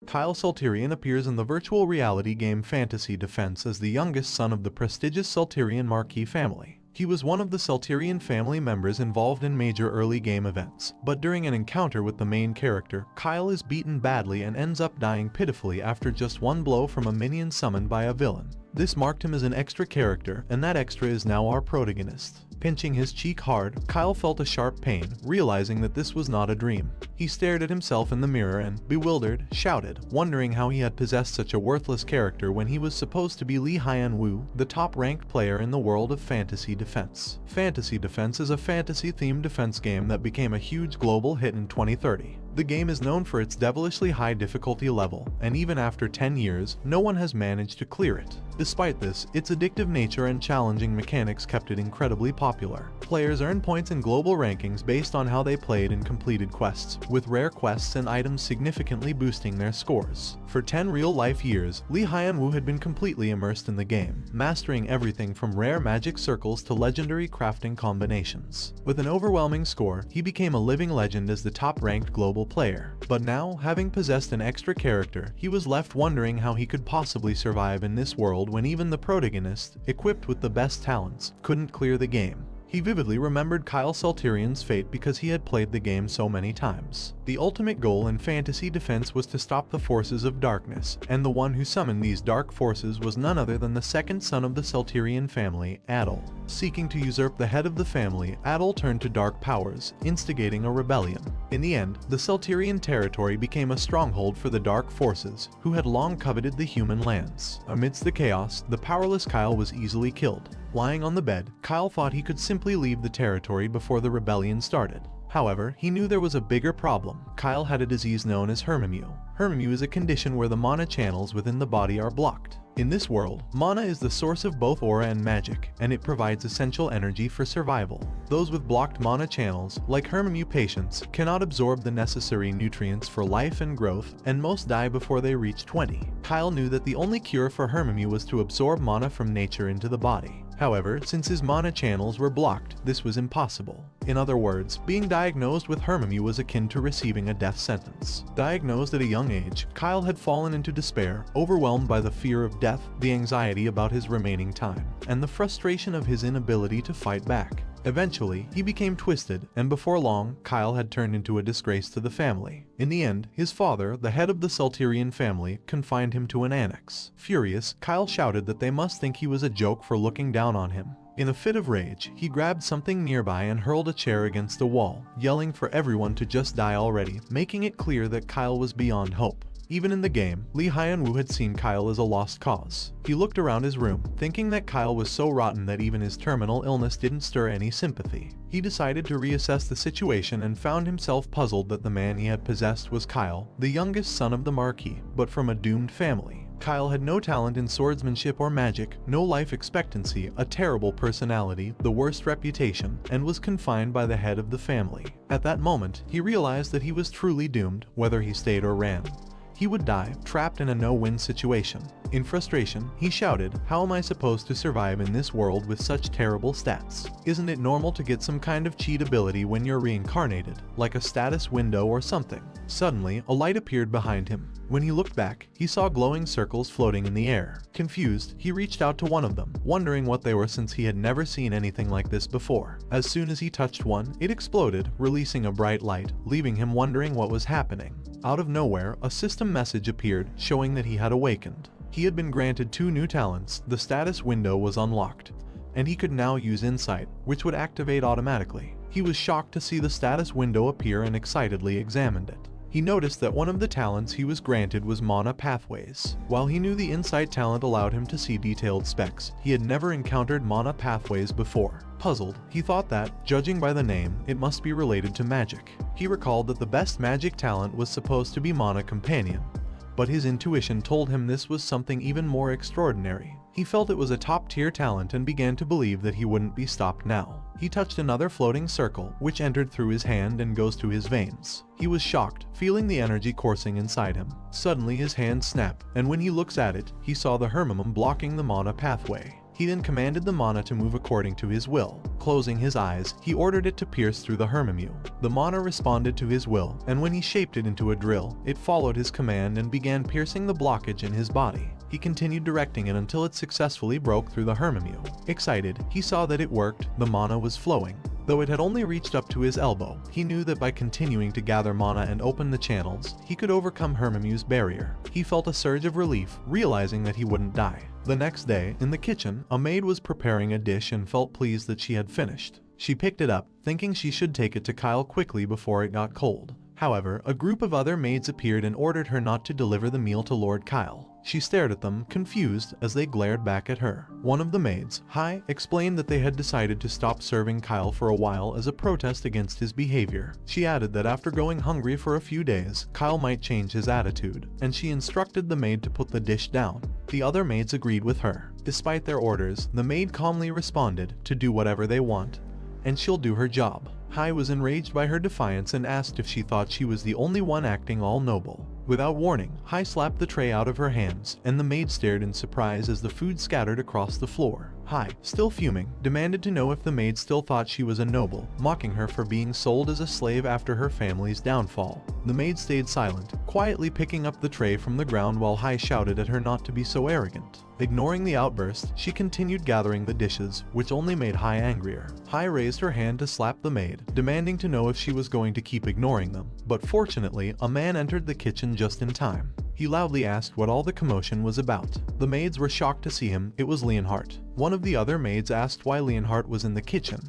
Kyle Salterian appears in the virtual reality game Fantasy Defense as the youngest son of the prestigious Salterian Marquis family. He was one of the Salterian family members involved in major early game events, but during an encounter with the main character, Kyle is beaten badly and ends up dying pitifully after just one blow from a minion summoned by a villain. This marked him as an extra character, and that extra is now our protagonist. Pinching his cheek hard, Kyle felt a sharp pain, realizing that this was not a dream. He stared at himself in the mirror and, bewildered, shouted, wondering how he had possessed such a worthless character when he was supposed to be Lee Hyun-woo, the top-ranked player in the world of Fantasy Defense. Fantasy Defense is a fantasy-themed defense game that became a huge global hit in 2030. The game is known for its devilishly high difficulty level, and even after 10 years, no one has managed to clear it. Despite this, its addictive nature and challenging mechanics kept it incredibly popular. Players earn points in global rankings based on how they played and completed quests, with rare quests and items significantly boosting their scores. For 10 real-life years, Lee Hyun-woo had been completely immersed in the game, mastering everything from rare magic circles to legendary crafting combinations. With an overwhelming score, he became a living legend as the top-ranked global player. But now, having possessed an extra character, he was left wondering how he could possibly survive in this world when even the protagonist, equipped with the best talents, couldn't clear the game. He vividly remembered Kyle Salterian's fate because he had played the game so many times. The ultimate goal in Fantasy Defense was to stop the forces of darkness, and the one who summoned these dark forces was none other than the second son of the Salterian family, Adol. Seeking to usurp the head of the family, Adol turned to dark powers, instigating a rebellion. In the end, the Salterian territory became a stronghold for the dark forces, who had long coveted the human lands. Amidst the chaos, the powerless Kyle was easily killed. Lying on the bed, Kyle thought he could simply leave the territory before the rebellion started. However, he knew there was a bigger problem. Kyle had a disease known as Hermimue. Hermimue is a condition where the mana channels within the body are blocked. In this world, mana is the source of both aura and magic, and it provides essential energy for survival. Those with blocked mana channels, like Hermimue patients, cannot absorb the necessary nutrients for life and growth, and most die before they reach 20. Kyle knew that the only cure for Hermimue was to absorb mana from nature into the body. However, since his mana channels were blocked, this was impossible. In other words, being diagnosed with Hermimue was akin to receiving a death sentence. Diagnosed at a young age, Kyle had fallen into despair, overwhelmed by the fear of death, the anxiety about his remaining time, and the frustration of his inability to fight back. Eventually, he became twisted, and before long, Kyle had turned into a disgrace to the family. In the end, his father, the head of the Salterian family, confined him to an annex. Furious, Kyle shouted that they must think he was a joke for looking down on him. In a fit of rage, he grabbed something nearby and hurled a chair against the wall, yelling for everyone to just die already, making it clear that Kyle was beyond hope. Even in the game, Lee Hyun-woo had seen Kyle as a lost cause. He looked around his room, thinking that Kyle was so rotten that even his terminal illness didn't stir any sympathy. He decided to reassess the situation and found himself puzzled that the man he had possessed was Kyle, the youngest son of the Marquis, but from a doomed family. Kyle had no talent in swordsmanship or magic, no life expectancy, a terrible personality, the worst reputation, and was confined by the head of the family. At that moment, he realized that he was truly doomed, whether he stayed or ran. He would die, trapped in a no-win situation. In frustration, he shouted, "How am I supposed to survive in this world with such terrible stats? Isn't it normal to get some kind of cheat ability when you're reincarnated, like a status window or something?" Suddenly, a light appeared behind him. When he looked back, he saw glowing circles floating in the air. Confused, he reached out to one of them, wondering what they were since he had never seen anything like this before. As soon as he touched one, it exploded, releasing a bright light, leaving him wondering what was happening. Out of nowhere, a system message appeared, showing that he had awakened. He had been granted 2 new talents, the status window was unlocked, and he could now use insight, which would activate automatically. He was shocked to see the status window appear and excitedly examined it. He noticed that one of the talents he was granted was mana pathways. While he knew the insight talent allowed him to see detailed specs, he had never encountered mana pathways before. Puzzled, he thought that, judging by the name, it must be related to magic. He recalled that the best magic talent was supposed to be Mana Companion, but his intuition told him this was something even more extraordinary. He felt it was a top-tier talent and began to believe that he wouldn't be stopped now. He touched another floating circle, which entered through his hand and goes to his veins. He was shocked, feeling the energy coursing inside him. Suddenly his hand snapped, and when he looks at it, he saw the Hermimum blocking the mana pathway. He then commanded the mana to move according to his will. Closing his eyes, he ordered it to pierce through the Hermimule. The mana responded to his will, and when he shaped it into a drill, it followed his command and began piercing the blockage in his body. He continued directing it until it successfully broke through the Hermimule. Excited, he saw that it worked. The mana was flowing. Though it had only reached up to his elbow, he knew that by continuing to gather mana and open the channels, he could overcome Hermimule's barrier. He felt a surge of relief, realizing that he wouldn't die. The next day, in the kitchen, a maid was preparing a dish and felt pleased that she had finished. She picked it up, thinking she should take it to Kyle quickly before it got cold. However, a group of other maids appeared and ordered her not to deliver the meal to Lord Kyle. She stared at them, confused, as they glared back at her. One of the maids, Hai, explained that they had decided to stop serving Kyle for a while as a protest against his behavior. She added that after going hungry for a few days, Kyle might change his attitude, and she instructed the maid to put the dish down. The other maids agreed with her. Despite their orders, the maid calmly responded, to do whatever they want, and she'll do her job. Hai was enraged by her defiance and asked if she thought she was the only one acting all noble. Without warning, Hai slapped the tray out of her hands, and the maid stared in surprise as the food scattered across the floor. Hai, still fuming, demanded to know if the maid still thought she was a noble, mocking her for being sold as a slave after her family's downfall. The maid stayed silent, quietly picking up the tray from the ground while Hai shouted at her not to be so arrogant. Ignoring the outburst, she continued gathering the dishes, which only made Hai angrier. Hai raised her hand to slap the maid, demanding to know if she was going to keep ignoring them. But fortunately, a man entered the kitchen just in time. He loudly asked what all the commotion was about. The maids were shocked to see him. It was Leonhardt. One of the other maids asked why Leonhardt was in the kitchen,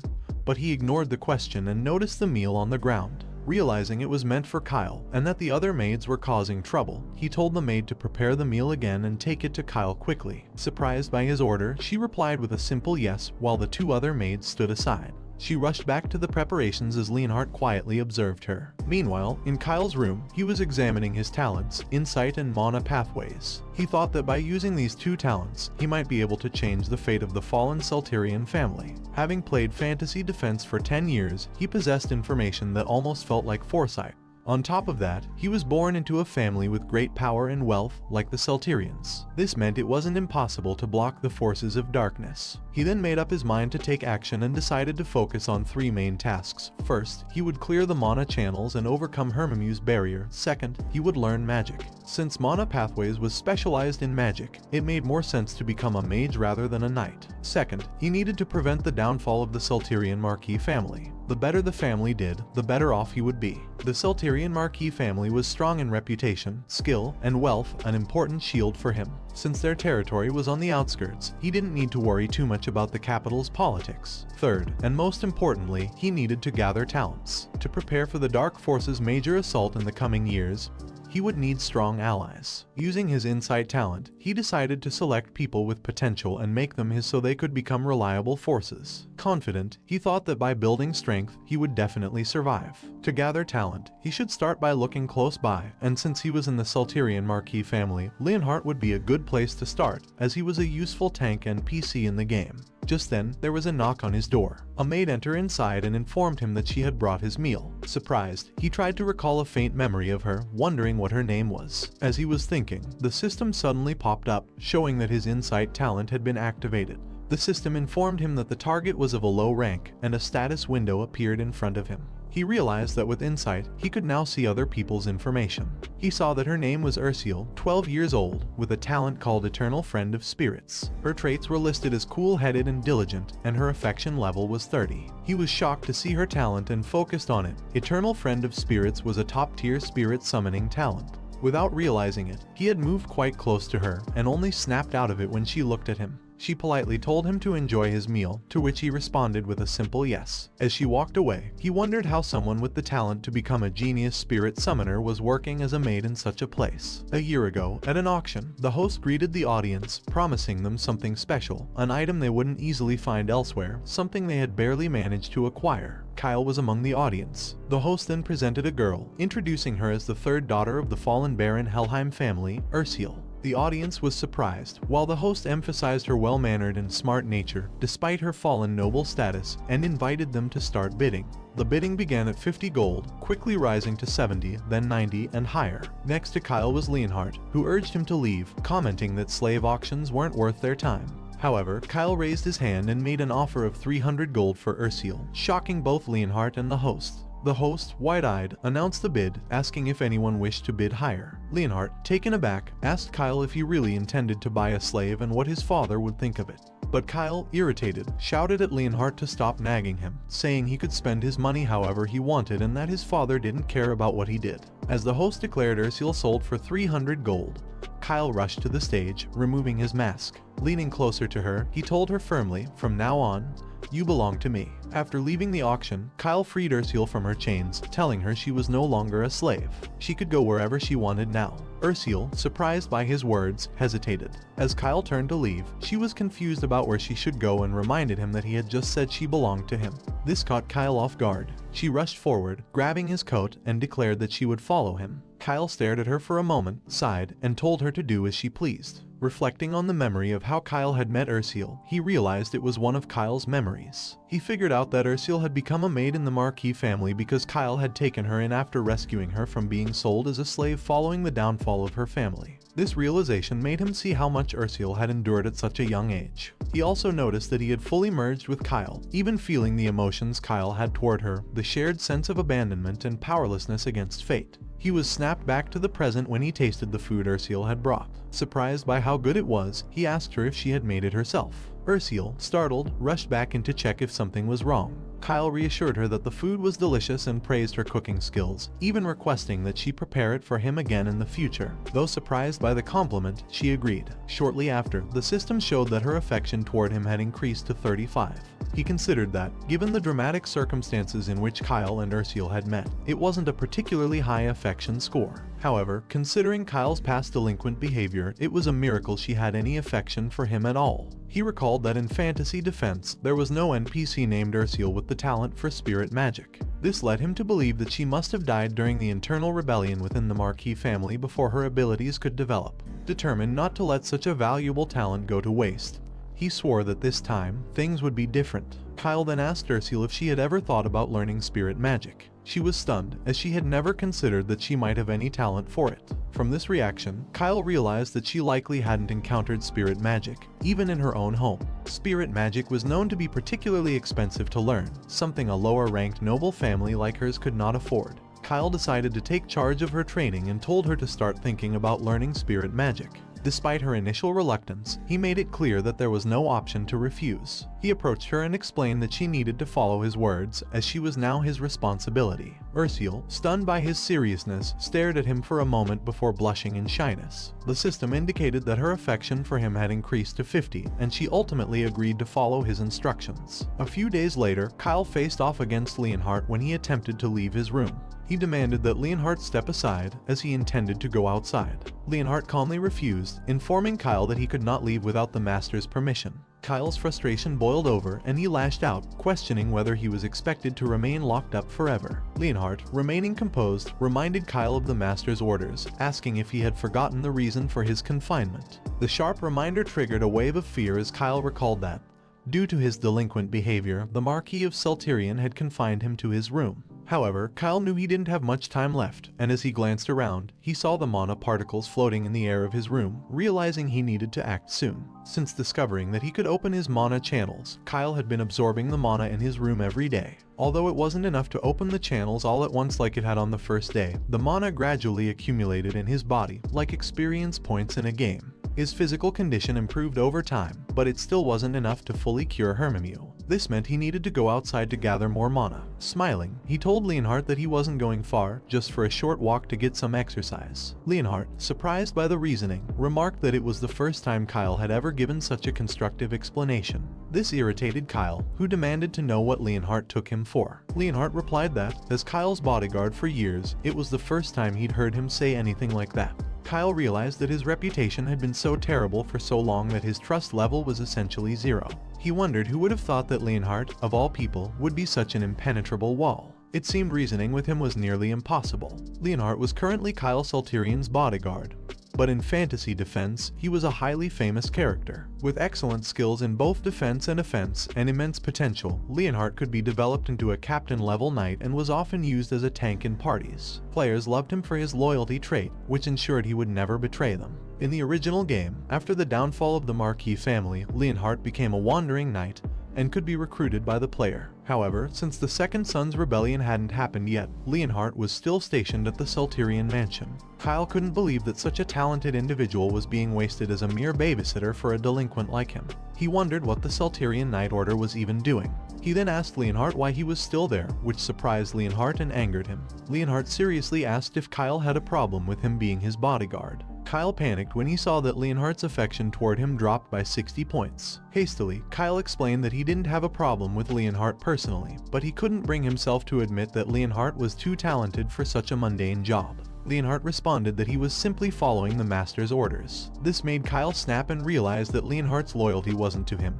but he ignored the question and noticed the meal on the ground. Realizing it was meant for Kyle and that the other maids were causing trouble, he told the maid to prepare the meal again and take it to Kyle quickly. Surprised by his order, she replied with a simple yes while the two other maids stood aside. She rushed back to the preparations as Leonhardt quietly observed her. Meanwhile, in Kyle's room, he was examining his talents, insight and mana pathways. He thought that by using these two talents, he might be able to change the fate of the fallen Salterian family. Having played fantasy defense for 10 years, he possessed information that almost felt like foresight. On top of that, he was born into a family with great power and wealth, like the Salterians. This meant it wasn't impossible to block the forces of darkness. He then made up his mind to take action and decided to focus on three main tasks. First, he would clear the mana channels and overcome Hermimule's barrier. Second, he would learn magic. Since mana pathways was specialized in magic, it made more sense to become a mage rather than a knight. Second, he needed to prevent the downfall of the Salterian Marquis family. The better the family did, the better off he would be. The Salterian Marquis family was strong in reputation, skill, and wealth, an important shield for him. Since their territory was on the outskirts, he didn't need to worry too much about the capital's politics. Third, and most importantly, he needed to gather talents. To prepare for the Dark Force's major assault in the coming years, he would need strong allies. Using his insight talent, he decided to select people with potential and make them his so they could become reliable forces. Confident, he thought that by building strength, he would definitely survive. To gather talent, he should start by looking close by, and since he was in the Salterian Marquis family, Leonhardt would be a good place to start, as he was a useful tank and PC in the game. Just then, there was a knock on his door. A maid entered inside and informed him that she had brought his meal. Surprised, he tried to recall a faint memory of her, wondering what her name was. As he was thinking, the system suddenly popped up, showing that his insight talent had been activated. The system informed him that the target was of a low rank, and a status window appeared in front of him. He realized that with insight, he could now see other people's information. He saw that her name was Ursule, 12 years old, with a talent called Eternal Friend of Spirits. Her traits were listed as cool-headed and diligent, and her affection level was 30. He was shocked to see her talent and focused on it. Eternal Friend of Spirits was a top-tier spirit summoning talent. Without realizing it, he had moved quite close to her, and only snapped out of it when she looked at him. She politely told him to enjoy his meal, to which he responded with a simple yes. As she walked away, he wondered how someone with the talent to become a genius spirit summoner was working as a maid in such a place. A year ago, at an auction, the host greeted the audience, promising them something special, an item they wouldn't easily find elsewhere, something they had barely managed to acquire. Kyle was among the audience. The host then presented a girl, introducing her as the third daughter of the fallen Baron Helheim family, Ursule. The audience was surprised, while the host emphasized her well-mannered and smart nature, despite her fallen noble status, and invited them to start bidding. The bidding began at 50 gold, quickly rising to 70, then 90, and higher. Next to Kyle was Leonhardt, who urged him to leave, commenting that slave auctions weren't worth their time. However, Kyle raised his hand and made an offer of 300 gold for Ursiel, shocking both Leonhardt and the host. The host, wide-eyed, announced the bid, asking if anyone wished to bid higher. Leonhardt, taken aback, asked Kyle if he really intended to buy a slave and what his father would think of it. But Kyle, irritated, shouted at Leonhardt to stop nagging him, saying he could spend his money however he wanted and that his father didn't care about what he did. As the host declared Ursiel sold for 300 gold, Kyle rushed to the stage, removing his mask. Leaning closer to her, he told her firmly, "From now on, you belong to me." After leaving the auction, Kyle freed Ursiel from her chains, telling her she was no longer a slave. She could go wherever she wanted now. Ursiel, surprised by his words, hesitated. As Kyle turned to leave, she was confused about where she should go and reminded him that he had just said she belonged to him. This caught Kyle off guard. She rushed forward, grabbing his coat, and declared that she would follow him. Kyle stared at her for a moment, sighed, and told her to do as she pleased. Reflecting on the memory of how Kyle had met Ursiel, he realized it was one of Kyle's memories. He figured out that Ursiel had become a maid in the Marquis family because Kyle had taken her in after rescuing her from being sold as a slave following the downfall of her family. This realization made him see how much Ursiel had endured at such a young age. He also noticed that he had fully merged with Kyle, even feeling the emotions Kyle had toward her, the shared sense of abandonment and powerlessness against fate. He was snapped back to the present when he tasted the food Ursiel had brought. Surprised by how good it was, he asked her if she had made it herself. Ursiel, startled, rushed back in to check if something was wrong. Kyle reassured her that the food was delicious and praised her cooking skills, even requesting that she prepare it for him again in the future. Though surprised by the compliment, she agreed. Shortly after, the system showed that her affection toward him had increased to 35. He considered that, given the dramatic circumstances in which Kyle and Ursiel had met, it wasn't a particularly high affection score. However, considering Kyle's past delinquent behavior, it was a miracle she had any affection for him at all. He recalled that in Fantasy Defense, there was no NPC named Ursiel with the talent for spirit magic. This led him to believe that she must have died during the internal rebellion within the Marquis family before her abilities could develop. Determined not to let such a valuable talent go to waste, he swore that this time, things would be different. Kyle then asked Ursiel if she had ever thought about learning spirit magic. She was stunned, as she had never considered that she might have any talent for it. From this reaction, Kyle realized that she likely hadn't encountered spirit magic, even in her own home. Spirit magic was known to be particularly expensive to learn, something a lower-ranked noble family like hers could not afford. Kyle decided to take charge of her training and told her to start thinking about learning spirit magic. Despite her initial reluctance, he made it clear that there was no option to refuse. He approached her and explained that she needed to follow his words, as she was now his responsibility. Ursiel, stunned by his seriousness, stared at him for a moment before blushing in shyness. The system indicated that her affection for him had increased to 50, and she ultimately agreed to follow his instructions. A few days later, Kyle faced off against Leonhardt when he attempted to leave his room. He demanded that Leonhardt step aside, as he intended to go outside. Leonhardt calmly refused, informing Kyle that he could not leave without the master's permission. Kyle's frustration boiled over, and he lashed out, questioning whether he was expected to remain locked up forever. Leonhardt, remaining composed, reminded Kyle of the master's orders, asking if he had forgotten the reason for his confinement. The sharp reminder triggered a wave of fear as Kyle recalled that, due to his delinquent behavior, the Marquis of Saltirian had confined him to his room. However, Kyle knew he didn't have much time left, and as he glanced around, he saw the mana particles floating in the air of his room, realizing he needed to act soon. Since discovering that he could open his mana channels, Kyle had been absorbing the mana in his room every day. Although it wasn't enough to open the channels all at once like it had on the first day, the mana gradually accumulated in his body, like experience points in a game. His physical condition improved over time, but it still wasn't enough to fully cure Hermimule. This meant he needed to go outside to gather more mana. Smiling, he told Leonhardt that he wasn't going far, just for a short walk to get some exercise. Leonhardt, surprised by the reasoning, remarked that it was the first time Kyle had ever given such a constructive explanation. This irritated Kyle, who demanded to know what Leonhardt took him for. Leonhardt replied that, as Kyle's bodyguard for years, it was the first time he'd heard him say anything like that. Kyle realized that his reputation had been so terrible for so long that his trust level was essentially zero. He wondered who would have thought that Leonhardt, of all people, would be such an impenetrable wall. It seemed reasoning with him was nearly impossible. Leonhardt was currently Kyle Saltirian's bodyguard, but in fantasy defense, he was a highly famous character. With excellent skills in both defense and offense and immense potential, Leonhardt could be developed into a captain-level knight and was often used as a tank in parties. Players loved him for his loyalty trait, which ensured he would never betray them. In the original game, after the downfall of the Marquis family, Leonhardt became a wandering knight and could be recruited by the player. However, since the Second Son's rebellion hadn't happened yet, Leonhardt was still stationed at the Salterian mansion. Kyle couldn't believe that such a talented individual was being wasted as a mere babysitter for a delinquent like him. He wondered what the Salterian Knight Order was even doing. He then asked Leonhardt why he was still there, which surprised Leonhardt and angered him. Leonhardt seriously asked if Kyle had a problem with him being his bodyguard. Kyle panicked when he saw that Leonhardt's affection toward him dropped by 60 points. Hastily, Kyle explained that he didn't have a problem with Leonhardt personally, but he couldn't bring himself to admit that Leonhardt was too talented for such a mundane job. Leonhardt responded that he was simply following the master's orders. This made Kyle snap and realize that Leonhardt's loyalty wasn't to him,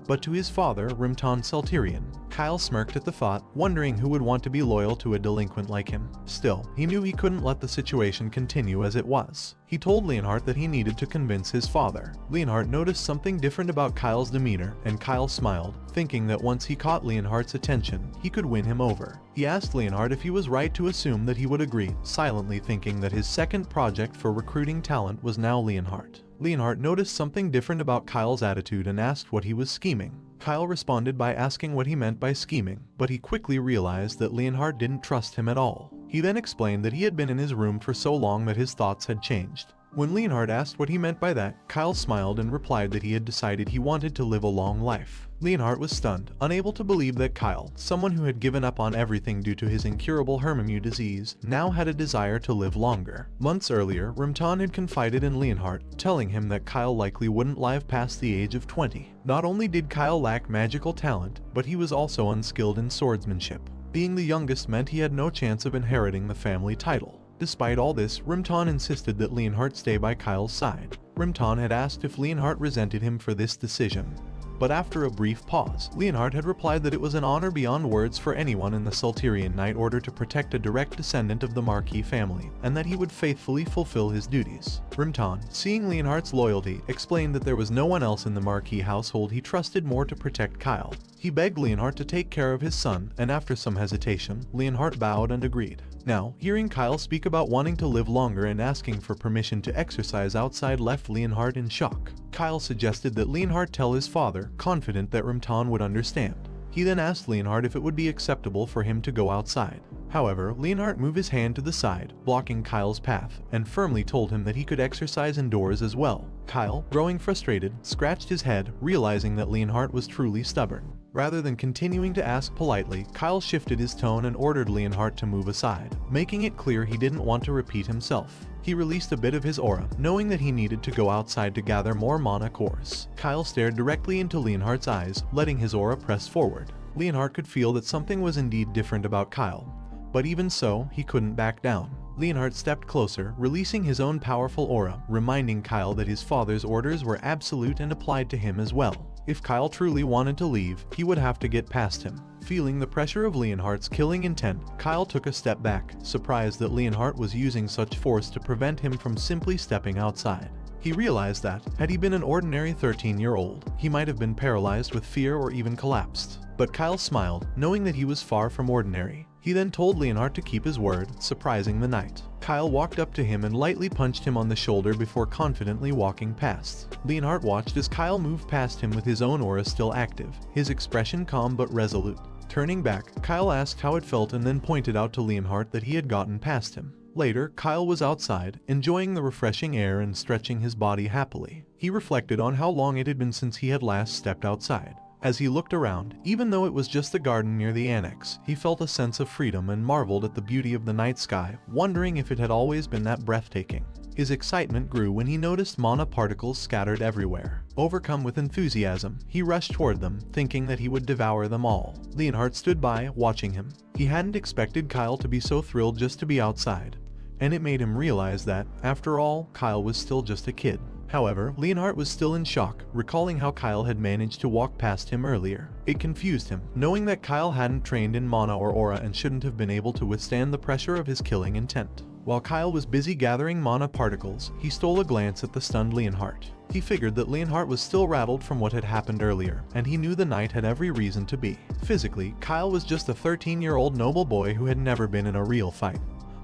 but to his father, Rimton Salterian. Kyle smirked at the thought, wondering who would want to be loyal to a delinquent like him. Still, he knew he couldn't let the situation continue as it was. He told Leonhardt that he needed to convince his father. Leonhardt noticed something different about Kyle's demeanor, and Kyle smiled, thinking that once he caught Leonhardt's attention, he could win him over. He asked Leonhardt if he was right to assume that he would agree, silently thinking that his second project for recruiting talent was now Leonhardt. Leonhardt noticed something different about Kyle's attitude and asked what he was scheming. Kyle responded by asking what he meant by scheming, but he quickly realized that Leonhardt didn't trust him at all. He then explained that he had been in his room for so long that his thoughts had changed. When Leonhardt asked what he meant by that, Kyle smiled and replied that he had decided he wanted to live a long life. Leonhardt was stunned, unable to believe that Kyle, someone who had given up on everything due to his incurable Hermimu disease, now had a desire to live longer. Months earlier, Rimton had confided in Leonhardt, telling him that Kyle likely wouldn't live past the age of 20. Not only did Kyle lack magical talent, but he was also unskilled in swordsmanship. Being the youngest meant he had no chance of inheriting the family title. Despite all this, Rimton insisted that Leonhardt stay by Kyle's side. Rimton had asked if Leonhardt resented him for this decision. But after a brief pause, Leonhardt had replied that it was an honor beyond words for anyone in the Salterian Knight Order to protect a direct descendant of the Marquis family, and that he would faithfully fulfill his duties. Rimton, seeing Leonhardt's loyalty, explained that there was no one else in the Marquis household he trusted more to protect Kyle. He begged Leonhardt to take care of his son, and after some hesitation, Leonhardt bowed and agreed. Now, hearing Kyle speak about wanting to live longer and asking for permission to exercise outside left Leonhardt in shock. Kyle suggested that Leonhardt tell his father, confident that Rimton would understand. He then asked Leonhardt if it would be acceptable for him to go outside. However, Leonhardt moved his hand to the side, blocking Kyle's path, and firmly told him that he could exercise indoors as well. Kyle, growing frustrated, scratched his head, realizing that Leonhardt was truly stubborn. Rather than continuing to ask politely, Kyle shifted his tone and ordered Leonhardt to move aside, making it clear he didn't want to repeat himself. He released a bit of his aura, knowing that he needed to go outside to gather more mana cores. Kyle stared directly into Leonhardt's eyes, letting his aura press forward. Leonhardt could feel that something was indeed different about Kyle, but even so, he couldn't back down. Leonhardt stepped closer, releasing his own powerful aura, reminding Kyle that his father's orders were absolute and applied to him as well. If Kyle truly wanted to leave, he would have to get past him. Feeling the pressure of Leonhardt's killing intent, Kyle took a step back, surprised that Leonhardt was using such force to prevent him from simply stepping outside. He realized that, had he been an ordinary 13-year-old, he might have been paralyzed with fear or even collapsed. But Kyle smiled, knowing that he was far from ordinary. He then told Leonhardt to keep his word, surprising the knight. Kyle walked up to him and lightly punched him on the shoulder before confidently walking past. Leonhardt watched as Kyle moved past him with his own aura still active, his expression calm but resolute. Turning back, Kyle asked how it felt and then pointed out to Leonhardt that he had gotten past him. Later, Kyle was outside, enjoying the refreshing air and stretching his body happily. He reflected on how long it had been since he had last stepped outside. As he looked around, even though it was just the garden near the annex, he felt a sense of freedom and marveled at the beauty of the night sky, wondering if it had always been that breathtaking. His excitement grew when he noticed mana particles scattered everywhere. Overcome with enthusiasm, he rushed toward them, thinking that he would devour them all. Leonhardt stood by, watching him. He hadn't expected Kyle to be so thrilled just to be outside, and it made him realize that, after all, Kyle was still just a kid. However, Leonhardt was still in shock, recalling how Kyle had managed to walk past him earlier. It confused him, knowing that Kyle hadn't trained in mana or aura and shouldn't have been able to withstand the pressure of his killing intent. While Kyle was busy gathering mana particles, he stole a glance at the stunned Leonhardt. He figured that Leonhardt was still rattled from what had happened earlier, and he knew the knight had every reason to be. Physically, Kyle was just a 13-year-old noble boy who had never been in a real fight.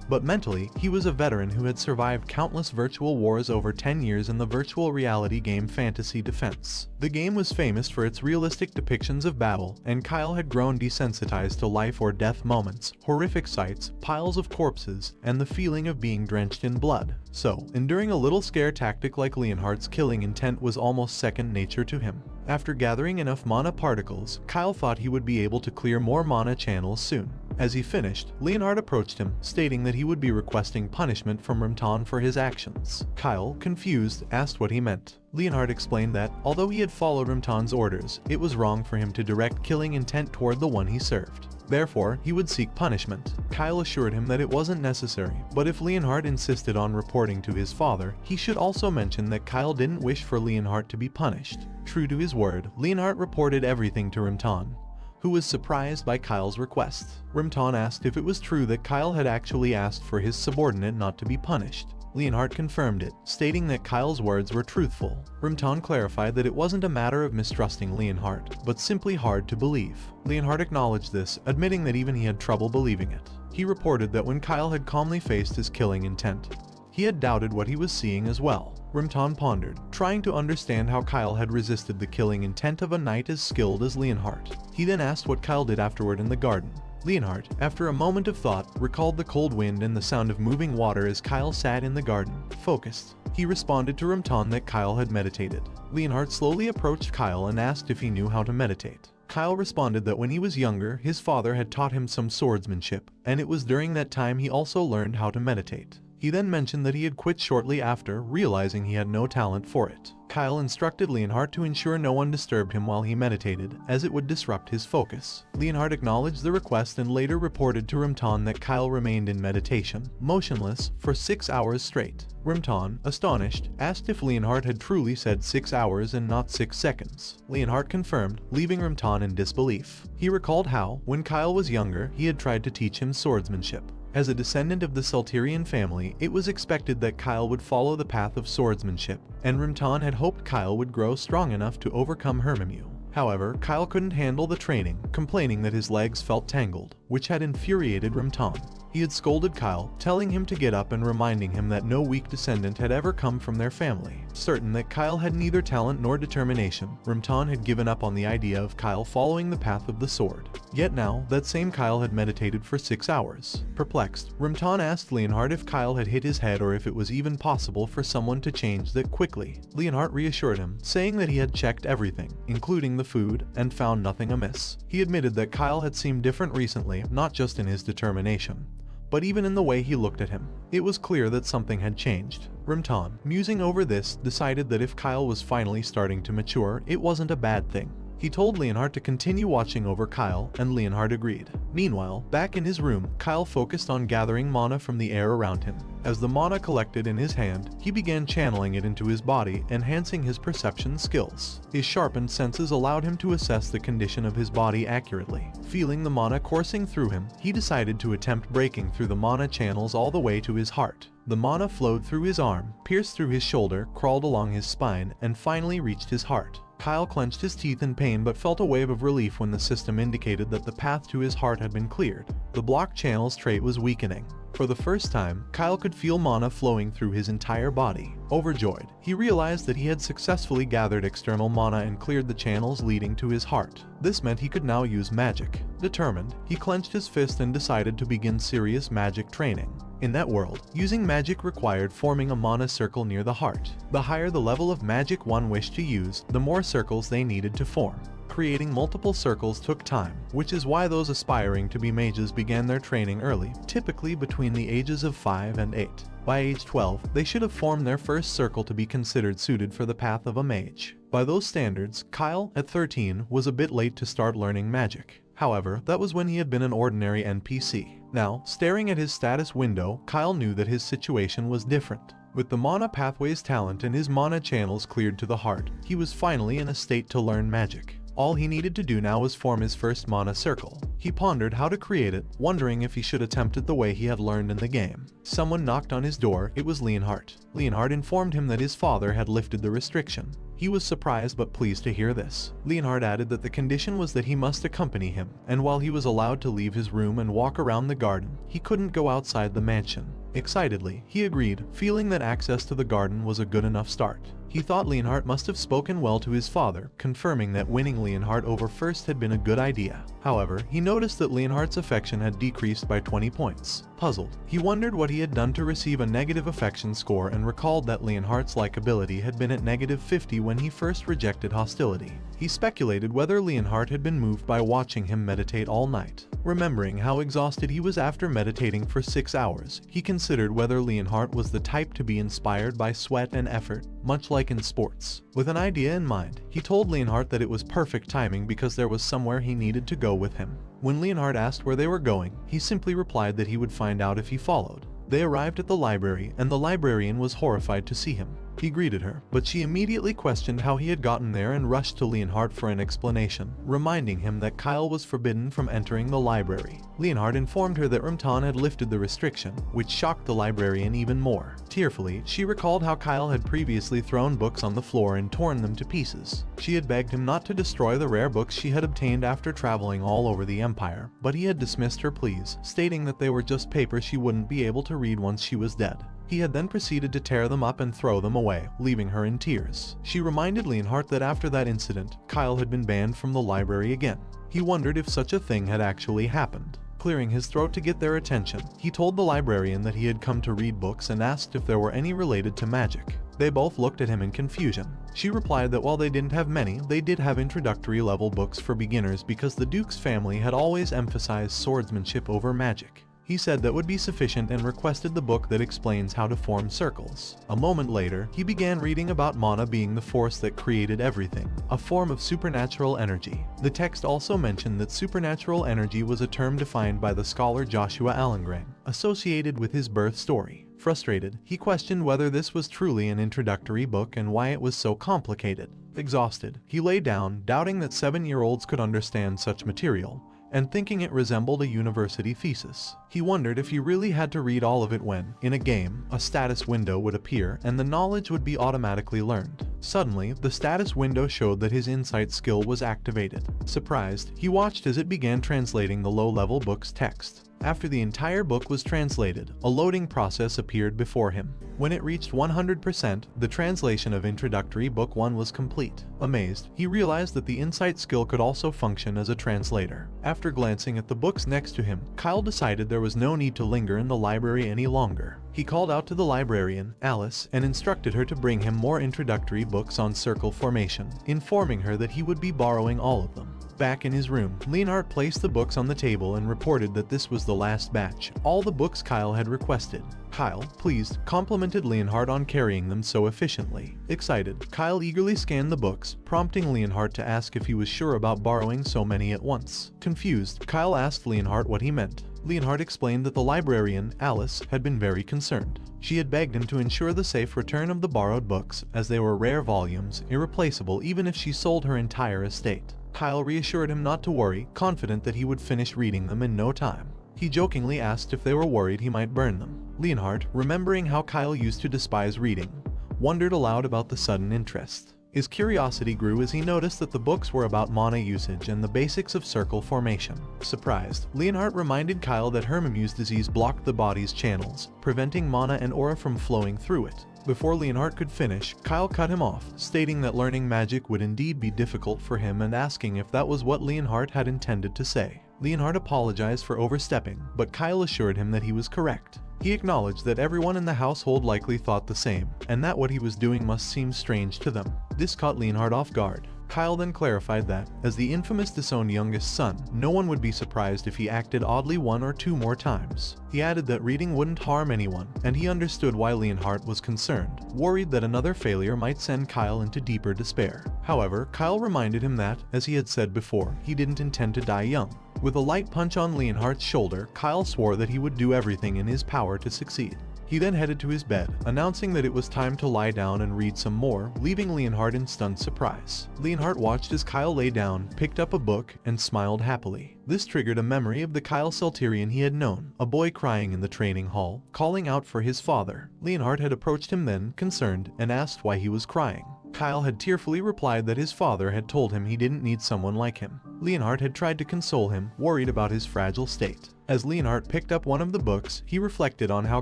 But mentally, he was a veteran who had survived countless virtual wars over 10 years in the virtual reality game Fantasy Defense. The game was famous for its realistic depictions of battle, and Kyle had grown desensitized to life or death moments, horrific sights, piles of corpses, and the feeling of being drenched in blood. So, enduring a little scare tactic like Leonhardt's killing intent was almost second nature to him. After gathering enough mana particles, Kyle thought he would be able to clear more mana channels soon. As he finished, Leonhardt approached him, stating that he would be requesting punishment from Rimton for his actions. Kyle, confused, asked what he meant. Leonhardt explained that, although he had followed Rimton's orders, it was wrong for him to direct killing intent toward the one he served. Therefore, he would seek punishment. Kyle assured him that it wasn't necessary, but if Leonhardt insisted on reporting to his father, he should also mention that Kyle didn't wish for Leonhardt to be punished. True to his word, Leonhardt reported everything to Rimton, who was surprised by Kyle's request. Rimton asked if it was true that Kyle had actually asked for his subordinate not to be punished. Leonhardt confirmed it, stating that Kyle's words were truthful. Rimton clarified that it wasn't a matter of mistrusting Leonhardt, but simply hard to believe. Leonhardt acknowledged this, admitting that even he had trouble believing it. He reported that when Kyle had calmly faced his killing intent, he had doubted what he was seeing as well. Rimton pondered, trying to understand how Kyle had resisted the killing intent of a knight as skilled as Leonhardt. He then asked what Kyle did afterward in the garden. Leonhardt, after a moment of thought, recalled the cold wind and the sound of moving water as Kyle sat in the garden, focused. He responded to Rimton that Kyle had meditated. Leonhardt slowly approached Kyle and asked if he knew how to meditate. Kyle responded that when he was younger, his father had taught him some swordsmanship, and it was during that time he also learned how to meditate. He then mentioned that he had quit shortly after, realizing he had no talent for it. Kyle instructed Leonhardt to ensure no one disturbed him while he meditated, as it would disrupt his focus. Leonhardt acknowledged the request and later reported to Rimton that Kyle remained in meditation, motionless, for 6 hours straight. Rimton, astonished, asked if Leonhardt had truly said 6 hours and not 6 seconds. Leonhardt confirmed, leaving Rimton in disbelief. He recalled how, when Kyle was younger, he had tried to teach him swordsmanship. As a descendant of the Salterian family, it was expected that Kyle would follow the path of swordsmanship, and Rimton had hoped Kyle would grow strong enough to overcome Hermimu. However, Kyle couldn't handle the training, complaining that his legs felt tangled, which had infuriated Rimton. He had scolded Kyle, telling him to get up and reminding him that no weak descendant had ever come from their family. Certain that Kyle had neither talent nor determination, Rimton had given up on the idea of Kyle following the path of the sword. Yet now, that same Kyle had meditated for 6 hours. Perplexed, Rimton asked Leonhardt if Kyle had hit his head or if it was even possible for someone to change that quickly. Leonhardt reassured him, saying that he had checked everything, including the food, and found nothing amiss. He admitted that Kyle had seemed different recently, not just in his determination, but even in the way he looked at him. It was clear that something had changed. Rimton, musing over this, decided that if Kyle was finally starting to mature, it wasn't a bad thing. He told Leonhardt to continue watching over Kyle, and Leonhardt agreed. Meanwhile, back in his room, Kyle focused on gathering mana from the air around him. As the mana collected in his hand, he began channeling it into his body, enhancing his perception skills. His sharpened senses allowed him to assess the condition of his body accurately. Feeling the mana coursing through him, he decided to attempt breaking through the mana channels all the way to his heart. The mana flowed through his arm, pierced through his shoulder, crawled along his spine, and finally reached his heart. Kyle clenched his teeth in pain but felt a wave of relief when the system indicated that the path to his heart had been cleared. The block channels trait was weakening. For the first time, Kyle could feel mana flowing through his entire body. Overjoyed, he realized that he had successfully gathered external mana and cleared the channels leading to his heart. This meant he could now use magic. Determined, he clenched his fist and decided to begin serious magic training. In that world, using magic required forming a mana circle near the heart. The higher the level of magic one wished to use, the more circles they needed to form. Creating multiple circles took time, which is why those aspiring to be mages began their training early, typically between the ages of 5 and 8. By age 12, they should have formed their first circle to be considered suited for the path of a mage. By those standards, Kyle, at 13, was a bit late to start learning magic. However, that was when he had been an ordinary NPC. Now, staring at his status window, Kyle knew that his situation was different. With the Mana Pathways talent and his mana channels cleared to the heart, he was finally in a state to learn magic. All he needed to do now was form his first mana circle. He pondered how to create it, wondering if he should attempt it the way he had learned in the game. Someone knocked on his door. It was Leonhardt. Leonhardt informed him that his father had lifted the restriction. He was surprised but pleased to hear this. Leonhardt added that the condition was that he must accompany him, and while he was allowed to leave his room and walk around the garden, he couldn't go outside the mansion. Excitedly, he agreed, feeling that access to the garden was a good enough start. He thought Leonhardt must have spoken well to his father, confirming that winning Leonhardt over first had been a good idea. However, he noticed that Leonhardt's affection had decreased by 20 points. Puzzled, he wondered what he had done to receive a negative affection score and recalled that Leonhardt's likability had been at -50 when he first rejected hostility. He speculated whether Leonhardt had been moved by watching him meditate all night. Remembering how exhausted he was after meditating for 6 hours, he considered whether Leonhardt was the type to be inspired by sweat and effort, much like in sports. With an idea in mind, he told Leonhardt that it was perfect timing because there was somewhere he needed to go with him. When Leonhardt asked where they were going, he simply replied that he would find out if he followed. They arrived at the library, and the librarian was horrified to see him. He greeted her, but she immediately questioned how he had gotten there and rushed to Leonhardt for an explanation, reminding him that Kyle was forbidden from entering the library. Leonhardt informed her that Rumtan had lifted the restriction, which shocked the librarian even more. Tearfully, she recalled how Kyle had previously thrown books on the floor and torn them to pieces. She had begged him not to destroy the rare books she had obtained after traveling all over the Empire, but he had dismissed her pleas, stating that they were just paper she wouldn't be able to read once she was dead. He had then proceeded to tear them up and throw them away, leaving her in tears. She reminded Leonhardt that after that incident, Kyle had been banned from the library again. He wondered if such a thing had actually happened. Clearing his throat to get their attention, he told the librarian that he had come to read books and asked if there were any related to magic. They both looked at him in confusion. She replied that while they didn't have many, they did have introductory level books for beginners because the Duke's family had always emphasized swordsmanship over magic. He said that would be sufficient and requested the book that explains how to form circles. A moment later, he began reading about mana being the force that created everything, a form of supernatural energy. The text also mentioned that supernatural energy was a term defined by the scholar Joshua Allengren, associated with his birth story. Frustrated, he questioned whether this was truly an introductory book and why it was so complicated. Exhausted, he lay down, doubting that 7-year-olds could understand such material, and thinking it resembled a university thesis. He wondered if he really had to read all of it when, in a game, a status window would appear and the knowledge would be automatically learned. Suddenly, the status window showed that his insight skill was activated. Surprised, he watched as it began translating the low-level book's text. After the entire book was translated, a loading process appeared before him. When it reached 100%, the translation of Introductory Book 1 was complete. Amazed, he realized that the insight skill could also function as a translator. After glancing at the books next to him, Kyle decided there was no need to linger in the library any longer. He called out to the librarian, Alice, and instructed her to bring him more introductory books on circle formation, informing her that he would be borrowing all of them. Back in his room, Leonhardt placed the books on the table and reported that this was the last batch, all the books Kyle had requested. Kyle, pleased, complimented Leonhardt on carrying them so efficiently. Excited, Kyle eagerly scanned the books, prompting Leonhardt to ask if he was sure about borrowing so many at once. Confused, Kyle asked Leonhardt what he meant. Leonhardt explained that the librarian, Alice, had been very concerned. She had begged him to ensure the safe return of the borrowed books, as they were rare volumes, irreplaceable even if she sold her entire estate. Kyle reassured him not to worry, confident that he would finish reading them in no time. He jokingly asked if they were worried he might burn them. Leonhardt, remembering how Kyle used to despise reading, wondered aloud about the sudden interest. His curiosity grew as he noticed that the books were about mana usage and the basics of circle formation. Surprised, Leonhardt reminded Kyle that Hermimu's disease blocked the body's channels, preventing mana and aura from flowing through it. Before Leonhardt could finish, Kyle cut him off, stating that learning magic would indeed be difficult for him and asking if that was what Leonhardt had intended to say. Leonhardt apologized for overstepping, but Kyle assured him that he was correct. He acknowledged that everyone in the household likely thought the same, and that what he was doing must seem strange to them. This caught Leonhardt off guard. Kyle then clarified that, as the infamous disowned youngest son, no one would be surprised if he acted oddly 1 or 2 more times. He added that reading wouldn't harm anyone, and he understood why Leonhardt was concerned, worried that another failure might send Kyle into deeper despair. However, Kyle reminded him that, as he had said before, he didn't intend to die young. With a light punch on Leonhardt's shoulder, Kyle swore that he would do everything in his power to succeed. He He then headed to his bed, announcing that it was time to lie down and read some more, leaving Leonhardt in stunned surprise. Leonhardt watched as Kyle lay down, picked up a book, and smiled happily. This triggered a memory of the Kyle Salterian he had known, a boy crying in the training hall, calling out for his father. Leonhardt had approached him then, concerned, and asked why he was crying. Kyle had tearfully replied that his father had told him he didn't need someone like him. Leonhardt had tried to console him, worried about his fragile state. As Leonhardt picked up one of the books, he reflected on how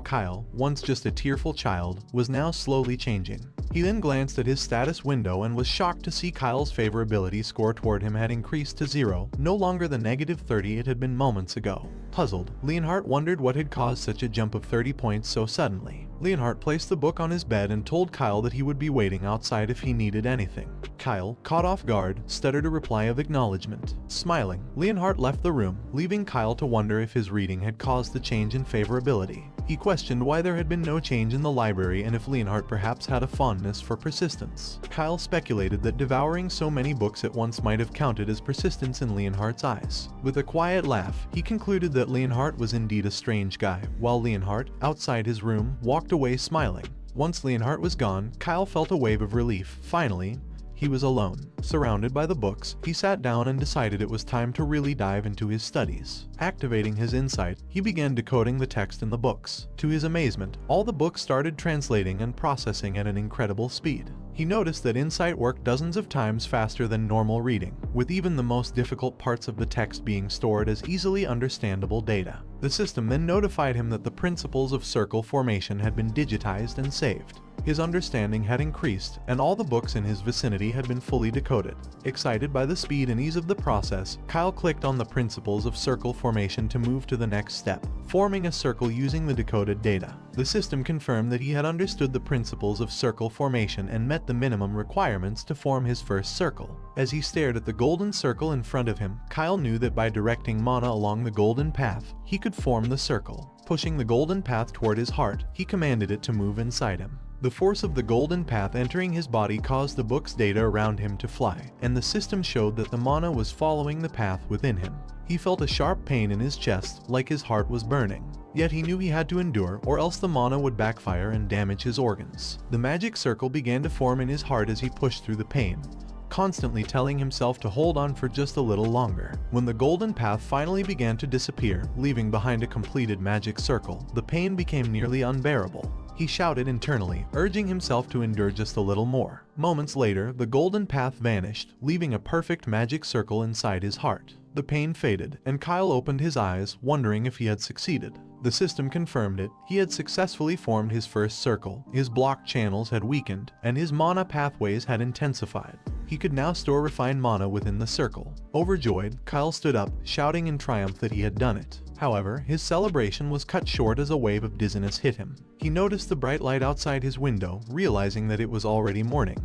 Kyle, once just a tearful child, was now slowly changing. He then glanced at his status window and was shocked to see Kyle's favorability score toward him had increased to 0, no longer the -30 it had been moments ago. Puzzled, Leonhardt wondered what had caused such a jump of 30 points so suddenly. Leonhardt placed the book on his bed and told Kyle that he would be waiting outside if he needed anything. Kyle, caught off guard, stuttered a reply of acknowledgement. Smiling, Leonhardt left the room, leaving Kyle to wonder if his reading had caused the change in favorability. He questioned why there had been no change in the library and if Leonhardt perhaps had a fondness for persistence. Kyle speculated that devouring so many books at once might have counted as persistence in Leonhardt's eyes. With a quiet laugh, he concluded that Leonhardt was indeed a strange guy, while Leonhardt, outside his room, walked away smiling. Once Leonhardt was gone, Kyle felt a wave of relief. Finally, he was alone. Surrounded by the books, he sat down and decided it was time to really dive into his studies. Activating his insight, he began decoding the text in the books. To his amazement, all the books started translating and processing at an incredible speed. He noticed that insight worked dozens of times faster than normal reading, with even the most difficult parts of the text being stored as easily understandable data. The system then notified him that the principles of circle formation had been digitized and saved. His understanding had increased, and all the books in his vicinity had been fully decoded. Excited by the speed and ease of the process, Kyle clicked on the principles of circle formation to move to the next step, forming a circle using the decoded data. The system confirmed that he had understood the principles of circle formation and met the minimum requirements to form his first circle. As he stared at the golden circle in front of him, Kyle knew that by directing mana along the golden path, he could form the circle. Pushing the golden path toward his heart, he commanded it to move inside him. The force of the golden path entering his body caused the book's data around him to fly, and the system showed that the mana was following the path within him. He felt a sharp pain in his chest, like his heart was burning. Yet he knew he had to endure, or else the mana would backfire and damage his organs. The magic circle began to form in his heart as he pushed through the pain, constantly telling himself to hold on for just a little longer. When the golden path finally began to disappear, leaving behind a completed magic circle, the pain became nearly unbearable. He shouted internally, urging himself to endure just a little more. Moments later, the golden path vanished, leaving a perfect magic circle inside his heart. The pain faded, and Kyle opened his eyes, wondering if he had succeeded. The system confirmed it. He had successfully formed his first circle, his block channels had weakened, and his mana pathways had intensified. He could now store refined mana within the circle. Overjoyed, Kyle stood up, shouting in triumph that he had done it. However, his celebration was cut short as a wave of dizziness hit him. He noticed the bright light outside his window, realizing that it was already morning.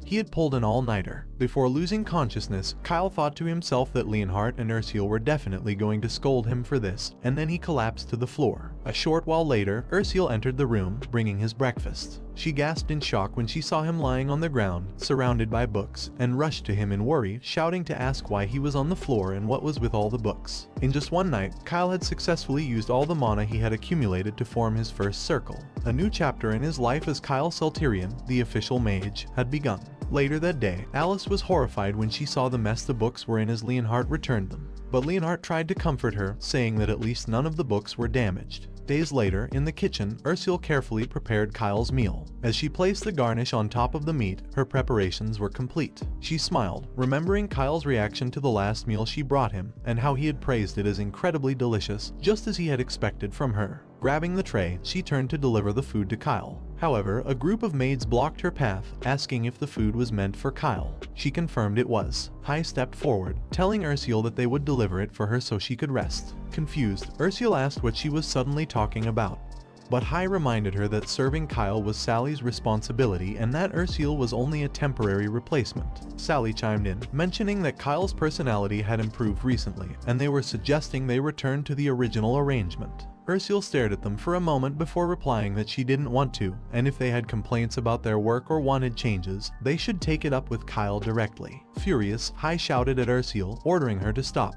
He had pulled an all-nighter. Before losing consciousness, Kyle thought to himself that Leonhardt and Ursule were definitely going to scold him for this, and then he collapsed to the floor. A short while later, Ursule entered the room, bringing his breakfast. She gasped in shock when she saw him lying on the ground, surrounded by books, and rushed to him in worry, shouting to ask why he was on the floor and what was with all the books. In just one night, Kyle had successfully used all the mana he had accumulated to form his first circle. A new chapter in his life as Kyle Salterian, the official mage, had begun. Later that day, Alice was horrified when she saw the mess the books were in as Leonhardt returned them. But Leonhardt tried to comfort her, saying that at least none of the books were damaged. Days later, in the kitchen, Ursule carefully prepared Kyle's meal. As she placed the garnish on top of the meat, her preparations were complete. She smiled, remembering Kyle's reaction to the last meal she brought him, and how he had praised it as incredibly delicious, just as he had expected from her. Grabbing the tray, she turned to deliver the food to Kyle. However, a group of maids blocked her path, asking if the food was meant for Kyle. She confirmed it was. Hai stepped forward, telling Ursule that they would deliver it for her so she could rest. Confused, Ursule asked what she was suddenly talking about. But Hai reminded her that serving Kyle was Sally's responsibility and that Ursule was only a temporary replacement. Sally chimed in, mentioning that Kyle's personality had improved recently, and they were suggesting they return to the original arrangement. Ursule stared at them for a moment before replying that she didn't want to, and if they had complaints about their work or wanted changes, they should take it up with Kyle directly. Furious, Hai shouted at Ursule, ordering her to stop.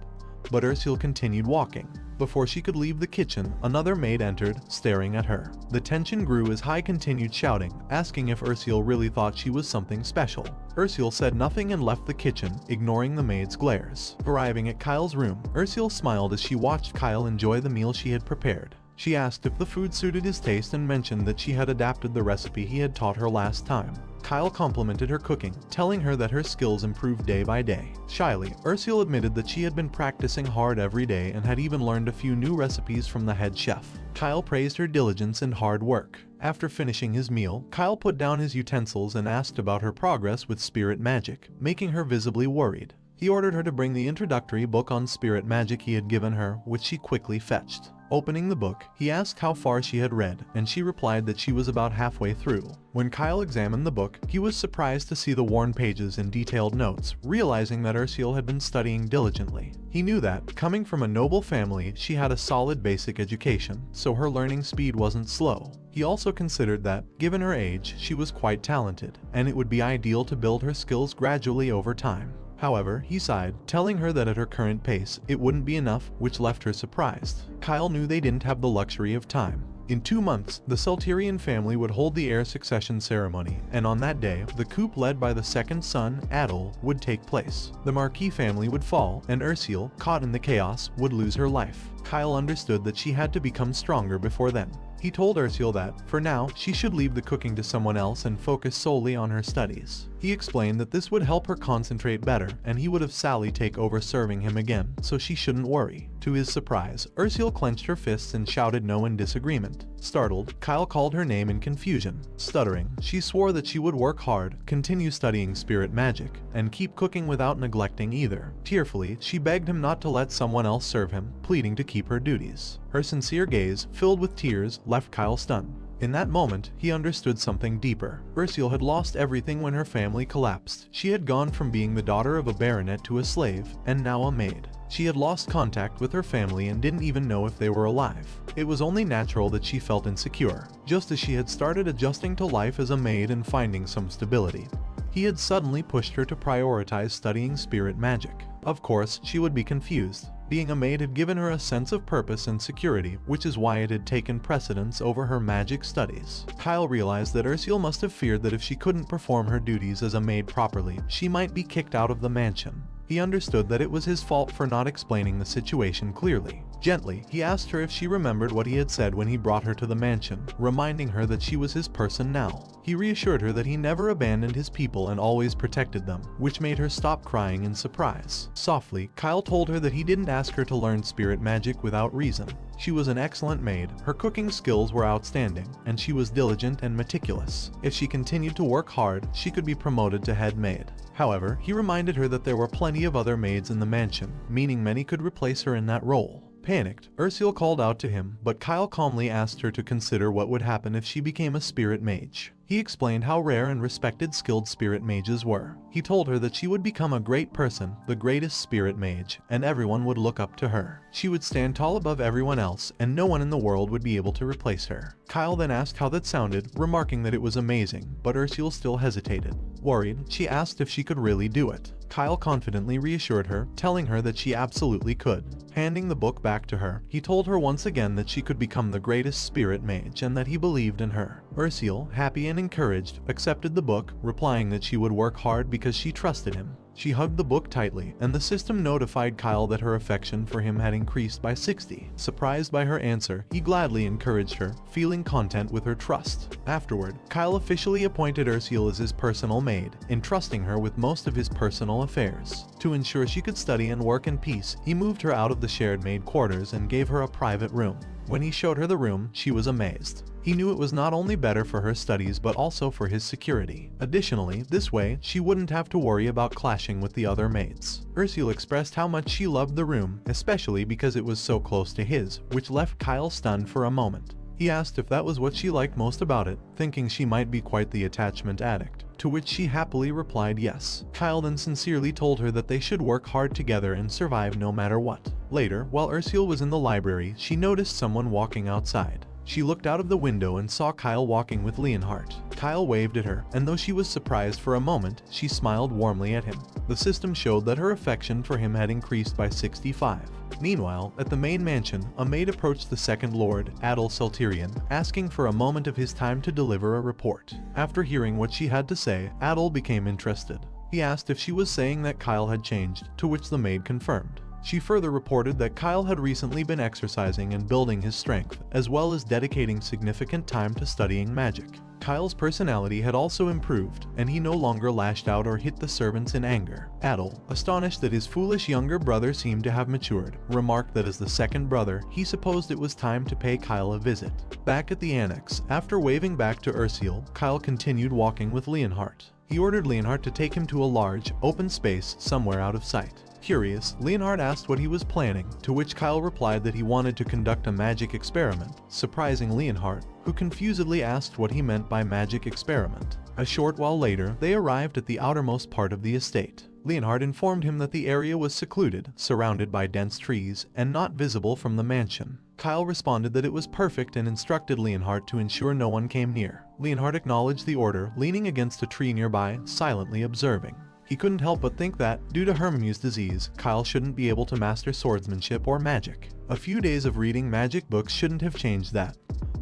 but Ursula continued walking. Before she could leave the kitchen, another maid entered, staring at her. The tension grew as Hai continued shouting, asking if Ursula really thought she was something special. Ursula said nothing and left the kitchen, ignoring the maid's glares. Arriving at Kyle's room, Ursula smiled as she watched Kyle enjoy the meal she had prepared. She asked if the food suited his taste and mentioned that she had adapted the recipe he had taught her last time. Kyle complimented her cooking, telling her that her skills improved day by day. Shyly, Ursula admitted that she had been practicing hard every day and had even learned a few new recipes from the head chef. Kyle praised her diligence and hard work. After finishing his meal, Kyle put down his utensils and asked about her progress with spirit magic, making her visibly worried. He ordered her to bring the introductory book on spirit magic he had given her, which she quickly fetched. Opening the book, he asked how far she had read, and she replied that she was about halfway through. When Kyle examined the book, he was surprised to see the worn pages and detailed notes, realizing that Ursula had been studying diligently. He knew that, coming from a noble family, she had a solid basic education, so her learning speed wasn't slow. He also considered that, given her age, she was quite talented, and it would be ideal to build her skills gradually over time. However, he sighed, telling her that at her current pace, it wouldn't be enough, which left her surprised. Kyle knew they didn't have the luxury of time. In 2 months, the Salterian family would hold the heir succession ceremony, and on that day, the coup led by the second son, Adol, would take place. The Marquis family would fall, and Ursula, caught in the chaos, would lose her life. Kyle understood that she had to become stronger before then. He told Ursula that, for now, she should leave the cooking to someone else and focus solely on her studies. He explained that this would help her concentrate better, and he would have Sally take over serving him again, so she shouldn't worry. To his surprise, Ursula clenched her fists and shouted no in disagreement. Startled, Kyle called her name in confusion. Stuttering, she swore that she would work hard, continue studying spirit magic, and keep cooking without neglecting either. Tearfully, she begged him not to let someone else serve him, pleading to keep her duties. Her sincere gaze, filled with tears, left Kyle stunned. In that moment, he understood something deeper. Ursula had lost everything when her family collapsed. She had gone from being the daughter of a baronet to a slave, and now a maid. She had lost contact with her family and didn't even know if they were alive. It was only natural that she felt insecure, just as she had started adjusting to life as a maid and finding some stability. He had suddenly pushed her to prioritize studying spirit magic. Of course, she would be confused. Being a maid had given her a sense of purpose and security, which is why it had taken precedence over her magic studies. Kyle realized that Ursula must have feared that if she couldn't perform her duties as a maid properly, she might be kicked out of the mansion. He understood that it was his fault for not explaining the situation clearly. Gently, he asked her if she remembered what he had said when he brought her to the mansion, reminding her that she was his person now. He reassured her that he never abandoned his people and always protected them, which made her stop crying in surprise. Softly, Kyle told her that he didn't ask her to learn spirit magic without reason. She was an excellent maid, her cooking skills were outstanding, and she was diligent and meticulous. If she continued to work hard, she could be promoted to head maid. However, he reminded her that there were plenty of other maids in the mansion, meaning many could replace her in that role. Panicked, Ursula called out to him, but Kyle calmly asked her to consider what would happen if she became a spirit mage. He explained how rare and respected skilled spirit mages were. He told her that she would become a great person, the greatest spirit mage, and everyone would look up to her. She would stand tall above everyone else, and no one in the world would be able to replace her. Kyle then asked how that sounded, remarking that it was amazing, but Ursula still hesitated. Worried, she asked if she could really do it. Kyle confidently reassured her, telling her that she absolutely could. Handing the book back to her, he told her once again that she could become the greatest spirit mage and that he believed in her. Ursula, happy and encouraged, accepted the book, replying that she would work hard because she trusted him. She hugged the book tightly, and the system notified Kyle that her affection for him had increased by 60. Surprised by her answer, he gladly encouraged her, feeling content with her trust. Afterward, Kyle officially appointed Ursula as his personal maid, entrusting her with most of his personal affairs. To ensure she could study and work in peace, he moved her out of the shared maid quarters and gave her a private room. When he showed her the room, she was amazed. He knew it was not only better for her studies but also for his security. Additionally, this way, she wouldn't have to worry about clashing with the other maids. Ursula expressed how much she loved the room, especially because it was so close to his, which left Kyle stunned for a moment. He asked if that was what she liked most about it, thinking she might be quite the attachment addict, to which she happily replied yes. Kyle then sincerely told her that they should work hard together and survive no matter what. Later, while Ursula was in the library, she noticed someone walking outside. She looked out of the window and saw Kyle walking with Leonhardt. Kyle waved at her, and though she was surprised for a moment, she smiled warmly at him. The system showed that her affection for him had increased by 65. Meanwhile, at the main mansion, a maid approached the second lord, Adel Celterian, asking for a moment of his time to deliver a report. After hearing what she had to say, Adel became interested. He asked if she was saying that Kyle had changed, to which the maid confirmed. She further reported that Kyle had recently been exercising and building his strength, as well as dedicating significant time to studying magic. Kyle's personality had also improved, and he no longer lashed out or hit the servants in anger. Adel, astonished that his foolish younger brother seemed to have matured, remarked that as the second brother, he supposed it was time to pay Kyle a visit. Back at the annex, after waving back to Ursule, Kyle continued walking with Leonhardt. He ordered Leonhardt to take him to a large, open space somewhere out of sight. Curious, Leonhardt asked what he was planning, to which Kyle replied that he wanted to conduct a magic experiment, surprising Leonhardt, who confusedly asked what he meant by magic experiment. A short while later, they arrived at the outermost part of the estate. Leonhardt informed him that the area was secluded, surrounded by dense trees, and not visible from the mansion. Kyle responded that it was perfect and instructed Leonhardt to ensure no one came near. Leonhardt acknowledged the order, leaning against a tree nearby, silently observing. He couldn't help but think that, due to Hermimew's disease, Kyle shouldn't be able to master swordsmanship or magic. A few days of reading magic books shouldn't have changed that.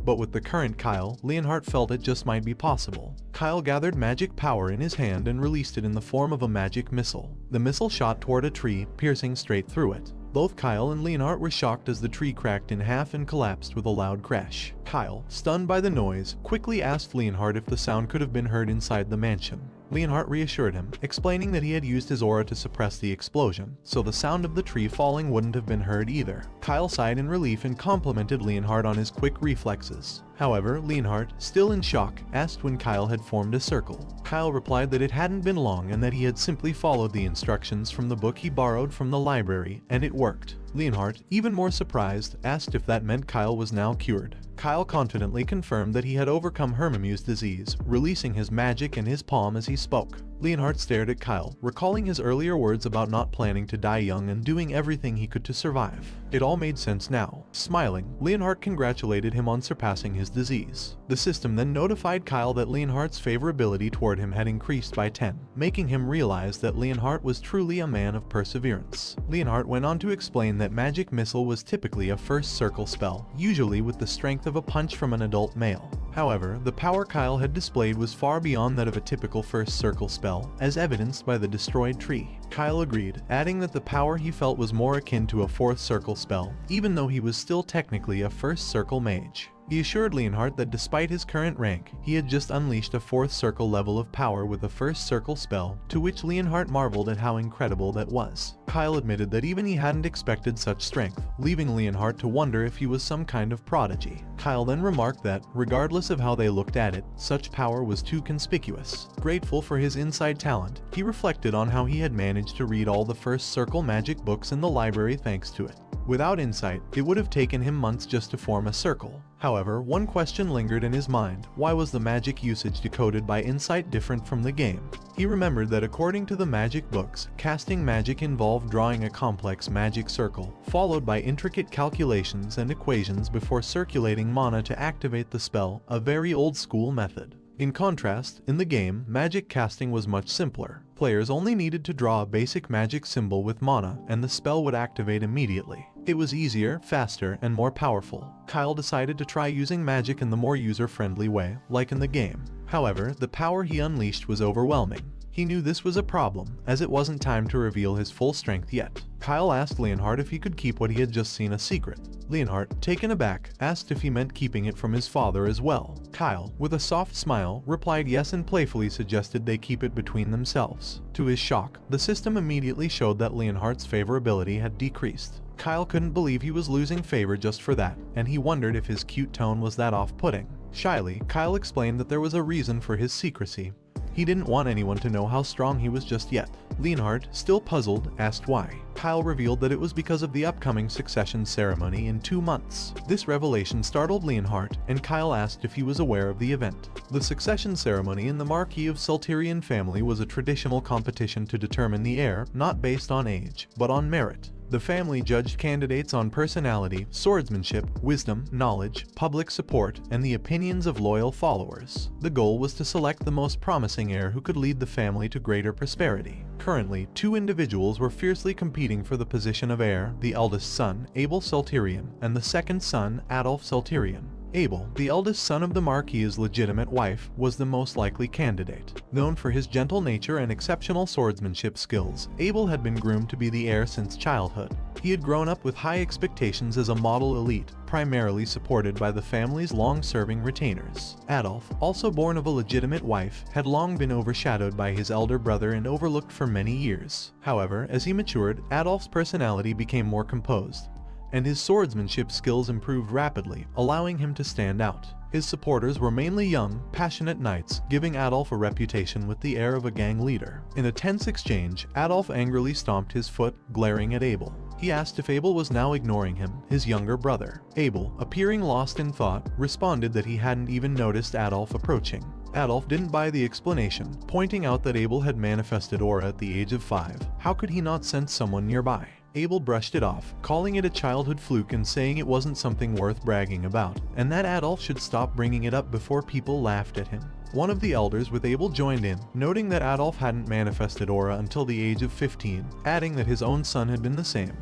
But with the current Kyle, Leonhardt felt it just might be possible. Kyle gathered magic power in his hand and released it in the form of a magic missile. The missile shot toward a tree, piercing straight through it. Both Kyle and Leonhardt were shocked as the tree cracked in half and collapsed with a loud crash. Kyle, stunned by the noise, quickly asked Leonhardt if the sound could have been heard inside the mansion. Leonhardt reassured him, explaining that he had used his aura to suppress the explosion, so the sound of the tree falling wouldn't have been heard either. Kyle sighed in relief and complimented Leonhardt on his quick reflexes. However, Leonhardt, still in shock, asked when Kyle had formed a circle. Kyle replied that it hadn't been long and that he had simply followed the instructions from the book he borrowed from the library, and it worked. Leonhardt, even more surprised, asked if that meant Kyle was now cured. Kyle confidently confirmed that he had overcome Hermimew's disease, releasing his magic in his palm as he spoke. Leonhardt stared at Kyle, recalling his earlier words about not planning to die young and doing everything he could to survive. It all made sense now. Smiling, Leonhardt congratulated him on surpassing his disease. The system then notified Kyle that Leonhardt's favorability toward him had increased by 10, making him realize that Leonhardt was truly a man of perseverance. Leonhardt went on to explain that Magic Missile was typically a first circle spell, usually with the strength of a punch from an adult male. However, the power Kyle had displayed was far beyond that of a typical first circle spell, as evidenced by the destroyed tree. Kyle agreed, adding that the power he felt was more akin to a fourth circle spell, even though he was still technically a first circle mage. He assured Leonhardt that despite his current rank, he had just unleashed a fourth circle level of power with a first circle spell, to which Leonhardt marveled at how incredible that was. Kyle admitted that even he hadn't expected such strength, leaving Leonhardt to wonder if he was some kind of prodigy. Kyle then remarked that, regardless of how they looked at it, such power was too conspicuous. Grateful for his inside talent, he reflected on how he had managed to read all the first circle magic books in the library thanks to it. Without insight, it would have taken him months just to form a circle. However, one question lingered in his mind: why was the magic usage decoded by insight different from the game? He remembered that according to the magic books, casting magic involved drawing a complex magic circle, followed by intricate calculations and equations before circulating mana to activate the spell, a very old school method. In contrast, in the game, magic casting was much simpler. Players only needed to draw a basic magic symbol with mana, and the spell would activate immediately. It was easier, faster, and more powerful. Kyle decided to try using magic in the more user-friendly way, like in the game. However, the power he unleashed was overwhelming. He knew this was a problem, as it wasn't time to reveal his full strength yet. Kyle asked Leonhardt if he could keep what he had just seen a secret. Leonhardt, taken aback, asked if he meant keeping it from his father as well. Kyle, with a soft smile, replied yes and playfully suggested they keep it between themselves. To his shock, the system immediately showed that Leonhardt's favorability had decreased. Kyle couldn't believe he was losing favor just for that, and he wondered if his cute tone was that off-putting. Shyly, Kyle explained that there was a reason for his secrecy. He didn't want anyone to know how strong he was just yet. Leonhardt, still puzzled, asked why. Kyle revealed that it was because of the upcoming succession ceremony in 2 months. This revelation startled Leonhardt, and Kyle asked if he was aware of the event. The succession ceremony in the Marquis of Celterian family was a traditional competition to determine the heir, not based on age, but on merit. The family judged candidates on personality, swordsmanship, wisdom, knowledge, public support, and the opinions of loyal followers. The goal was to select the most promising heir who could lead the family to greater prosperity. Currently, 2 individuals were fiercely competing for the position of heir: the eldest son, Abel Saltirian, and the second son, Adolf Saltirian. Abel, the eldest son of the Marquis's legitimate wife, was the most likely candidate. Known for his gentle nature and exceptional swordsmanship skills, Abel had been groomed to be the heir since childhood. He had grown up with high expectations as a model elite, primarily supported by the family's long-serving retainers. Adolf, also born of a legitimate wife, had long been overshadowed by his elder brother and overlooked for many years. However, as he matured, Adolf's personality became more composed, and his swordsmanship skills improved rapidly, allowing him to stand out. His supporters were mainly young, passionate knights, giving Adolf a reputation with the air of a gang leader. In a tense exchange, Adolf angrily stomped his foot, glaring at Abel. He asked if Abel was now ignoring him, his younger brother. Abel, appearing lost in thought, responded that he hadn't even noticed Adolf approaching. Adolf didn't buy the explanation, pointing out that Abel had manifested aura at the age of 5. How could he not sense someone nearby? Abel brushed it off, calling it a childhood fluke and saying it wasn't something worth bragging about, and that Adolf should stop bringing it up before people laughed at him. One of the elders with Abel joined in, noting that Adolf hadn't manifested aura until the age of 15, adding that his own son had been the same,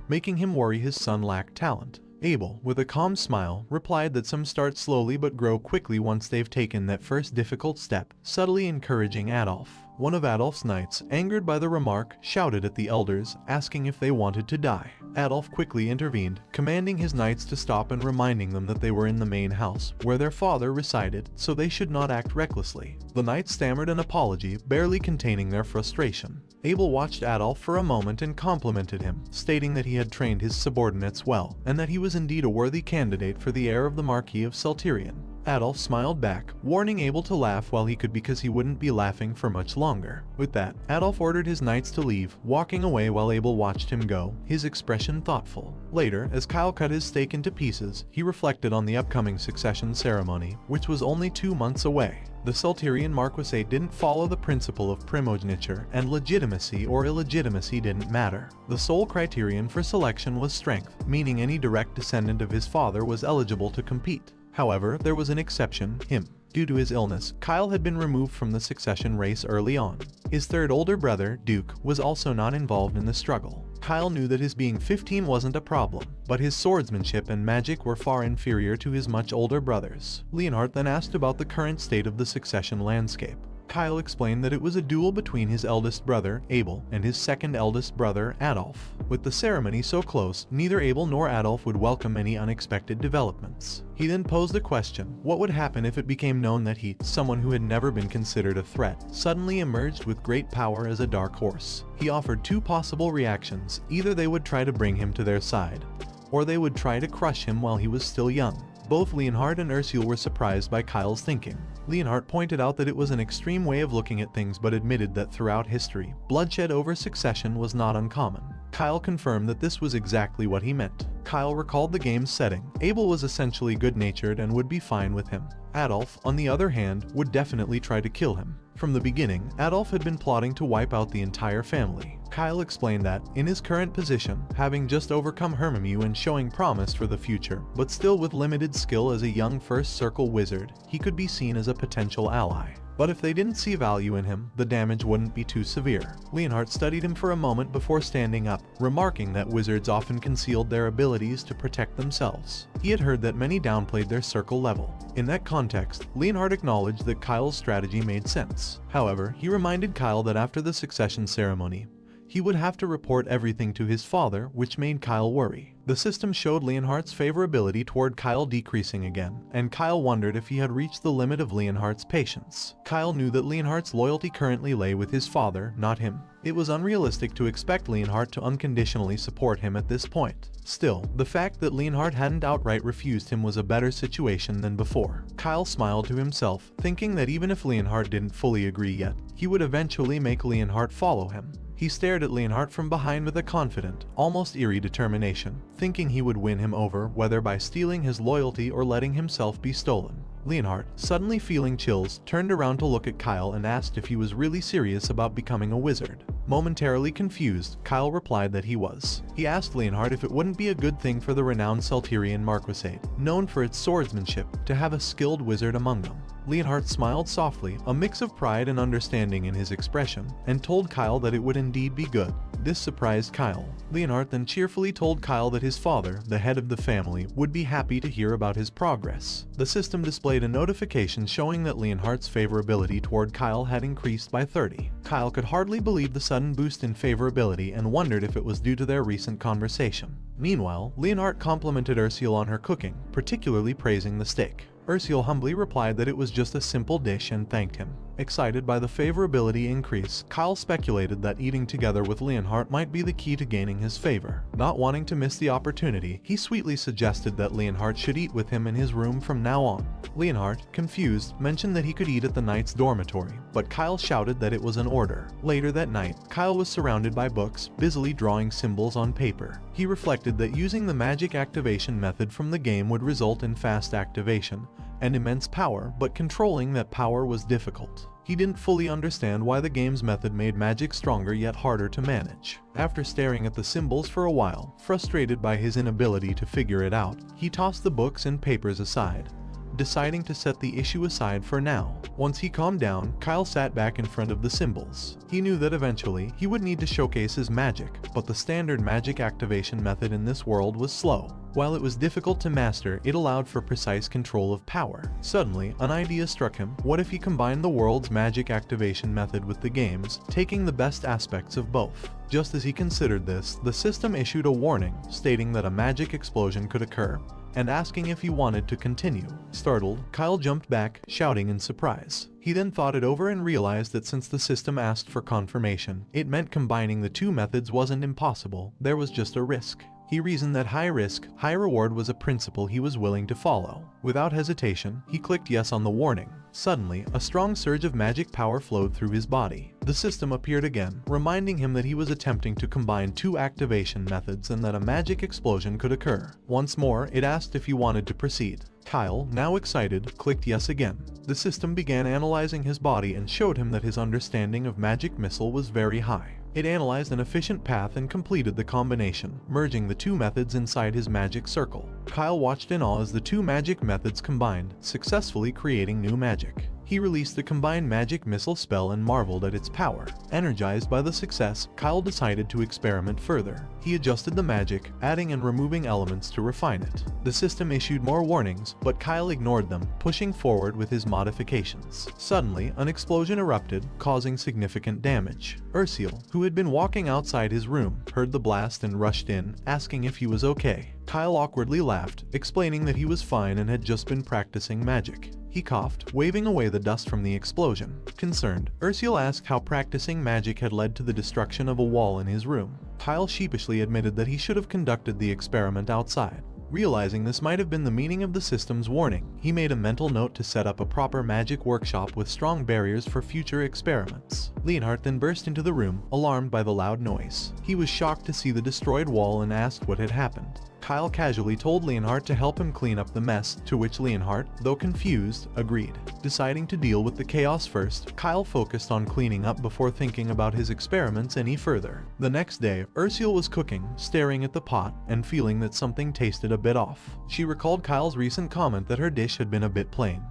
making him worry his son lacked talent. Abel, with a calm smile, replied that some start slowly but grow quickly once they've taken that first difficult step, subtly encouraging Adolf. One of Adolf's knights, angered by the remark, shouted at the elders, asking if they wanted to die. Adolf quickly intervened, commanding his knights to stop and reminding them that they were in the main house, where their father resided, so they should not act recklessly. The knights stammered an apology, barely containing their frustration. Abel watched Adolf for a moment and complimented him, stating that he had trained his subordinates well, and that he was indeed a worthy candidate for the heir of the Marquis of Saltirian. Adolf smiled back, warning Abel to laugh while he could because he wouldn't be laughing for much longer. With that, Adolf ordered his knights to leave, walking away while Abel watched him go, his expression thoughtful. Later, as Kyle cut his steak into pieces, he reflected on the upcoming succession ceremony, which was only 2 months away. The Saltirian Marquisate didn't follow the principle of primogeniture, and legitimacy or illegitimacy didn't matter. The sole criterion for selection was strength, meaning any direct descendant of his father was eligible to compete. However, there was an exception: him. Due to his illness, Kyle had been removed from the succession race early on. His third older brother, Duke, was also not involved in the struggle. Kyle knew that his being 15 wasn't a problem, but his swordsmanship and magic were far inferior to his much older brothers. Leonhardt then asked about the current state of the succession landscape. Kyle explained that it was a duel between his eldest brother, Abel, and his second eldest brother, Adolf. With the ceremony so close, neither Abel nor Adolf would welcome any unexpected developments. He then posed the question: what would happen if it became known that he, someone who had never been considered a threat, suddenly emerged with great power as a dark horse? He offered 2 possible reactions: either they would try to bring him to their side, or they would try to crush him while he was still young. Both Leonhardt and Ursule were surprised by Kyle's thinking. Leonhardt pointed out that it was an extreme way of looking at things but admitted that throughout history, bloodshed over succession was not uncommon. Kyle confirmed that this was exactly what he meant. Kyle recalled the game's setting. Abel was essentially good-natured and would be fine with him. Adolf, on the other hand, would definitely try to kill him. From the beginning, Adolf had been plotting to wipe out the entire family. Kyle explained that, in his current position, having just overcome Hermimew and showing promise for the future, but still with limited skill as a young First Circle wizard, he could be seen as a potential ally. But if they didn't see value in him, the damage wouldn't be too severe. Leonhardt studied him for a moment before standing up, remarking that wizards often concealed their abilities to protect themselves. He had heard that many downplayed their circle level. In that context, Leonhardt acknowledged that Kyle's strategy made sense. However, he reminded Kyle that after the succession ceremony, he would have to report everything to his father, which made Kyle worry. The system showed Leonhardt's favorability toward Kyle decreasing again, and Kyle wondered if he had reached the limit of Leonhardt's patience. Kyle knew that Leonhardt's loyalty currently lay with his father, not him. It was unrealistic to expect Leonhardt to unconditionally support him at this point. Still, the fact that Leonhardt hadn't outright refused him was a better situation than before. Kyle smiled to himself, thinking that even if Leonhardt didn't fully agree yet, he would eventually make Leonhardt follow him. He stared at Leonhardt from behind with a confident, almost eerie determination, thinking he would win him over whether by stealing his loyalty or letting himself be stolen. Leonhardt, suddenly feeling chills, turned around to look at Kyle and asked if he was really serious about becoming a wizard. Momentarily confused, Kyle replied that he was. He asked Leonhardt if it wouldn't be a good thing for the renowned Salterian Marquisate, known for its swordsmanship, to have a skilled wizard among them. Leonhardt smiled softly, a mix of pride and understanding in his expression, and told Kyle that it would indeed be good. This surprised Kyle. Leonhardt then cheerfully told Kyle that his father, the head of the family, would be happy to hear about his progress. The system displayed a notification showing that Leonhardt's favorability toward Kyle had increased by 30. Kyle could hardly believe the sudden boost in favorability and wondered if it was due to their recent conversation. Meanwhile, Leonhardt complimented Ursula on her cooking, particularly praising the steak. Ursula humbly replied that it was just a simple dish and thanked him. Excited by the favorability increase, Kyle speculated that eating together with Leonhardt might be the key to gaining his favor. Not wanting to miss the opportunity, he sweetly suggested that Leonhardt should eat with him in his room from now on. Leonhardt, confused, mentioned that he could eat at the knight's dormitory, but Kyle shouted that it was an order. Later that night, Kyle was surrounded by books, busily drawing symbols on paper. He reflected that using the magic activation method from the game would result in fast activation and immense power, but controlling that power was difficult. He didn't fully understand why the game's method made magic stronger yet harder to manage. After staring at the symbols for a while, frustrated by his inability to figure it out, he tossed the books and papers aside, deciding to set the issue aside for now. Once he calmed down, Kyle sat back in front of the symbols. He knew that eventually, he would need to showcase his magic, but the standard magic activation method in this world was slow. While it was difficult to master, it allowed for precise control of power. Suddenly, an idea struck him. What if he combined the world's magic activation method with the game's, taking the best aspects of both? Just as he considered this, the system issued a warning, stating that a magic explosion could occur, and asking if he wanted to continue. Startled, Kyle jumped back, shouting in surprise. He then thought it over and realized that since the system asked for confirmation, it meant combining the two methods wasn't impossible, there was just a risk. He reasoned that high risk, high reward was a principle he was willing to follow. Without hesitation, he clicked yes on the warning. Suddenly, a strong surge of magic power flowed through his body. The system appeared again, reminding him that he was attempting to combine two activation methods and that a magic explosion could occur. Once more, it asked if he wanted to proceed. Kyle, now excited, clicked yes again. The system began analyzing his body and showed him that his understanding of magic missile was very high. It analyzed an efficient path and completed the combination, merging the two methods inside his magic circle. Kyle watched in awe as the two magic methods combined, successfully creating new magic. He released the combined magic missile spell and marveled at its power. Energized by the success, Kyle decided to experiment further. He adjusted the magic, adding and removing elements to refine it. The system issued more warnings, but Kyle ignored them, pushing forward with his modifications. Suddenly, an explosion erupted, causing significant damage. Ursula, who had been walking outside his room, heard the blast and rushed in, asking if he was okay. Kyle awkwardly laughed, explaining that he was fine and had just been practicing magic. He coughed, waving away the dust from the explosion. Concerned, Ursula asked how practicing magic had led to the destruction of a wall in his room. Kyle sheepishly admitted that he should have conducted the experiment outside. Realizing this might have been the meaning of the system's warning, he made a mental note to set up a proper magic workshop with strong barriers for future experiments. Leonhardt then burst into the room, alarmed by the loud noise. He was shocked to see the destroyed wall and asked what had happened. Kyle casually told Leonhardt to help him clean up the mess, to which Leonhardt, though confused, agreed. Deciding to deal with the chaos first, Kyle focused on cleaning up before thinking about his experiments any further. The next day, Ursula was cooking, staring at the pot, and feeling that something tasted a bit off. She recalled Kyle's recent comment that her dish had been a bit plain,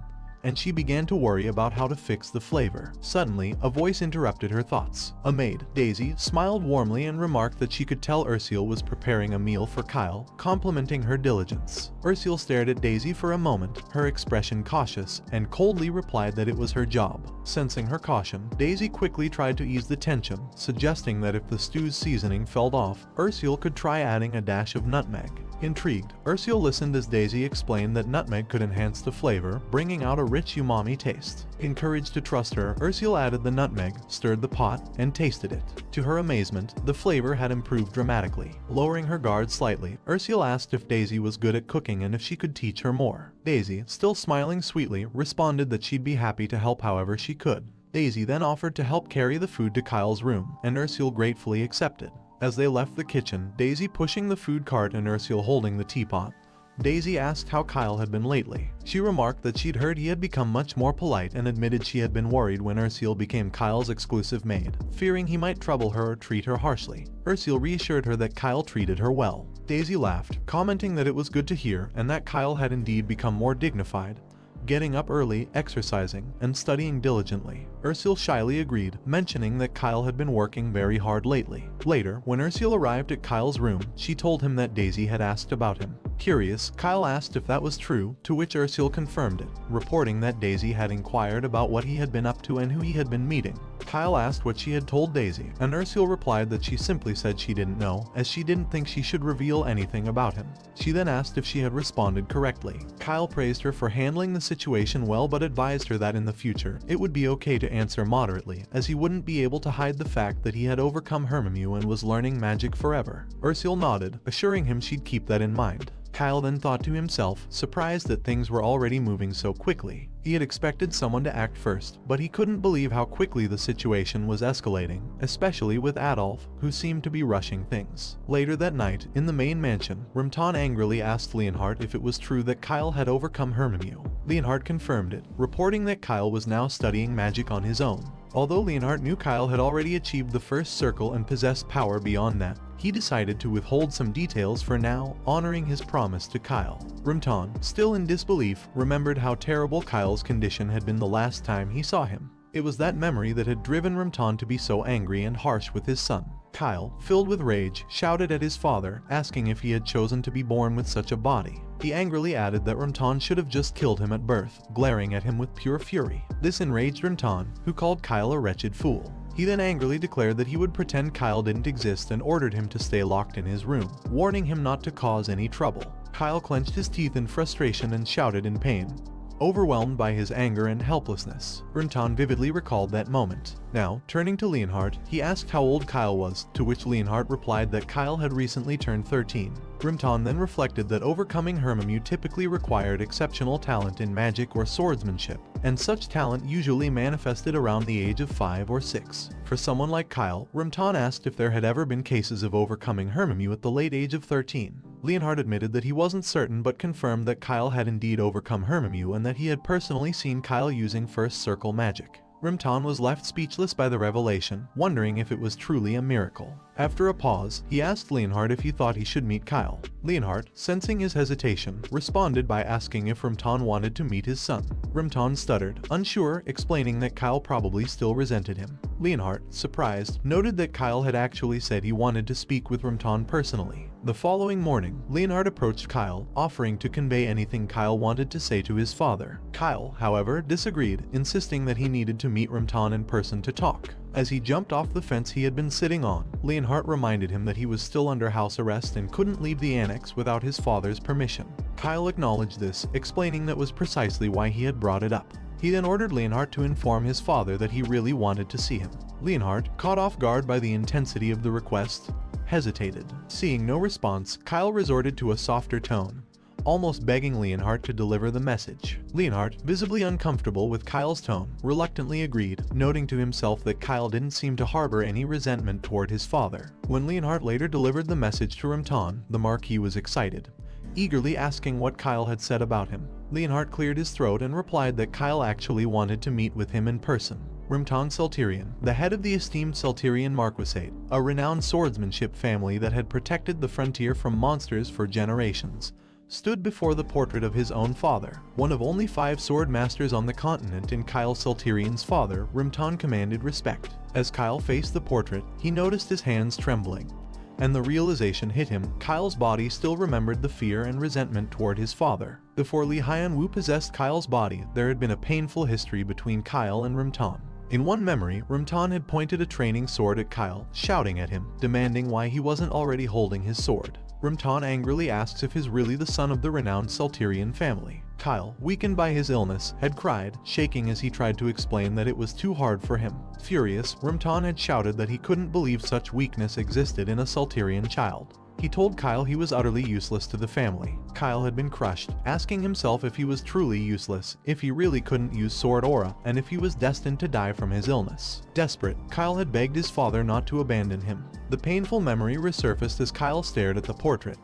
and she began to worry about how to fix the flavor. Suddenly, a voice interrupted her thoughts. A maid, Daisy, smiled warmly and remarked that she could tell Ursula was preparing a meal for Kyle, complimenting her diligence. Ursula stared at Daisy for a moment, her expression cautious, and coldly replied that it was her job. Sensing her caution, Daisy quickly tried to ease the tension, suggesting that if the stew's seasoning fell off, Ursula could try adding a dash of nutmeg. Intrigued, Ursula listened as Daisy explained that nutmeg could enhance the flavor, bringing out a rich umami taste. Encouraged to trust her, Ursula added the nutmeg, stirred the pot, and tasted it. To her amazement, the flavor had improved dramatically. Lowering her guard slightly, Ursula asked if Daisy was good at cooking and if she could teach her more. Daisy, still smiling sweetly, responded that she'd be happy to help however she could. Daisy then offered to help carry the food to Kyle's room, and Ursula gratefully accepted. As they left the kitchen, Daisy pushing the food cart and Ursula holding the teapot, Daisy asked how Kyle had been lately. She remarked that she'd heard he had become much more polite and admitted she had been worried when Ursule became Kyle's exclusive maid, fearing he might trouble her or treat her harshly. Ursule reassured her that Kyle treated her well. Daisy laughed, commenting that it was good to hear and that Kyle had indeed become more dignified, getting up early, exercising, and studying diligently. Ursule shyly agreed, mentioning that Kyle had been working very hard lately. Later, when Ursule arrived at Kyle's room, she told him that Daisy had asked about him. Curious, Kyle asked if that was true, to which Ursule confirmed it, reporting that Daisy had inquired about what he had been up to and who he had been meeting. Kyle asked what she had told Daisy, and Ursule replied that she simply said she didn't know, as she didn't think she should reveal anything about him. She then asked if she had responded correctly. Kyle praised her for handling the situation well but advised her that in the future, it would be okay to answer moderately, as he wouldn't be able to hide the fact that he had overcome Hermimew and was learning magic forever. Ursule nodded, assuring him she'd keep that in mind. Kyle then thought to himself, surprised that things were already moving so quickly. He had expected someone to act first, but he couldn't believe how quickly the situation was escalating, especially with Adolf, who seemed to be rushing things. Later that night, in the main mansion, Rimton angrily asked Leonhardt if it was true that Kyle had overcome Hermimew. Leonhardt confirmed it, reporting that Kyle was now studying magic on his own. Although Leonhardt knew Kyle had already achieved the first circle and possessed power beyond that, he decided to withhold some details for now, honoring his promise to Kyle. Rimton, still in disbelief, remembered how terrible Kyle's condition had been the last time he saw him. It was that memory that had driven Rimton to be so angry and harsh with his son. Kyle, filled with rage, shouted at his father, asking if he had chosen to be born with such a body. He angrily added that Rimton should have just killed him at birth, glaring at him with pure fury. This enraged Rimton, who called Kyle a wretched fool. He then angrily declared that he would pretend Kyle didn't exist and ordered him to stay locked in his room, warning him not to cause any trouble. Kyle clenched his teeth in frustration and shouted in pain, overwhelmed by his anger and helplessness. Rimton vividly recalled that moment. Now, turning to Leonhardt, he asked how old Kyle was, to which Leonhardt replied that Kyle had recently turned 13. Rimton then reflected that overcoming Hermimew typically required exceptional talent in magic or swordsmanship, and such talent usually manifested around the age of 5 or 6. For someone like Kyle, Rimton asked if there had ever been cases of overcoming Hermimew at the late age of 13. Leonhardt admitted that he wasn't certain but confirmed that Kyle had indeed overcome Hermimew and that he had personally seen Kyle using first circle magic. Rimton was left speechless by the revelation, wondering if it was truly a miracle. After a pause, he asked Leonhardt if he thought he should meet Kyle. Leonhardt, sensing his hesitation, responded by asking if Rimton wanted to meet his son. Rimton stuttered, unsure, explaining that Kyle probably still resented him. Leonhardt, surprised, noted that Kyle had actually said he wanted to speak with Rimton personally. The following morning, Leonhardt approached Kyle, offering to convey anything Kyle wanted to say to his father. Kyle, however, disagreed, insisting that he needed to meet Rimton in person to talk. As he jumped off the fence he had been sitting on, Leonhardt reminded him that he was still under house arrest and couldn't leave the annex without his father's permission. Kyle acknowledged this, explaining that was precisely why he had brought it up. He then ordered Leonhardt to inform his father that he really wanted to see him. Leonhardt, caught off guard by the intensity of the request, hesitated. Seeing no response, Kyle resorted to a softer tone, almost begging Leonhardt to deliver the message. Leonhardt, visibly uncomfortable with Kyle's tone, reluctantly agreed, noting to himself that Kyle didn't seem to harbor any resentment toward his father. When Leonhardt later delivered the message to Rimton, the Marquis was excited, eagerly asking what Kyle had said about him. Leonhardt cleared his throat and replied that Kyle actually wanted to meet with him in person. Rimton Celterion, the head of the esteemed Celterion Marquisate, a renowned swordsmanship family that had protected the frontier from monsters for generations, stood before the portrait of his own father. One of only 5 sword masters on the continent in Kyle Celterion's father, Rimton commanded respect. As Kyle faced the portrait, he noticed his hands trembling, and the realization hit him, Kyle's body still remembered the fear and resentment toward his father. Before Li Haiyan-Wu possessed Kyle's body, there had been a painful history between Kyle and Rimton. In one memory, Rimton had pointed a training sword at Kyle, shouting at him, demanding why he wasn't already holding his sword. Rimton angrily asks if he's really the son of the renowned Celterion family. Kyle, weakened by his illness, had cried, shaking as he tried to explain that it was too hard for him. Furious, Rimton had shouted that he couldn't believe such weakness existed in a Celterion child. He told Kyle he was utterly useless to the family. Kyle had been crushed, asking himself if he was truly useless, if he really couldn't use sword aura, and if he was destined to die from his illness. Desperate, Kyle had begged his father not to abandon him. The painful memory resurfaced as Kyle stared at the portrait,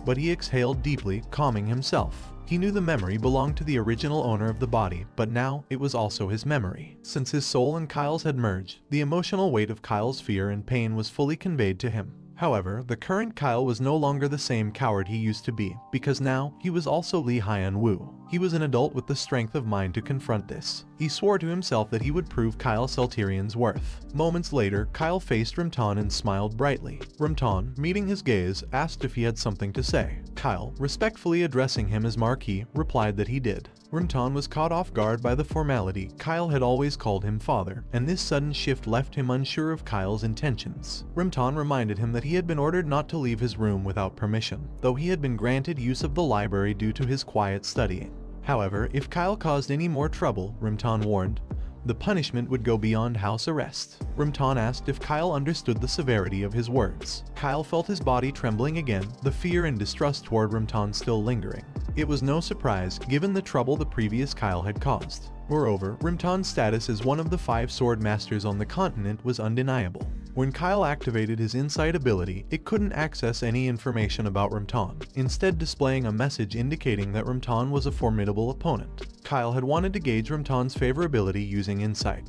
but he exhaled deeply, calming himself. He knew the memory belonged to the original owner of the body, but now it was also his memory. Since his soul and Kyle's had merged, the emotional weight of Kyle's fear and pain was fully conveyed to him. However, the current Kyle was no longer the same coward he used to be, because now he was also Lee Hyun-woo. He was an adult with the strength of mind to confront this. He swore to himself that he would prove Kyle Saltirian's worth. Moments later, Kyle faced Rimton and smiled brightly. Rimton, meeting his gaze, asked if he had something to say. Kyle, respectfully addressing him as Marquis, replied that he did. Rimton was caught off guard by the formality. Kyle had always called him father, and this sudden shift left him unsure of Kyle's intentions. Rimton reminded him that he had been ordered not to leave his room without permission, though he had been granted use of the library due to his quiet studying. However, if Kyle caused any more trouble, Rimton warned, the punishment would go beyond house arrest. Rimton asked if Kyle understood the severity of his words. Kyle felt his body trembling again, the fear and distrust toward Rimton still lingering. It was no surprise, given the trouble the previous Kyle had caused. Moreover, Rimton's status as one of the 5 sword masters on the continent was undeniable. When Kyle activated his insight ability, it couldn't access any information about Rimton, instead displaying a message indicating that Rimton was a formidable opponent. Kyle had wanted to gauge Rimton's favorability using insight,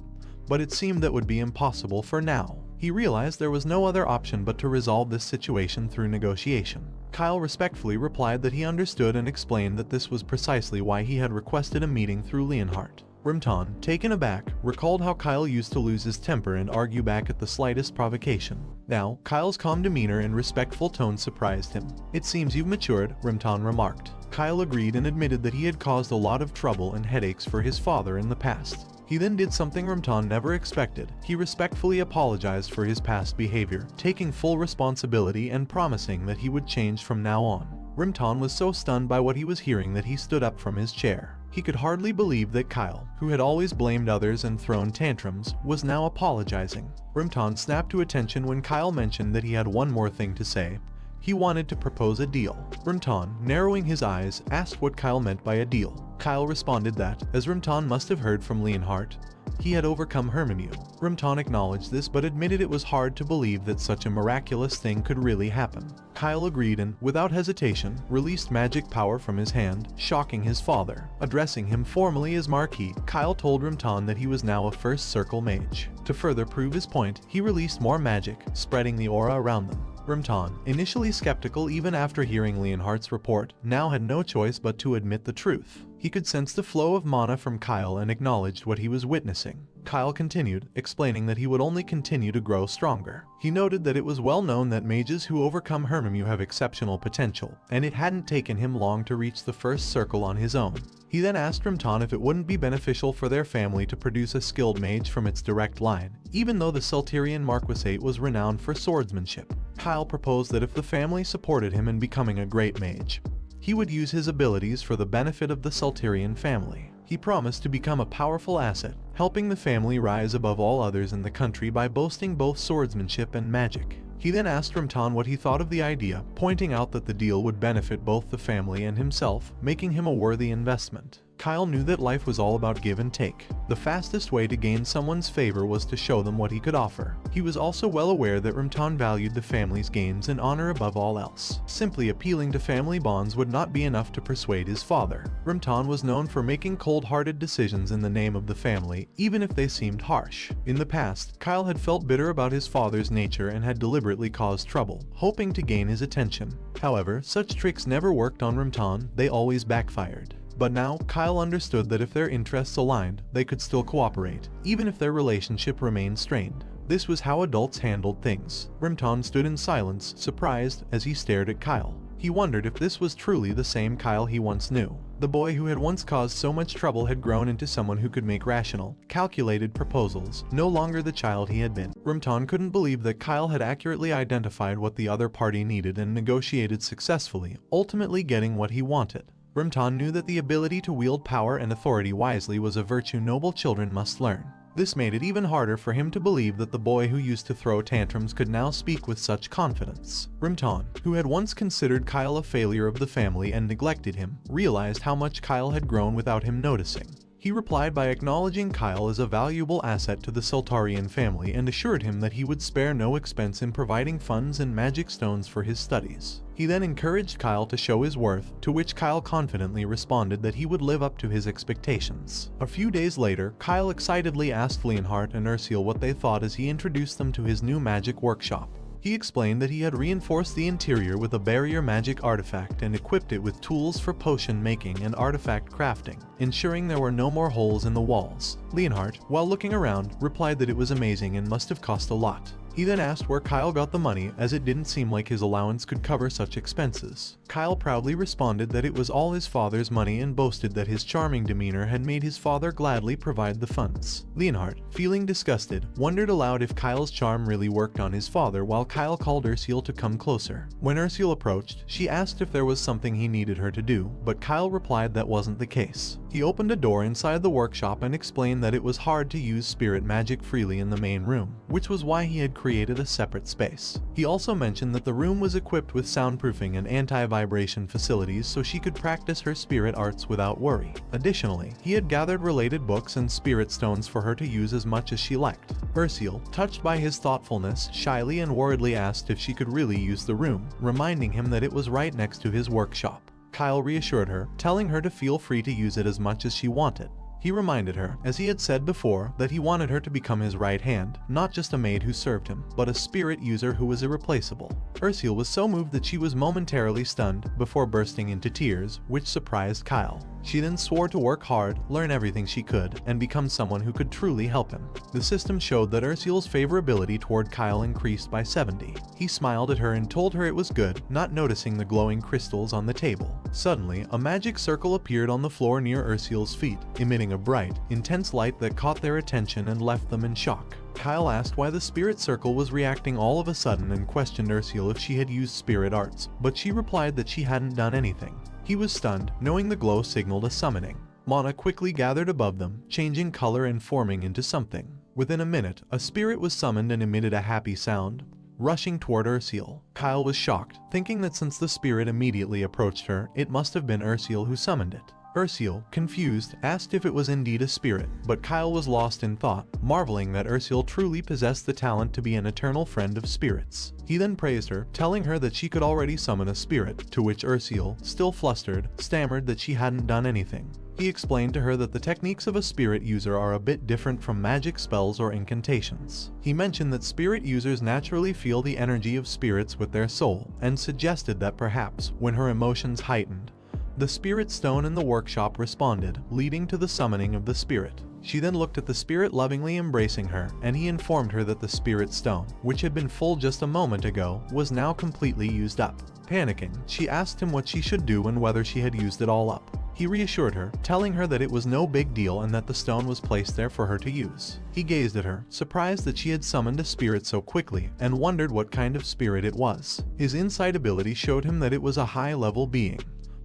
but it seemed that would be impossible for now. He realized there was no other option but to resolve this situation through negotiation. Kyle respectfully replied that he understood and explained that this was precisely why he had requested a meeting through Leonhardt. Rimton, taken aback, recalled how Kyle used to lose his temper and argue back at the slightest provocation. Now, Kyle's calm demeanor and respectful tone surprised him. "It seems you've matured," Rimton remarked. Kyle agreed and admitted that he had caused a lot of trouble and headaches for his father in the past. He then did something Rimton never expected. He respectfully apologized for his past behavior, taking full responsibility and promising that he would change from now on. Rimton was so stunned by what he was hearing that he stood up from his chair. He could hardly believe that Kyle, who had always blamed others and thrown tantrums, was now apologizing. Rimton snapped to attention when Kyle mentioned that he had one more thing to say. He wanted to propose a deal. Rimton, narrowing his eyes, asked what Kyle meant by a deal. Kyle responded that, as Rimton must have heard from Leonhardt, he had overcome Hermimew. Rimton acknowledged this but admitted it was hard to believe that such a miraculous thing could really happen. Kyle agreed and, without hesitation, released magic power from his hand, shocking his father. Addressing him formally as Marquis, Kyle told Rimton that he was now a first circle mage. To further prove his point, he released more magic, spreading the aura around them. Rimton, initially skeptical even after hearing Leonhardt's report, now had no choice but to admit the truth. He could sense the flow of mana from Kyle and acknowledged what he was witnessing. Kyle continued, explaining that he would only continue to grow stronger. He noted that it was well known that mages who overcome Hermimew have exceptional potential, and it hadn't taken him long to reach the first circle on his own. He then asked Rimton if it wouldn't be beneficial for their family to produce a skilled mage from its direct line, even though the Saltirian Marquisate was renowned for swordsmanship. Kyle proposed that if the family supported him in becoming a great mage, he would use his abilities for the benefit of the Saltirian family. He promised to become a powerful asset, helping the family rise above all others in the country by boasting both swordsmanship and magic. He then asked Rimton what he thought of the idea, pointing out that the deal would benefit both the family and himself, making him a worthy investment. Kyle knew that life was all about give and take. The fastest way to gain someone's favor was to show them what he could offer. He was also well aware that Rimton valued the family's gains and honor above all else. Simply appealing to family bonds would not be enough to persuade his father. Rimton was known for making cold-hearted decisions in the name of the family, even if they seemed harsh. In the past, Kyle had felt bitter about his father's nature and had deliberately caused trouble, hoping to gain his attention. However, such tricks never worked on Rimton, they always backfired. But now, Kyle understood that if their interests aligned, they could still cooperate, even if their relationship remained strained. This was how adults handled things. Rimton stood in silence, surprised, as he stared at Kyle. He wondered if this was truly the same Kyle he once knew. The boy who had once caused so much trouble had grown into someone who could make rational, calculated proposals, no longer the child he had been. Rimton couldn't believe that Kyle had accurately identified what the other party needed and negotiated successfully, ultimately getting what he wanted. Rimton knew that the ability to wield power and authority wisely was a virtue noble children must learn. This made it even harder for him to believe that the boy who used to throw tantrums could now speak with such confidence. Rimton, who had once considered Kyle a failure of the family and neglected him, realized how much Kyle had grown without him noticing. He replied by acknowledging Kyle as a valuable asset to the Soltarian family and assured him that he would spare no expense in providing funds and magic stones for his studies. He then encouraged Kyle to show his worth, to which Kyle confidently responded that he would live up to his expectations. A few days later, Kyle excitedly asked Leonhardt and Ursula what they thought as he introduced them to his new magic workshop. He explained that he had reinforced the interior with a barrier magic artifact and equipped it with tools for potion making and artifact crafting, ensuring there were no more holes in the walls. Leonhardt, while looking around, replied that it was amazing and must have cost a lot. He then asked where Kyle got the money, as it didn't seem like his allowance could cover such expenses. Kyle proudly responded that it was all his father's money and boasted that his charming demeanor had made his father gladly provide the funds. Leonhardt, feeling disgusted, wondered aloud if Kyle's charm really worked on his father, while Kyle called Ursula to come closer. When Ursula approached, she asked if there was something he needed her to do, but Kyle replied that wasn't the case. He opened a door inside the workshop and explained that it was hard to use spirit magic freely in the main room, which was why he had created a separate space. He also mentioned that the room was equipped with soundproofing and anti-vibration facilities so she could practice her spirit arts without worry. Additionally, he had gathered related books and spirit stones for her to use as much as she liked. Ursula, touched by his thoughtfulness, shyly and worriedly asked if she could really use the room, reminding him that it was right next to his workshop. Kyle reassured her, telling her to feel free to use it as much as she wanted. He reminded her, as he had said before, that he wanted her to become his right hand, not just a maid who served him, but a spirit user who was irreplaceable. Ursula was so moved that she was momentarily stunned, before bursting into tears, which surprised Kyle. She then swore to work hard, learn everything she could, and become someone who could truly help him. The system showed that Ursula's favorability toward Kyle increased by 70. He smiled at her and told her it was good, not noticing the glowing crystals on the table. Suddenly, a magic circle appeared on the floor near Ursula's feet, emitting a bright, intense light that caught their attention and left them in shock. Kyle asked why the spirit circle was reacting all of a sudden and questioned Ursula if she had used spirit arts, but she replied that she hadn't done anything. He was stunned, knowing the glow signaled a summoning. Mana quickly gathered above them, changing color and forming into something. Within a minute, a spirit was summoned and emitted a happy sound, rushing toward Ursula. Kyle was shocked, thinking that since the spirit immediately approached her, it must have been Ursula who summoned it. Ursula, confused, asked if it was indeed a spirit, but Kyle was lost in thought, marveling that Ursula truly possessed the talent to be an eternal friend of spirits. He then praised her, telling her that she could already summon a spirit, to which Ursula, still flustered, stammered that she hadn't done anything. He explained to her that the techniques of a spirit user are a bit different from magic spells or incantations. He mentioned that spirit users naturally feel the energy of spirits with their soul, and suggested that perhaps, when her emotions heightened, the spirit stone in the workshop responded, leading to the summoning of the spirit. She then looked at the spirit lovingly embracing her, and he informed her that the spirit stone, which had been full just a moment ago, was now completely used up. Panicking, she asked him what she should do and whether she had used it all up. He reassured her, telling her that it was no big deal and that the stone was placed there for her to use. He gazed at her, surprised that she had summoned a spirit so quickly, and wondered what kind of spirit it was. His insight ability showed him that it was a high-level being,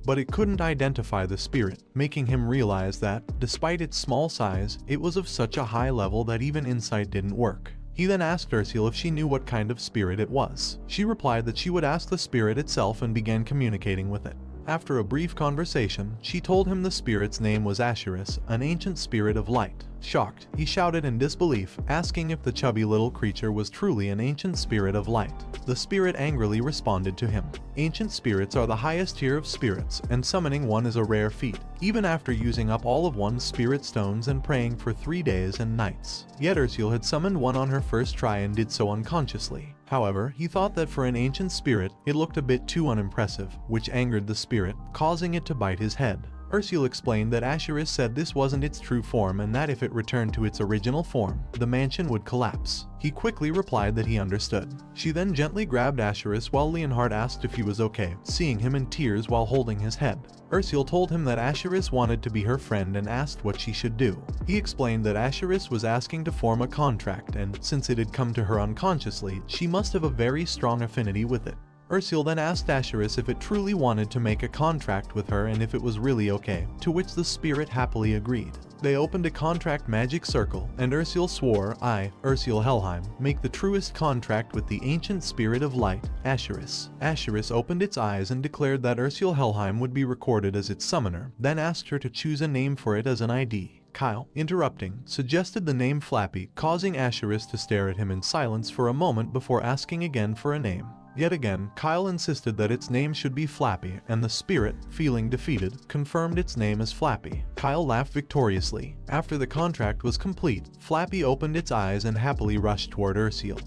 but it couldn't identify the spirit, making him realize that, despite its small size, it was of such a high level that even insight didn't work. He then asked Ursula if she knew what kind of spirit it was. She replied that she would ask the spirit itself and began communicating with it. After a brief conversation, she told him the spirit's name was Asherus, an ancient spirit of light. Shocked, he shouted in disbelief, asking if the chubby little creature was truly an ancient spirit of light. The spirit angrily responded to him. Ancient spirits are the highest tier of spirits, and summoning one is a rare feat, even after using up all of one's spirit stones and praying for 3 days and nights. Yet Ursula had summoned one on her first try and did so unconsciously. However, he thought that for an ancient spirit, it looked a bit too unimpressive, which angered the spirit, causing it to bite his head. Ursula explained that Asherus said this wasn't its true form and that if it returned to its original form, the mansion would collapse. He quickly replied that he understood. She then gently grabbed Asherus while Leonhardt asked if he was okay, seeing him in tears while holding his head. Ursula told him that Asherus wanted to be her friend and asked what she should do. He explained that Asherus was asking to form a contract and, since it had come to her unconsciously, she must have a very strong affinity with it. Ursula then asked Asherus if it truly wanted to make a contract with her and if it was really okay, to which the spirit happily agreed. They opened a contract magic circle, and Ursula swore, I, Ursula Helheim, make the truest contract with the ancient spirit of light, Asherus. Asherus opened its eyes and declared that Ursula Helheim would be recorded as its summoner, then asked her to choose a name for it as an ID. Kyle, interrupting, suggested the name Flappy, causing Asheris to stare at him in silence for a moment before asking again for a name. Yet again, Kyle insisted that its name should be Flappy, and the spirit, feeling defeated, confirmed its name as Flappy. Kyle laughed victoriously. After the contract was complete, Flappy opened its eyes and happily rushed toward Ursiel,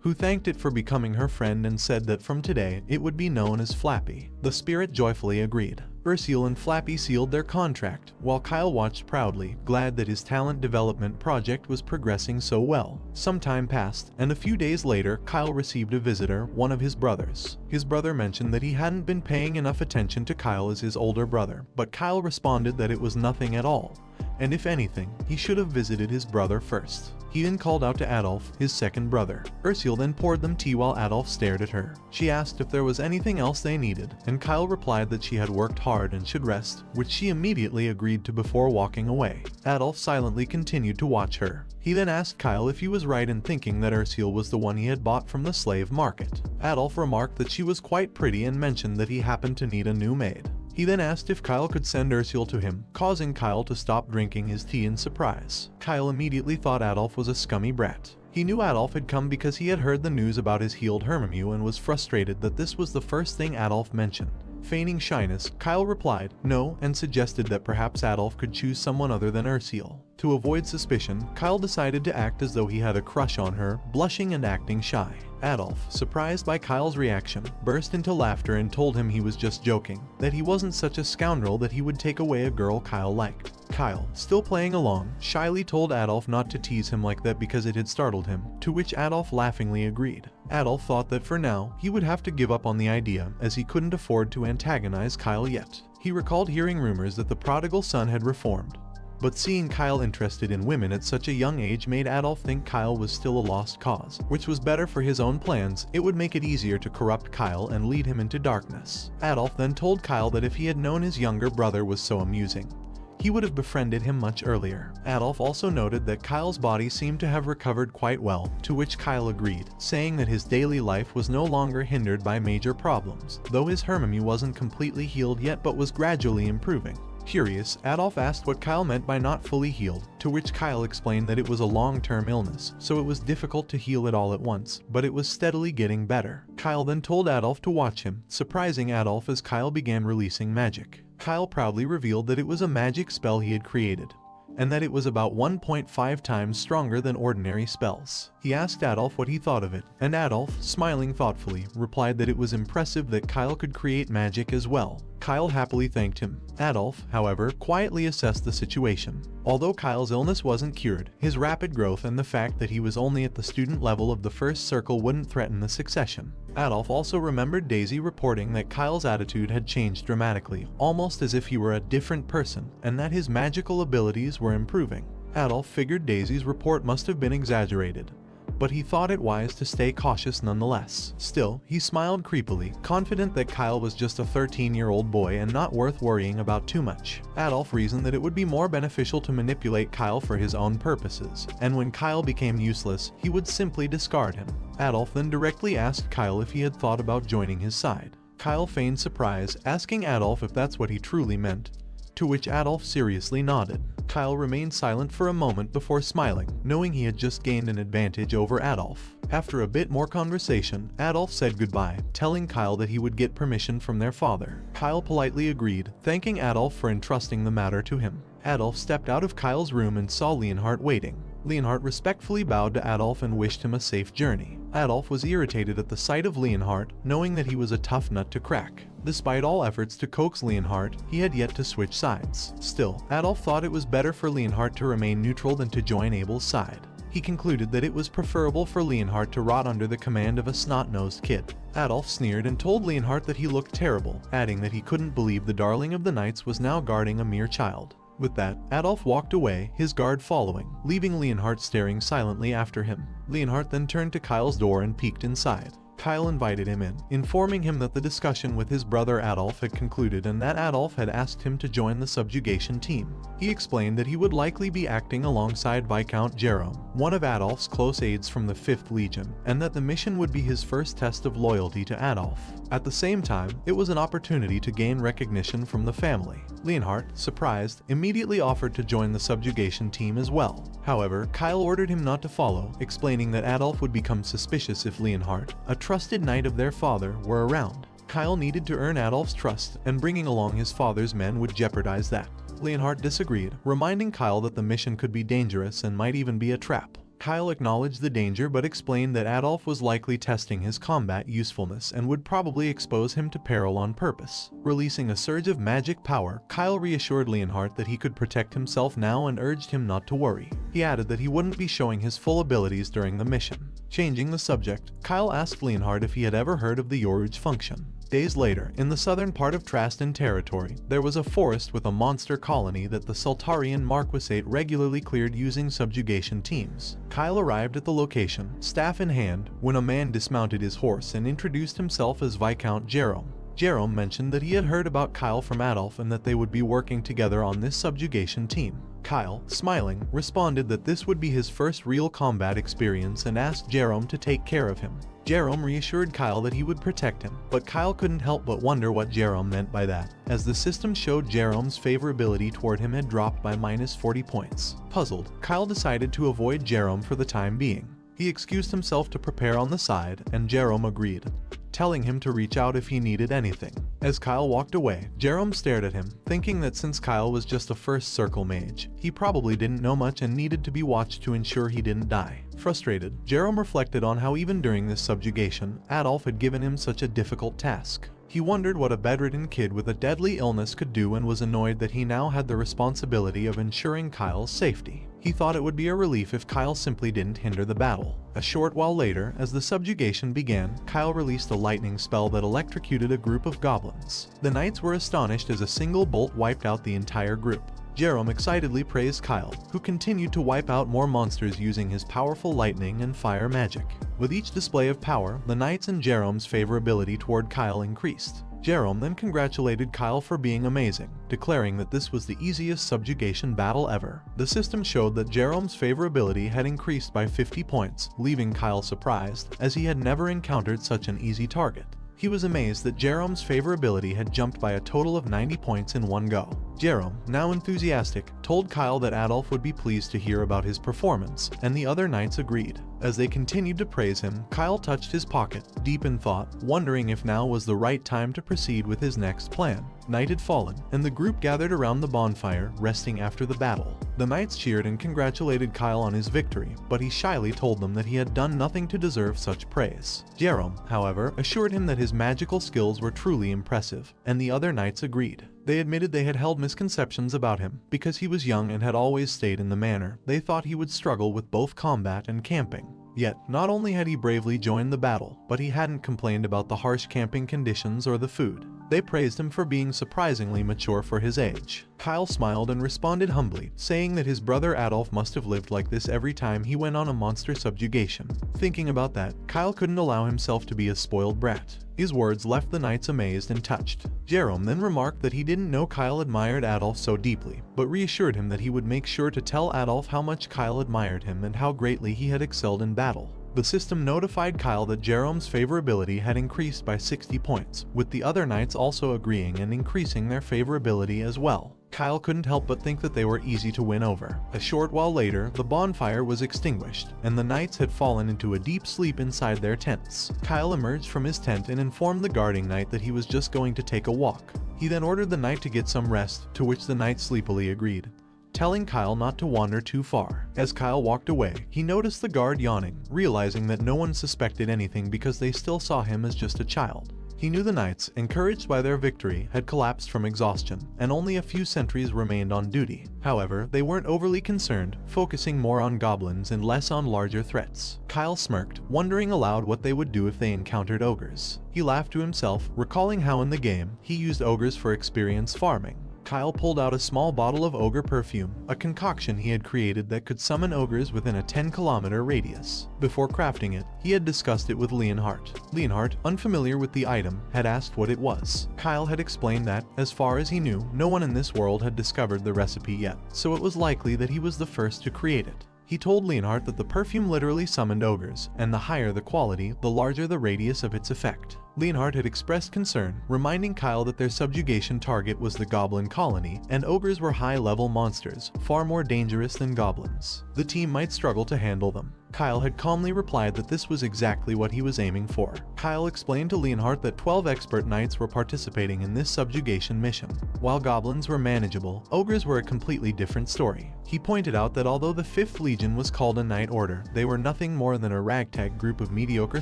who thanked it for becoming her friend and said that from today it would be known as Flappy. The spirit joyfully agreed. Ursiel and Flappy sealed their contract, while Kyle watched proudly, glad that his talent development project was progressing so well. Some time passed, and a few days later Kyle received a visitor, one of his brothers. His brother mentioned that he hadn't been paying enough attention to Kyle as his older brother, but Kyle responded that it was nothing at all, and if anything, he should have visited his brother first. He then called out to Adolf, his second brother. Ursiel then poured them tea while Adolf stared at her. She asked if there was anything else they needed, and Kyle replied that she had worked hard and should rest, which she immediately agreed to before walking away. Adolf silently continued to watch her. He then asked Kyle if he was right in thinking that Ursiel was the one he had bought from the slave market. Adolf remarked that she was quite pretty and mentioned that he happened to need a new maid. He then asked if Kyle could send Ursiel to him, causing Kyle to stop drinking his tea in surprise. Kyle immediately thought Adolf was a scummy brat. He knew Adolf had come because he had heard the news about his healed Hermimew and was frustrated that this was the first thing Adolf mentioned. Feigning shyness, Kyle replied no and suggested that perhaps Adolf could choose someone other than Ursiel. To avoid suspicion, Kyle decided to act as though he had a crush on her, blushing and acting shy. Adolf, surprised by Kyle's reaction, burst into laughter and told him he was just joking, that he wasn't such a scoundrel that he would take away a girl Kyle liked. Kyle, still playing along, shyly told Adolf not to tease him like that because it had startled him, to which Adolf laughingly agreed. Adolf thought that for now, he would have to give up on the idea, as he couldn't afford to antagonize Kyle yet. He recalled hearing rumors that the prodigal son had reformed, but seeing Kyle interested in women at such a young age made Adolf think Kyle was still a lost cause, which was better for his own plans. It would make it easier to corrupt Kyle and lead him into darkness. Adolf then told Kyle that if he had known his younger brother was so amusing, he would have befriended him much earlier. Adolf also noted that Kyle's body seemed to have recovered quite well, to which Kyle agreed, saying that his daily life was no longer hindered by major problems, though his Hermimew wasn't completely healed yet but was gradually improving. Curious, Adolf asked what Kyle meant by not fully healed, to which Kyle explained that it was a long-term illness, so it was difficult to heal it all at once, but it was steadily getting better. Kyle then told Adolf to watch him, surprising Adolf as Kyle began releasing magic. Kyle proudly revealed that it was a magic spell he had created, and that it was about 1.5 times stronger than ordinary spells. He asked Adolf what he thought of it, and Adolf, smiling thoughtfully, replied that it was impressive that Kyle could create magic as well. Kyle happily thanked him. Adolf, however, quietly assessed the situation. Although Kyle's illness wasn't cured, his rapid growth and the fact that he was only at the student level of the first circle wouldn't threaten the succession. Adolf also remembered Daisy reporting that Kyle's attitude had changed dramatically, almost as if he were a different person, and that his magical abilities were improving. Adolf figured Daisy's report must have been exaggerated, but he thought it wise to stay cautious nonetheless. Still, he smiled creepily, confident that Kyle was just a 13-year-old boy and not worth worrying about too much. Adolf reasoned that it would be more beneficial to manipulate Kyle for his own purposes, and when Kyle became useless, he would simply discard him. Adolf then directly asked Kyle if he had thought about joining his side. Kyle feigned surprise, asking Adolf if that's what he truly meant, to which Adolf seriously nodded. Kyle remained silent for a moment before smiling, knowing he had just gained an advantage over Adolf. After a bit more conversation, Adolf said goodbye, telling Kyle that he would get permission from their father. Kyle politely agreed, thanking Adolf for entrusting the matter to him. Adolf stepped out of Kyle's room and saw Leonhardt waiting. Leonhardt respectfully bowed to Adolf and wished him a safe journey. Adolf was irritated at the sight of Leonhardt, knowing that he was a tough nut to crack. Despite all efforts to coax Leonhardt, he had yet to switch sides. Still, Adolf thought it was better for Leonhardt to remain neutral than to join Abel's side. He concluded that it was preferable for Leonhardt to rot under the command of a snot-nosed kid. Adolf sneered and told Leonhardt that he looked terrible, adding that he couldn't believe the darling of the knights was now guarding a mere child. With that, Adolf walked away, his guard following, leaving Leonhardt staring silently after him. Leonhardt then turned to Kyle's door and peeked inside. Kyle invited him in, informing him that the discussion with his brother Adolf had concluded and that Adolf had asked him to join the subjugation team. He explained that he would likely be acting alongside Viscount Jerome, one of Adolf's close aides from the 5th Legion, and that the mission would be his first test of loyalty to Adolf. At the same time, it was an opportunity to gain recognition from the family. Leonhardt, surprised, immediately offered to join the subjugation team as well. However, Kyle ordered him not to follow, explaining that Adolf would become suspicious if Leonhardt, a trusted knight of their father, were around. Kyle needed to earn Adolf's trust, and bringing along his father's men would jeopardize that. Leonhardt disagreed, reminding Kyle that the mission could be dangerous and might even be a trap. Kyle acknowledged the danger but explained that Adolf was likely testing his combat usefulness and would probably expose him to peril on purpose. Releasing a surge of magic power, Kyle reassured Leonhardt that he could protect himself now and urged him not to worry. He added that he wouldn't be showing his full abilities during the mission. Changing the subject, Kyle asked Leonhardt if he had ever heard of the Yoruj function. Days later, in the southern part of Trastan territory, there was a forest with a monster colony that the Sultarian Marquisate regularly cleared using subjugation teams. Kyle arrived at the location, staff in hand, when a man dismounted his horse and introduced himself as Viscount Jerome. Jerome mentioned that he had heard about Kyle from Adolf and that they would be working together on this subjugation team. Kyle, smiling, responded that this would be his first real combat experience and asked Jerome to take care of him. Jerome reassured Kyle that he would protect him, but Kyle couldn't help but wonder what Jerome meant by that, as the system showed Jerome's favorability toward him had dropped by -40 points. Puzzled, Kyle decided to avoid Jerome for the time being. He excused himself to prepare on the side, and Jerome agreed, telling him to reach out if he needed anything. As Kyle walked away, Jerome stared at him, thinking that since Kyle was just a first circle mage, he probably didn't know much and needed to be watched to ensure he didn't die. Frustrated, Jerome reflected on how even during this subjugation, Adolf had given him such a difficult task. He wondered what a bedridden kid with a deadly illness could do and was annoyed that he now had the responsibility of ensuring Kyle's safety. He thought it would be a relief if Kyle simply didn't hinder the battle. A short while later, as the subjugation began, Kyle released a lightning spell that electrocuted a group of goblins. The knights were astonished as a single bolt wiped out the entire group. Jerome excitedly praised Kyle, who continued to wipe out more monsters using his powerful lightning and fire magic. With each display of power, the knights and Jerome's favorability toward Kyle increased. Jerome then congratulated Kyle for being amazing, declaring that this was the easiest subjugation battle ever. The system showed that Jerome's favorability had increased by 50 points, leaving Kyle surprised, as he had never encountered such an easy target. He was amazed that Jerome's favorability had jumped by a total of 90 points in one go. Jerome, now enthusiastic, told Kyle that Adolf would be pleased to hear about his performance, and the other knights agreed. As they continued to praise him, Kyle touched his pocket, deep in thought, wondering if now was the right time to proceed with his next plan. Night had fallen, and the group gathered around the bonfire, resting after the battle. The knights cheered and congratulated Kyle on his victory, but he shyly told them that he had done nothing to deserve such praise. Jerome, however, assured him that his magical skills were truly impressive, and the other knights agreed. They admitted they had held misconceptions about him. Because he was young and had always stayed in the manor, they thought he would struggle with both combat and camping. Yet, not only had he bravely joined the battle, but he hadn't complained about the harsh camping conditions or the food. They praised him for being surprisingly mature for his age. Kyle smiled and responded humbly, saying that his brother Adolf must have lived like this every time he went on a monster subjugation. Thinking about that, Kyle couldn't allow himself to be a spoiled brat. His words left the knights amazed and touched. Jerome then remarked that he didn't know Kyle admired Adolf so deeply, but reassured him that he would make sure to tell Adolf how much Kyle admired him and how greatly he had excelled in battle. The system notified Kyle that Jerome's favorability had increased by 60 points, with the other knights also agreeing and increasing their favorability as well. Kyle couldn't help but think that they were easy to win over. A short while later, the bonfire was extinguished, and the knights had fallen into a deep sleep inside their tents. Kyle emerged from his tent and informed the guarding knight that he was just going to take a walk. He then ordered the knight to get some rest, to which the knight sleepily agreed, telling Kyle not to wander too far. As Kyle walked away, he noticed the guard yawning, realizing that no one suspected anything because they still saw him as just a child. He knew the knights, encouraged by their victory, had collapsed from exhaustion, and only a few sentries remained on duty. However, they weren't overly concerned, focusing more on goblins and less on larger threats. Kyle smirked, wondering aloud what they would do if they encountered ogres. He laughed to himself, recalling how in the game, he used ogres for experience farming. Kyle pulled out a small bottle of ogre perfume, a concoction he had created that could summon ogres within a 10-kilometer radius. Before crafting it, he had discussed it with Leonhardt. Leonhardt, unfamiliar with the item, had asked what it was. Kyle had explained that, as far as he knew, no one in this world had discovered the recipe yet, so it was likely that he was the first to create it. He told Leonhardt that the perfume literally summoned ogres, and the higher the quality, the larger the radius of its effect. Leonhardt had expressed concern, reminding Kyle that their subjugation target was the goblin colony, and ogres were high-level monsters, far more dangerous than goblins. The team might struggle to handle them. Kyle had calmly replied that this was exactly what he was aiming for. Kyle explained to Leonhardt that 12 expert knights were participating in this subjugation mission. While goblins were manageable, ogres were a completely different story. He pointed out that although the 5th Legion was called a knight order, they were nothing more than a ragtag group of mediocre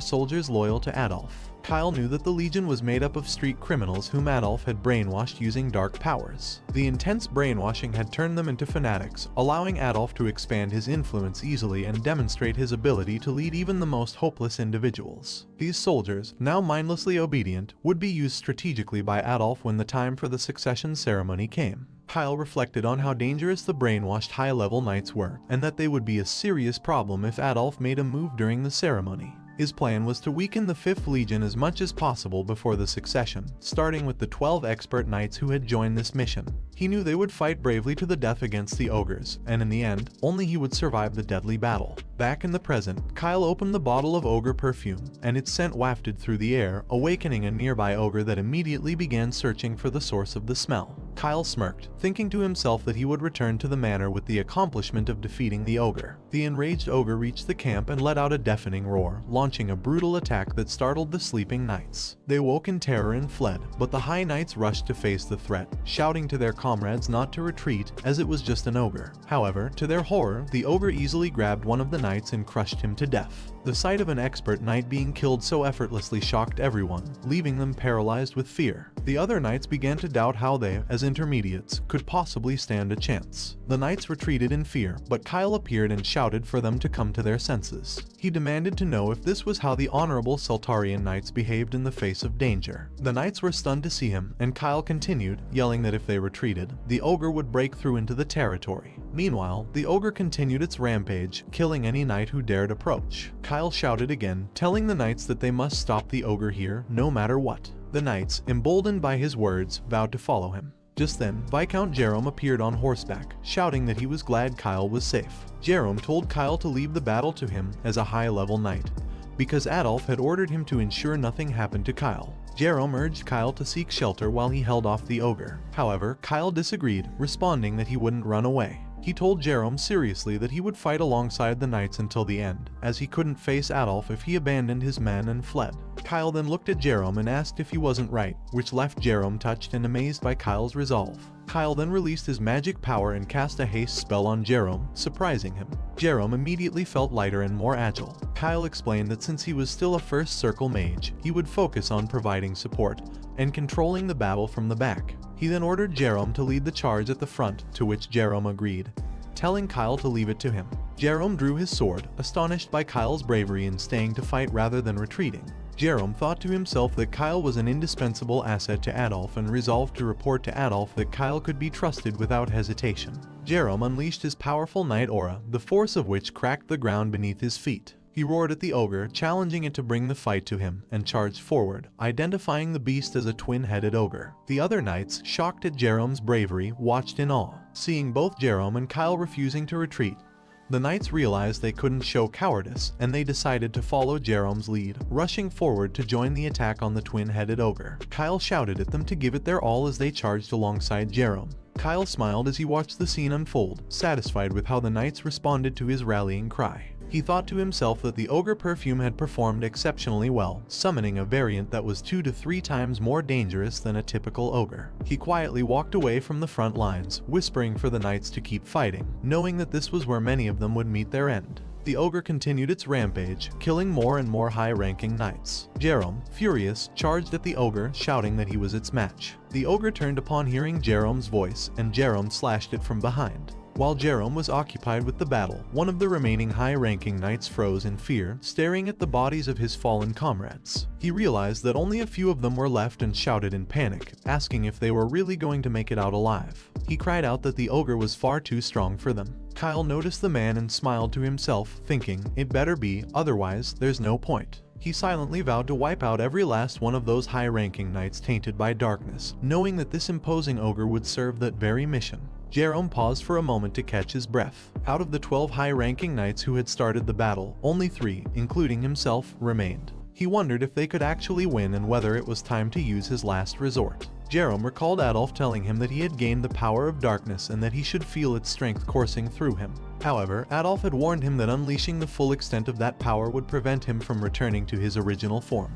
soldiers loyal to Adolf. Kyle knew that the Legion was made up of street criminals whom Adolf had brainwashed using dark powers. The intense brainwashing had turned them into fanatics, allowing Adolf to expand his influence easily and demonstrate his ability to lead even the most hopeless individuals. These soldiers, now mindlessly obedient, would be used strategically by Adolf when the time for the succession ceremony came. Kyle reflected on how dangerous the brainwashed high-level knights were, and that they would be a serious problem if Adolf made a move during the ceremony. His plan was to weaken the 5th Legion as much as possible before the succession, starting with the 12 expert knights who had joined this mission. He knew they would fight bravely to the death against the ogres, and in the end, only he would survive the deadly battle. Back in the present, Kyle opened the bottle of ogre perfume, and its scent wafted through the air, awakening a nearby ogre that immediately began searching for the source of the smell. Kyle smirked, thinking to himself that he would return to the manor with the accomplishment of defeating the ogre. The enraged ogre reached the camp and let out a deafening roar, launching a brutal attack that startled the sleeping knights. They woke in terror and fled, but the high knights rushed to face the threat, shouting to their comrades not to retreat, as it was just an ogre. However, to their horror, the ogre easily grabbed one of the knights and crushed him to death. The sight of an expert knight being killed so effortlessly shocked everyone, leaving them paralyzed with fear. The other knights began to doubt how they, as intermediates, could possibly stand a chance. The knights retreated in fear, but Kyle appeared and shouted for them to come to their senses. He demanded to know if this was how the honorable Seltarian knights behaved in the face of danger. The knights were stunned to see him, and Kyle continued, yelling that if they retreated, the ogre would break through into the territory. Meanwhile, the ogre continued its rampage, killing any knight who dared approach. Kyle shouted again, telling the knights that they must stop the ogre here, no matter what. The knights, emboldened by his words, vowed to follow him. Just then, Viscount Jerome appeared on horseback, shouting that he was glad Kyle was safe. Jerome told Kyle to leave the battle to him as a high-level knight, because Adolf had ordered him to ensure nothing happened to Kyle. Jerome urged Kyle to seek shelter while he held off the ogre. However, Kyle disagreed, responding that he wouldn't run away. He told Jerome seriously that he would fight alongside the knights until the end, as he couldn't face Adolf if he abandoned his men and fled. Kyle then looked at Jerome and asked if he wasn't right, which left Jerome touched and amazed by Kyle's resolve. Kyle then released his magic power and cast a haste spell on Jerome, surprising him. Jerome immediately felt lighter and more agile. Kyle explained that since he was still a first circle mage, he would focus on providing support and controlling the battle from the back. He then ordered Jerome to lead the charge at the front, to which Jerome agreed, telling Kyle to leave it to him. Jerome drew his sword, astonished by Kyle's bravery in staying to fight rather than retreating. Jerome thought to himself that Kyle was an indispensable asset to Adolf and resolved to report to Adolf that Kyle could be trusted without hesitation. Jerome unleashed his powerful knight aura, the force of which cracked the ground beneath his feet. He roared at the ogre, challenging it to bring the fight to him, and charged forward, identifying the beast as a twin-headed ogre. The other knights, shocked at Jerome's bravery, watched in awe. Seeing both Jerome and Kyle refusing to retreat, the knights realized they couldn't show cowardice, and they decided to follow Jerome's lead, rushing forward to join the attack on the twin-headed ogre. Kyle shouted at them to give it their all as they charged alongside Jerome. Kyle smiled as he watched the scene unfold, satisfied with how the knights responded to his rallying cry. He thought to himself that the ogre perfume had performed exceptionally well, summoning a variant that was 2 to 3 times more dangerous than a typical ogre. He quietly walked away from the front lines, whispering for the knights to keep fighting, knowing that this was where many of them would meet their end. The ogre continued its rampage, killing more and more high-ranking knights. Jerome, furious, charged at the ogre, shouting that he was its match. The ogre turned upon hearing Jerome's voice, and Jerome slashed it from behind. While Jerome was occupied with the battle, one of the remaining high-ranking knights froze in fear, staring at the bodies of his fallen comrades. He realized that only a few of them were left and shouted in panic, asking if they were really going to make it out alive. He cried out that the ogre was far too strong for them. Kyle noticed the man and smiled to himself, thinking, "It better be, otherwise there's no point." He silently vowed to wipe out every last one of those high-ranking knights tainted by darkness, knowing that this imposing ogre would serve that very mission. Jerome paused for a moment to catch his breath. Out of the 12 high-ranking knights who had started the battle, only 3, including himself, remained. He wondered if they could actually win and whether it was time to use his last resort. Jerome recalled Adolf telling him that he had gained the power of darkness and that he should feel its strength coursing through him. However, Adolf had warned him that unleashing the full extent of that power would prevent him from returning to his original form,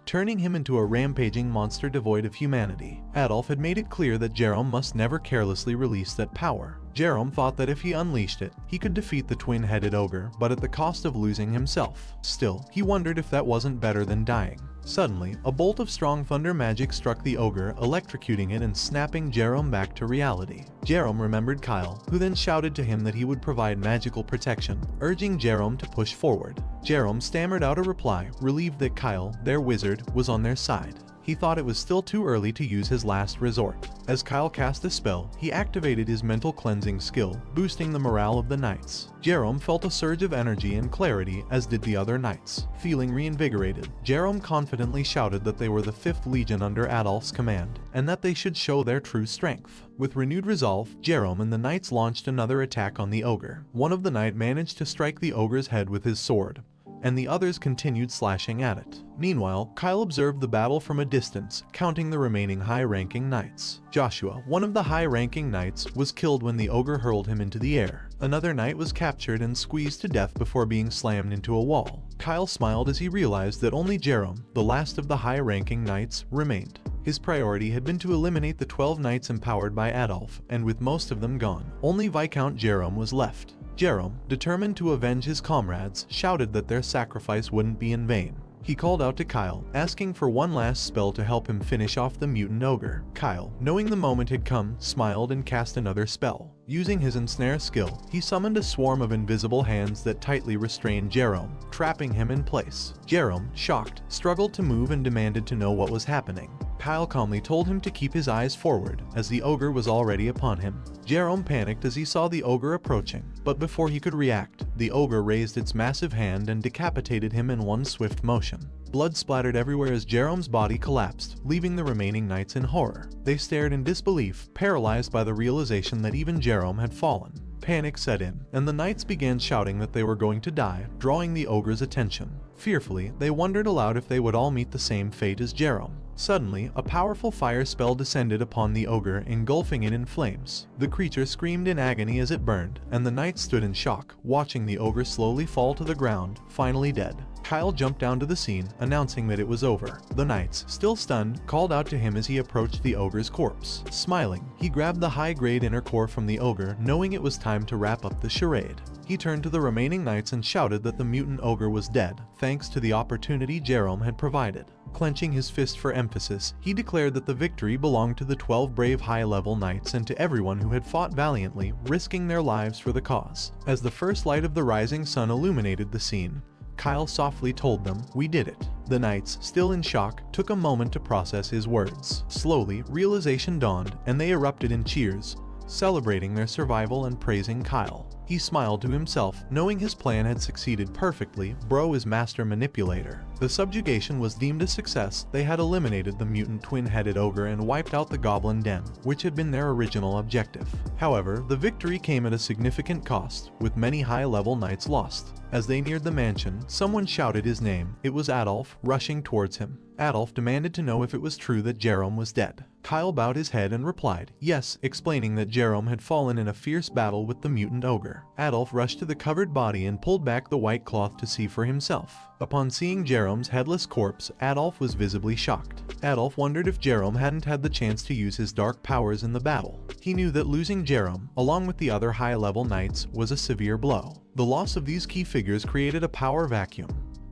turning him into a rampaging monster devoid of humanity. Adolf had made it clear that Jerome must never carelessly release that power. Jerome thought that if he unleashed it, he could defeat the twin-headed ogre, but at the cost of losing himself. Still, he wondered if that wasn't better than dying. Suddenly, a bolt of strong thunder magic struck the ogre, electrocuting it and snapping Jerome back to reality. Jerome remembered Kyle, who then shouted to him that he would provide magical protection, urging Jerome to push forward. Jerome stammered out a reply, relieved that Kyle, their wizard, was on their side. He thought it was still too early to use his last resort. As Kyle cast a spell, he activated his mental cleansing skill, boosting the morale of the knights. Jerome felt a surge of energy and clarity, as did the other knights. Feeling reinvigorated, Jerome confidently shouted that they were the 5th Legion under Adolf's command, and that they should show their true strength. With renewed resolve, Jerome and the knights launched another attack on the ogre. One of the knights managed to strike the ogre's head with his sword, and the others continued slashing at it. Meanwhile, Kyle observed the battle from a distance, counting the remaining high-ranking knights. Joshua, one of the high-ranking knights, was killed when the ogre hurled him into the air. Another knight was captured and squeezed to death before being slammed into a wall. Kyle smiled as he realized that only Jerome, the last of the high-ranking knights, remained. His priority had been to eliminate the 12 knights empowered by Adolf, and with most of them gone, only Viscount Jerome was left. Jerome, determined to avenge his comrades, shouted that their sacrifice wouldn't be in vain. He called out to Kyle, asking for one last spell to help him finish off the mutant ogre. Kyle, knowing the moment had come, smiled and cast another spell. Using his ensnare skill, he summoned a swarm of invisible hands that tightly restrained Jerome, trapping him in place. Jerome, shocked, struggled to move and demanded to know what was happening. Kyle calmly told him to keep his eyes forward, as the ogre was already upon him. Jerome panicked as he saw the ogre approaching, but before he could react, the ogre raised its massive hand and decapitated him in one swift motion. Blood splattered everywhere as Jerome's body collapsed, leaving the remaining knights in horror. They stared in disbelief, paralyzed by the realization that even Jerome had fallen. Panic set in, and the knights began shouting that they were going to die, drawing the ogre's attention. Fearfully, they wondered aloud if they would all meet the same fate as Jerome. Suddenly, a powerful fire spell descended upon the ogre, engulfing it in flames. The creature screamed in agony as it burned, and the knights stood in shock, watching the ogre slowly fall to the ground, finally dead. Kyle jumped down to the scene, announcing that it was over. The knights, still stunned, called out to him as he approached the ogre's corpse. Smiling, he grabbed the high-grade inner core from the ogre, knowing it was time to wrap up the charade. He turned to the remaining knights and shouted that the mutant ogre was dead, thanks to the opportunity Jerome had provided. Clenching his fist for emphasis, he declared that the victory belonged to the 12 brave high-level knights and to everyone who had fought valiantly, risking their lives for the cause. As the first light of the rising sun illuminated the scene, Kyle softly told them, "We did it." The knights, still in shock, took a moment to process his words. Slowly, realization dawned, and they erupted in cheers, celebrating their survival and praising Kyle. He smiled to himself, knowing his plan had succeeded perfectly. Bro is master manipulator. The subjugation was deemed a success. They had eliminated the mutant twin-headed ogre and wiped out the goblin den, which had been their original objective. However, the victory came at a significant cost, with many high-level knights lost. As they neared the mansion, someone shouted his name. It was Adolf, rushing towards him. Adolf demanded to know if it was true that Jerome was dead. Kyle bowed his head and replied, yes, explaining that Jerome had fallen in a fierce battle with the mutant ogre. Adolf rushed to the covered body and pulled back the white cloth to see for himself. Upon seeing Jerome's headless corpse, Adolf was visibly shocked. Adolf wondered if Jerome hadn't had the chance to use his dark powers in the battle. He knew that losing Jerome, along with the other high-level knights, was a severe blow. The loss of these key figures created a power vacuum,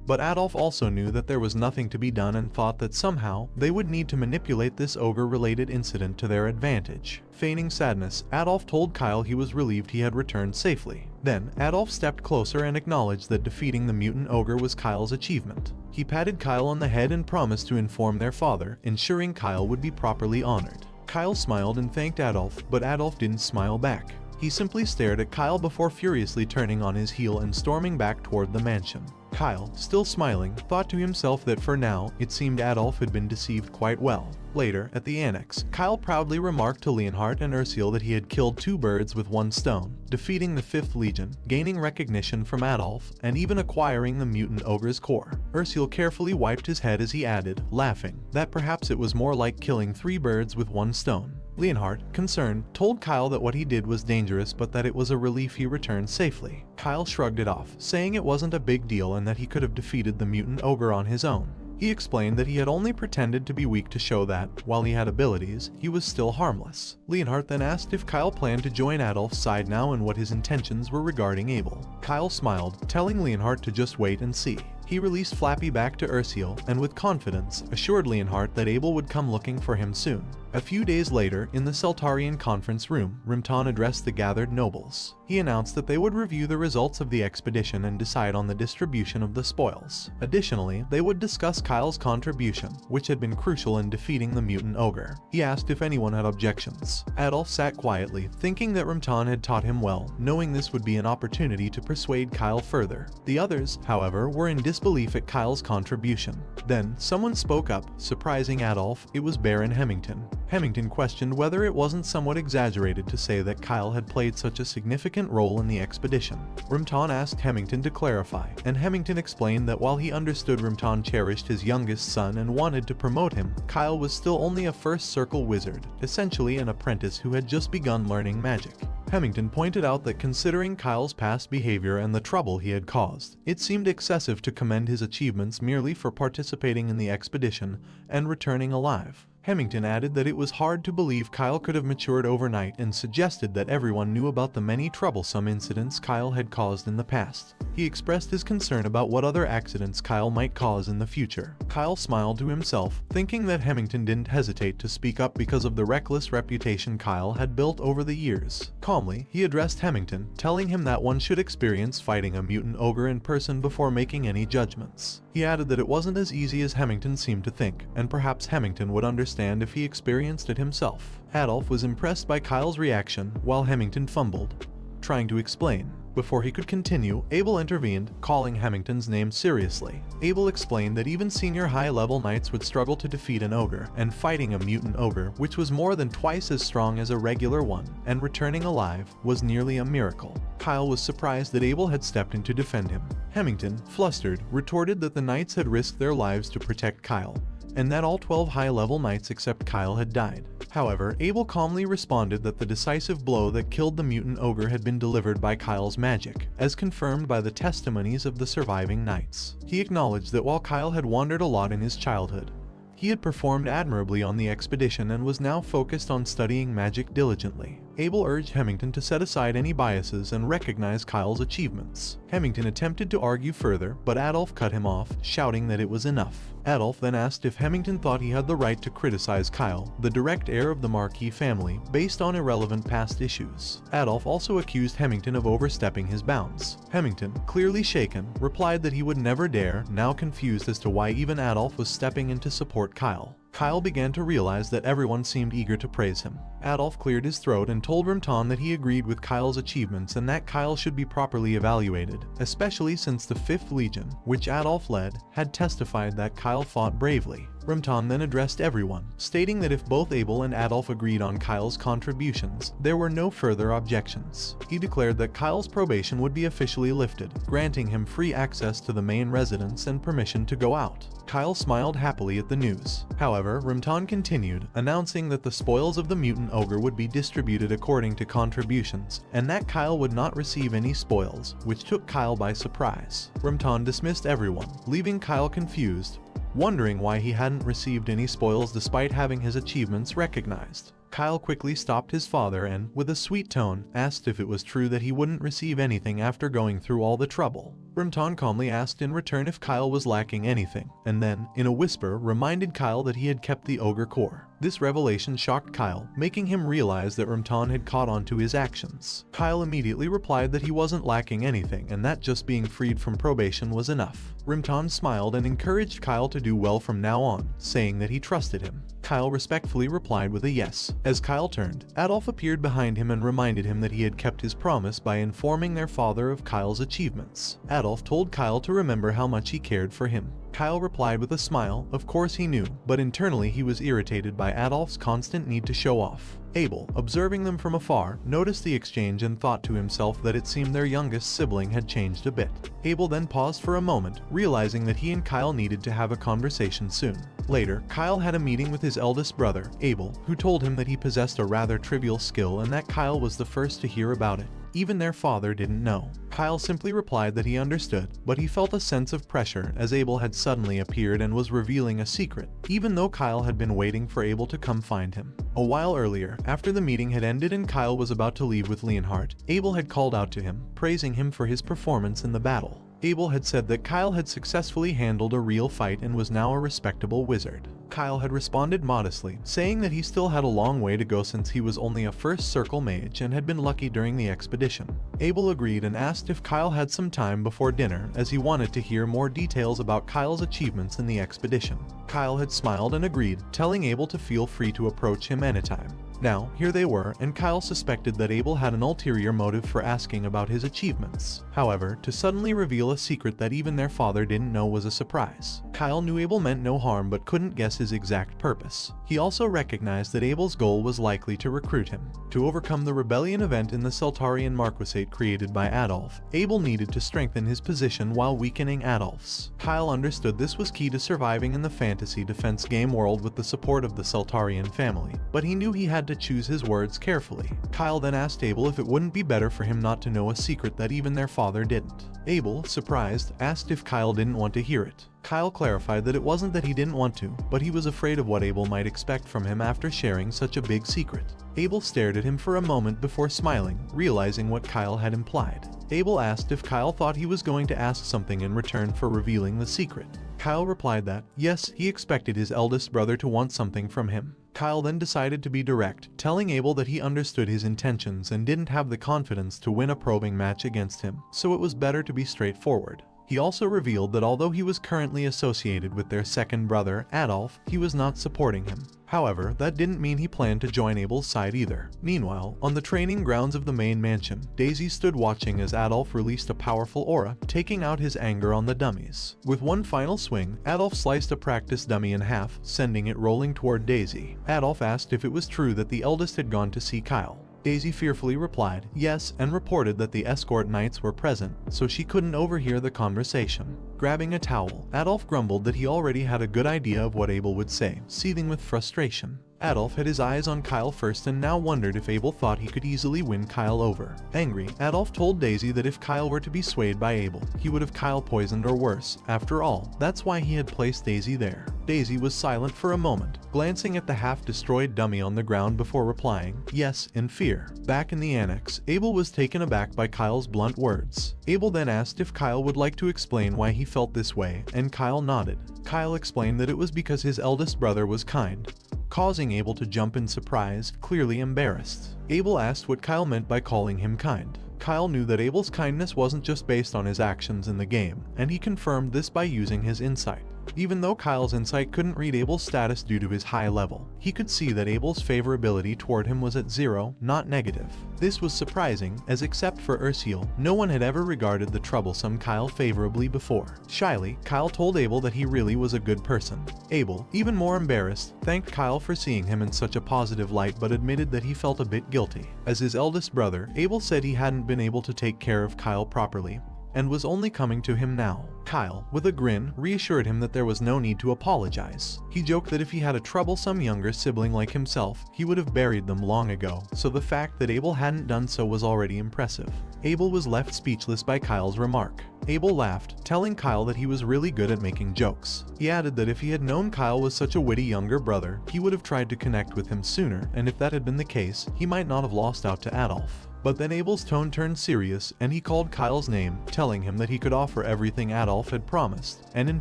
But Adolf also knew that there was nothing to be done and thought that somehow they would need to manipulate this ogre-related incident to their advantage. Feigning sadness, Adolf told Kyle he was relieved he had returned safely. Then, Adolf stepped closer and acknowledged that defeating the mutant ogre was Kyle's achievement. He patted Kyle on the head and promised to inform their father, ensuring Kyle would be properly honored. Kyle smiled and thanked Adolf, but Adolf didn't smile back. He simply stared at Kyle before furiously turning on his heel and storming back toward the mansion. Kyle, still smiling, thought to himself that for now, it seemed Adolf had been deceived quite well. Later, at the annex, Kyle proudly remarked to Leonhardt and Ursule that he had killed 2 birds with 1 stone, defeating the 5th Legion, gaining recognition from Adolf, and even acquiring the mutant ogre's core. Ursule carefully wiped his head as he added, laughing, that perhaps it was more like killing 3 birds with 1 stone. Leonhardt, concerned, told Kyle that what he did was dangerous but that it was a relief he returned safely. Kyle shrugged it off, saying it wasn't a big deal and that he could have defeated the mutant ogre on his own. He explained that he had only pretended to be weak to show that, while he had abilities, he was still harmless. Leonhardt then asked if Kyle planned to join Adolf's side now and what his intentions were regarding Abel. Kyle smiled, telling Leonhardt to just wait and see. He released Flappy back to Ursule and with confidence assured Leonhardt that Abel would come looking for him soon. A few days later, in the Seltarian conference room, Rimton addressed the gathered nobles. He announced that they would review the results of the expedition and decide on the distribution of the spoils. Additionally, they would discuss Kyle's contribution, which had been crucial in defeating the mutant ogre. He asked if anyone had objections. Adolf sat quietly, thinking that Rimton had taught him well, knowing this would be an opportunity to persuade Kyle further. The others, however, were in disbelief at Kyle's contribution. Then, someone spoke up, surprising Adolf. It was Baron Hemington. Hemington questioned whether it wasn't somewhat exaggerated to say that Kyle had played such a significant role in the expedition. Rimton asked Hemington to clarify, and Hemington explained that while he understood Rimton cherished his youngest son and wanted to promote him, Kyle was still only a first circle wizard, essentially an apprentice who had just begun learning magic. Hemington pointed out that considering Kyle's past behavior and the trouble he had caused, it seemed excessive to commend his achievements merely for participating in the expedition and returning alive. Hemington added that it was hard to believe Kyle could have matured overnight and suggested that everyone knew about the many troublesome incidents Kyle had caused in the past. He expressed his concern about what other accidents Kyle might cause in the future. Kyle smiled to himself, thinking that Hemington didn't hesitate to speak up because of the reckless reputation Kyle had built over the years. Calmly, he addressed Hemington, telling him that one should experience fighting a mutant ogre in person before making any judgments. He added that it wasn't as easy as Hemington seemed to think, and perhaps Hemington would understand if he experienced it himself. Adolf was impressed by Kyle's reaction, while Hemington fumbled, trying to explain. Before he could continue, Abel intervened, calling Hemington's name seriously. Abel explained that even senior high-level knights would struggle to defeat an ogre, and fighting a mutant ogre, which was more than twice as strong as a regular one, and returning alive, was nearly a miracle. Kyle was surprised that Abel had stepped in to defend him. Hemington, flustered, retorted that the knights had risked their lives to protect Kyle, and that all 12 high-level knights except Kyle had died. However, Abel calmly responded that the decisive blow that killed the mutant ogre had been delivered by Kyle's magic, as confirmed by the testimonies of the surviving knights. He acknowledged that while Kyle had wandered a lot in his childhood, he had performed admirably on the expedition and was now focused on studying magic diligently. Abel urged Hemington to set aside any biases and recognize Kyle's achievements. Hemington attempted to argue further, but Adolf cut him off, shouting that it was enough. Adolf then asked if Hemington thought he had the right to criticize Kyle, the direct heir of the Marquis family, based on irrelevant past issues. Adolf also accused Hemington of overstepping his bounds. Hemington, clearly shaken, replied that he would never dare, now confused as to why even Adolf was stepping in to support Kyle. Kyle began to realize that everyone seemed eager to praise him. Adolf cleared his throat and told Rimton that he agreed with Kyle's achievements and that Kyle should be properly evaluated, especially since the 5th Legion, which Adolf led, had testified that Kyle fought bravely. Rimton then addressed everyone, stating that if both Abel and Adolf agreed on Kyle's contributions, there were no further objections. He declared that Kyle's probation would be officially lifted, granting him free access to the main residence and permission to go out. Kyle smiled happily at the news. However, Rimton continued, announcing that the spoils of the mutant ogre would be distributed according to contributions, and that Kyle would not receive any spoils, which took Kyle by surprise. Rimton dismissed everyone, leaving Kyle confused, wondering why he hadn't received any spoils despite having his achievements recognized. Kyle quickly stopped his father and, with a sweet tone, asked if it was true that he wouldn't receive anything after going through all the trouble. Rimton calmly asked in return if Kyle was lacking anything, and then, in a whisper, reminded Kyle that he had kept the ogre core. This revelation shocked Kyle, making him realize that Rimton had caught on to his actions. Kyle immediately replied that he wasn't lacking anything and that just being freed from probation was enough. Rimton smiled and encouraged Kyle to do well from now on, saying that he trusted him. Kyle respectfully replied with a yes. As Kyle turned, Adolf appeared behind him and reminded him that he had kept his promise by informing their father of Kyle's achievements. Adolf told Kyle to remember how much he cared for him. Kyle replied with a smile, of course he knew, but internally he was irritated by Adolf's constant need to show off. Abel, observing them from afar, noticed the exchange and thought to himself that it seemed their youngest sibling had changed a bit. Abel then paused for a moment, realizing that he and Kyle needed to have a conversation soon. Later, Kyle had a meeting with his eldest brother, Abel, who told him that he possessed a rather trivial skill and that Kyle was the first to hear about it. Even their father didn't know. Kyle simply replied that he understood, but he felt a sense of pressure as Abel had suddenly appeared and was revealing a secret, even though Kyle had been waiting for Abel to come find him. A while earlier, after the meeting had ended and Kyle was about to leave with Leonhardt, Abel had called out to him, praising him for his performance in the battle. Abel had said that Kyle had successfully handled a real fight and was now a respectable wizard. Kyle had responded modestly, saying that he still had a long way to go since he was only a first circle mage and had been lucky during the expedition. Abel agreed and asked if Kyle had some time before dinner as he wanted to hear more details about Kyle's achievements in the expedition. Kyle had smiled and agreed, telling Abel to feel free to approach him anytime. Now, here they were, and Kyle suspected that Abel had an ulterior motive for asking about his achievements. However, to suddenly reveal a secret that even their father didn't know was a surprise. Kyle knew Abel meant no harm but couldn't guess his exact purpose. He also recognized that Abel's goal was likely to recruit him. To overcome the rebellion event in the Seltarian Marquisate created by Adolf, Abel needed to strengthen his position while weakening Adolf's. Kyle understood this was key to surviving in the fantasy defense game world with the support of the Seltarian family, but he knew he had to choose his words carefully. Kyle then asked Abel if it wouldn't be better for him not to know a secret that even their father didn't. Abel, surprised, asked if Kyle didn't want to hear it. Kyle clarified that it wasn't that he didn't want to, but he was afraid of what Abel might expect from him after sharing such a big secret. Abel stared at him for a moment before smiling, realizing what Kyle had implied. Abel asked if Kyle thought he was going to ask something in return for revealing the secret. Kyle replied that, yes, he expected his eldest brother to want something from him. Kyle then decided to be direct, telling Abel that he understood his intentions and didn't have the confidence to win a probing match against him, so it was better to be straightforward. He also revealed that although he was currently associated with their second brother, Adolf, he was not supporting him. However, that didn't mean he planned to join Abel's side either. Meanwhile, on the training grounds of the main mansion, Daisy stood watching as Adolf released a powerful aura, taking out his anger on the dummies. With one final swing, Adolf sliced a practice dummy in half, sending it rolling toward Daisy. Adolf asked if it was true that the eldest had gone to see Kyle. Daisy fearfully replied yes and reported that the escort knights were present, so she couldn't overhear the conversation. Grabbing a towel, Adolf grumbled that he already had a good idea of what Abel would say, seething with frustration. Adolf had his eyes on Kyle first and now wondered if Abel thought he could easily win Kyle over. Angry, Adolf told Daisy that if Kyle were to be swayed by Abel, he would have Kyle poisoned or worse. After all, that's why he had placed Daisy there. Daisy was silent for a moment, glancing at the half-destroyed dummy on the ground before replying, yes, in fear. Back in the annex, Abel was taken aback by Kyle's blunt words. Abel then asked if Kyle would like to explain why he felt this way, and Kyle nodded. Kyle explained that it was because his eldest brother was kind, causing Abel to jump in surprise, clearly embarrassed. Abel asked what Kyle meant by calling him kind. Kyle knew that Abel's kindness wasn't just based on his actions in the game, and he confirmed this by using his insight. Even though Kyle's insight couldn't read Abel's status due to his high level, he could see that Abel's favorability toward him was at 0, not negative. This was surprising, as except for Ursiel, no one had ever regarded the troublesome Kyle favorably before. Shyly, Kyle told Abel that he really was a good person. Abel, even more embarrassed, thanked Kyle for seeing him in such a positive light but admitted that he felt a bit guilty. As his eldest brother, Abel said he hadn't been able to take care of Kyle properly, and was only coming to him now. Kyle, with a grin, reassured him that there was no need to apologize. He joked that if he had a troublesome younger sibling like himself, he would have buried them long ago, so the fact that Abel hadn't done so was already impressive. Abel was left speechless by Kyle's remark. Abel laughed, telling Kyle that he was really good at making jokes. He added that if he had known Kyle was such a witty younger brother, he would have tried to connect with him sooner, and if that had been the case, he might not have lost out to Adolf. But then Abel's tone turned serious and he called Kyle's name, telling him that he could offer everything Adolf had promised, and in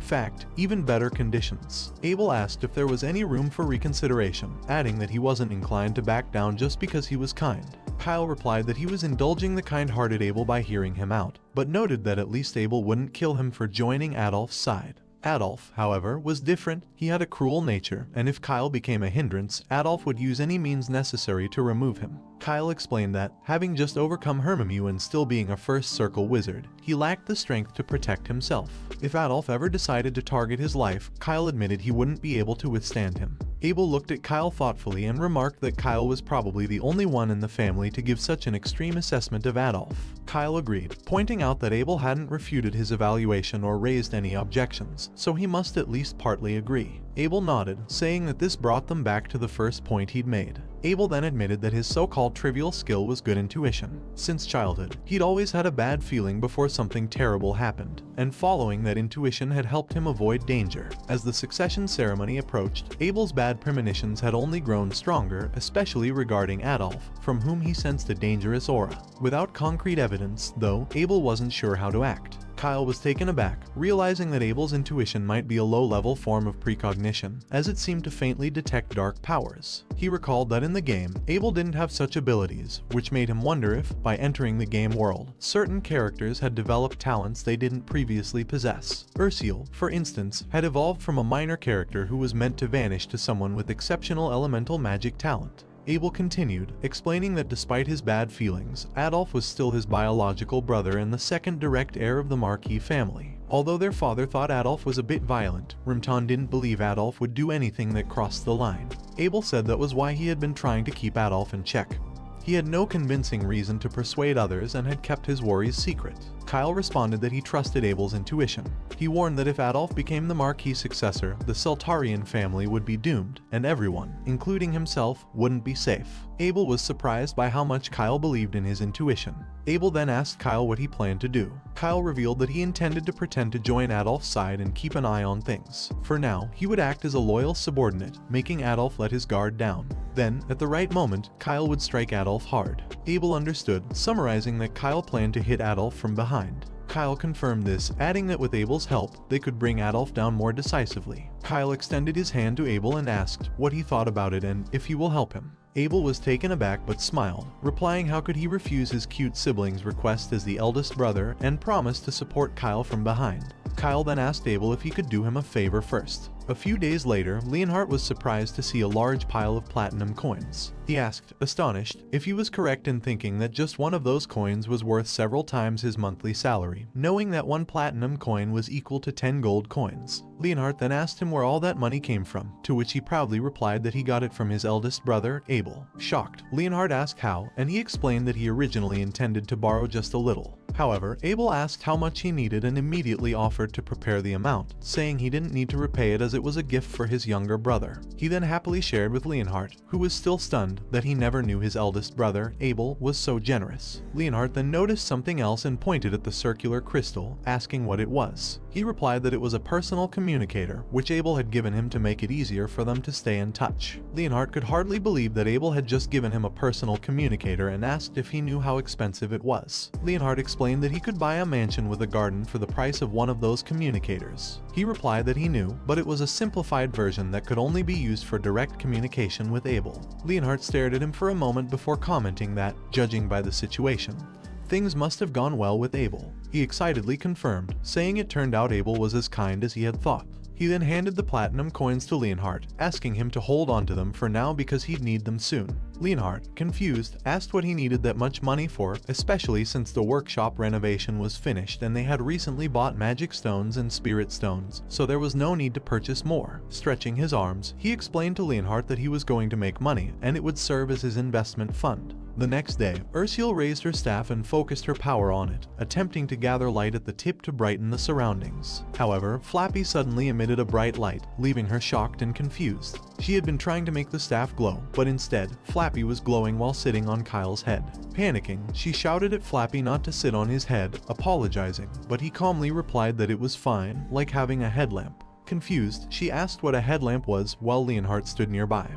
fact, even better conditions. Abel asked if there was any room for reconsideration, adding that he wasn't inclined to back down just because he was kind. Kyle replied that he was indulging the kind-hearted Abel by hearing him out, but noted that at least Abel wouldn't kill him for joining Adolf's side. Adolf, however, was different. He had a cruel nature, and if Kyle became a hindrance, Adolf would use any means necessary to remove him. Kyle explained that, having just overcome Hermimew and still being a first circle wizard, he lacked the strength to protect himself. If Adolf ever decided to target his life, Kyle admitted he wouldn't be able to withstand him. Abel looked at Kyle thoughtfully and remarked that Kyle was probably the only one in the family to give such an extreme assessment of Adolf. Kyle agreed, pointing out that Abel hadn't refuted his evaluation or raised any objections, so he must at least partly agree. Abel nodded, saying that this brought them back to the first point he'd made. Abel then admitted that his so-called trivial skill was good intuition. Since childhood, he'd always had a bad feeling before something terrible happened, and following that intuition had helped him avoid danger. As the succession ceremony approached, Abel's bad premonitions had only grown stronger, especially regarding Adolf, from whom he sensed a dangerous aura. Without concrete evidence, though, Abel wasn't sure how to act. Kyle was taken aback, realizing that Abel's intuition might be a low-level form of precognition, as it seemed to faintly detect dark powers. He recalled that in the game, Abel didn't have such abilities, which made him wonder if, by entering the game world, certain characters had developed talents they didn't previously possess. Ursiel, for instance, had evolved from a minor character who was meant to vanish to someone with exceptional elemental magic talent. Abel continued, explaining that despite his bad feelings, Adolf was still his biological brother and the second direct heir of the Marquis family. Although their father thought Adolf was a bit violent, Rimton didn't believe Adolf would do anything that crossed the line. Abel said that was why he had been trying to keep Adolf in check. He had no convincing reason to persuade others and had kept his worries secret. Kyle responded that he trusted Abel's intuition. He warned that if Adolf became the Marquis successor, the Seltarian family would be doomed, and everyone, including himself, wouldn't be safe. Abel was surprised by how much Kyle believed in his intuition. Abel then asked Kyle what he planned to do. Kyle revealed that he intended to pretend to join Adolf's side and keep an eye on things. For now, he would act as a loyal subordinate, making Adolf let his guard down. Then, at the right moment, Kyle would strike Adolf hard. Abel understood, summarizing that Kyle planned to hit Adolf from behind. Kyle confirmed this, adding that with Abel's help, they could bring Adolf down more decisively. Kyle extended his hand to Abel and asked what he thought about it and if he will help him. Abel was taken aback but smiled, replying how could he refuse his cute sibling's request as the eldest brother, and promised to support Kyle from behind. Kyle then asked Abel if he could do him a favor first. A few days later, Leonhardt was surprised to see a large pile of platinum coins. He asked, astonished, if he was correct in thinking that just one of those coins was worth several times his monthly salary, knowing that one platinum coin was equal to 10 gold coins. Leonhardt then asked him where all that money came from, to which he proudly replied that he got it from his eldest brother, Abel. Shocked, Leonhardt asked how, and he explained that he originally intended to borrow just a little. However, Abel asked how much he needed and immediately offered to prepare the amount, saying he didn't need to repay it as it was a gift for his younger brother. He then happily shared with Leonhardt, who was still stunned that he never knew his eldest brother, Abel, was so generous. Leonhardt then noticed something else and pointed at the circular crystal, asking what it was. He replied that it was a personal communicator, which Abel had given him to make it easier for them to stay in touch. Leonhardt could hardly believe that Abel had just given him a personal communicator and asked if he knew how expensive it was. Leonhardt explained that he could buy a mansion with a garden for the price of one of those communicators. He replied that he knew, but it was a simplified version that could only be used for direct communication with Abel. Leonhardt stared at him for a moment before commenting that, judging by the situation, things must have gone well with Abel. He excitedly confirmed, saying it turned out Abel was as kind as he had thought. He then handed the platinum coins to Leonhardt, asking him to hold on to them for now because he'd need them soon. Leonhardt, confused, asked what he needed that much money for, especially since the workshop renovation was finished and they had recently bought magic stones and spirit stones, so there was no need to purchase more. Stretching his arms, he explained to Leonhardt that he was going to make money and it would serve as his investment fund. The next day, Ursula raised her staff and focused her power on it, attempting to gather light at the tip to brighten the surroundings. However, Flappy suddenly emitted a bright light, leaving her shocked and confused. She had been trying to make the staff glow, but instead, Flappy was glowing while sitting on Kyle's head. Panicking, she shouted at Flappy not to sit on his head, apologizing, but he calmly replied that it was fine, like having a headlamp. Confused, she asked what a headlamp was while Leonhardt stood nearby,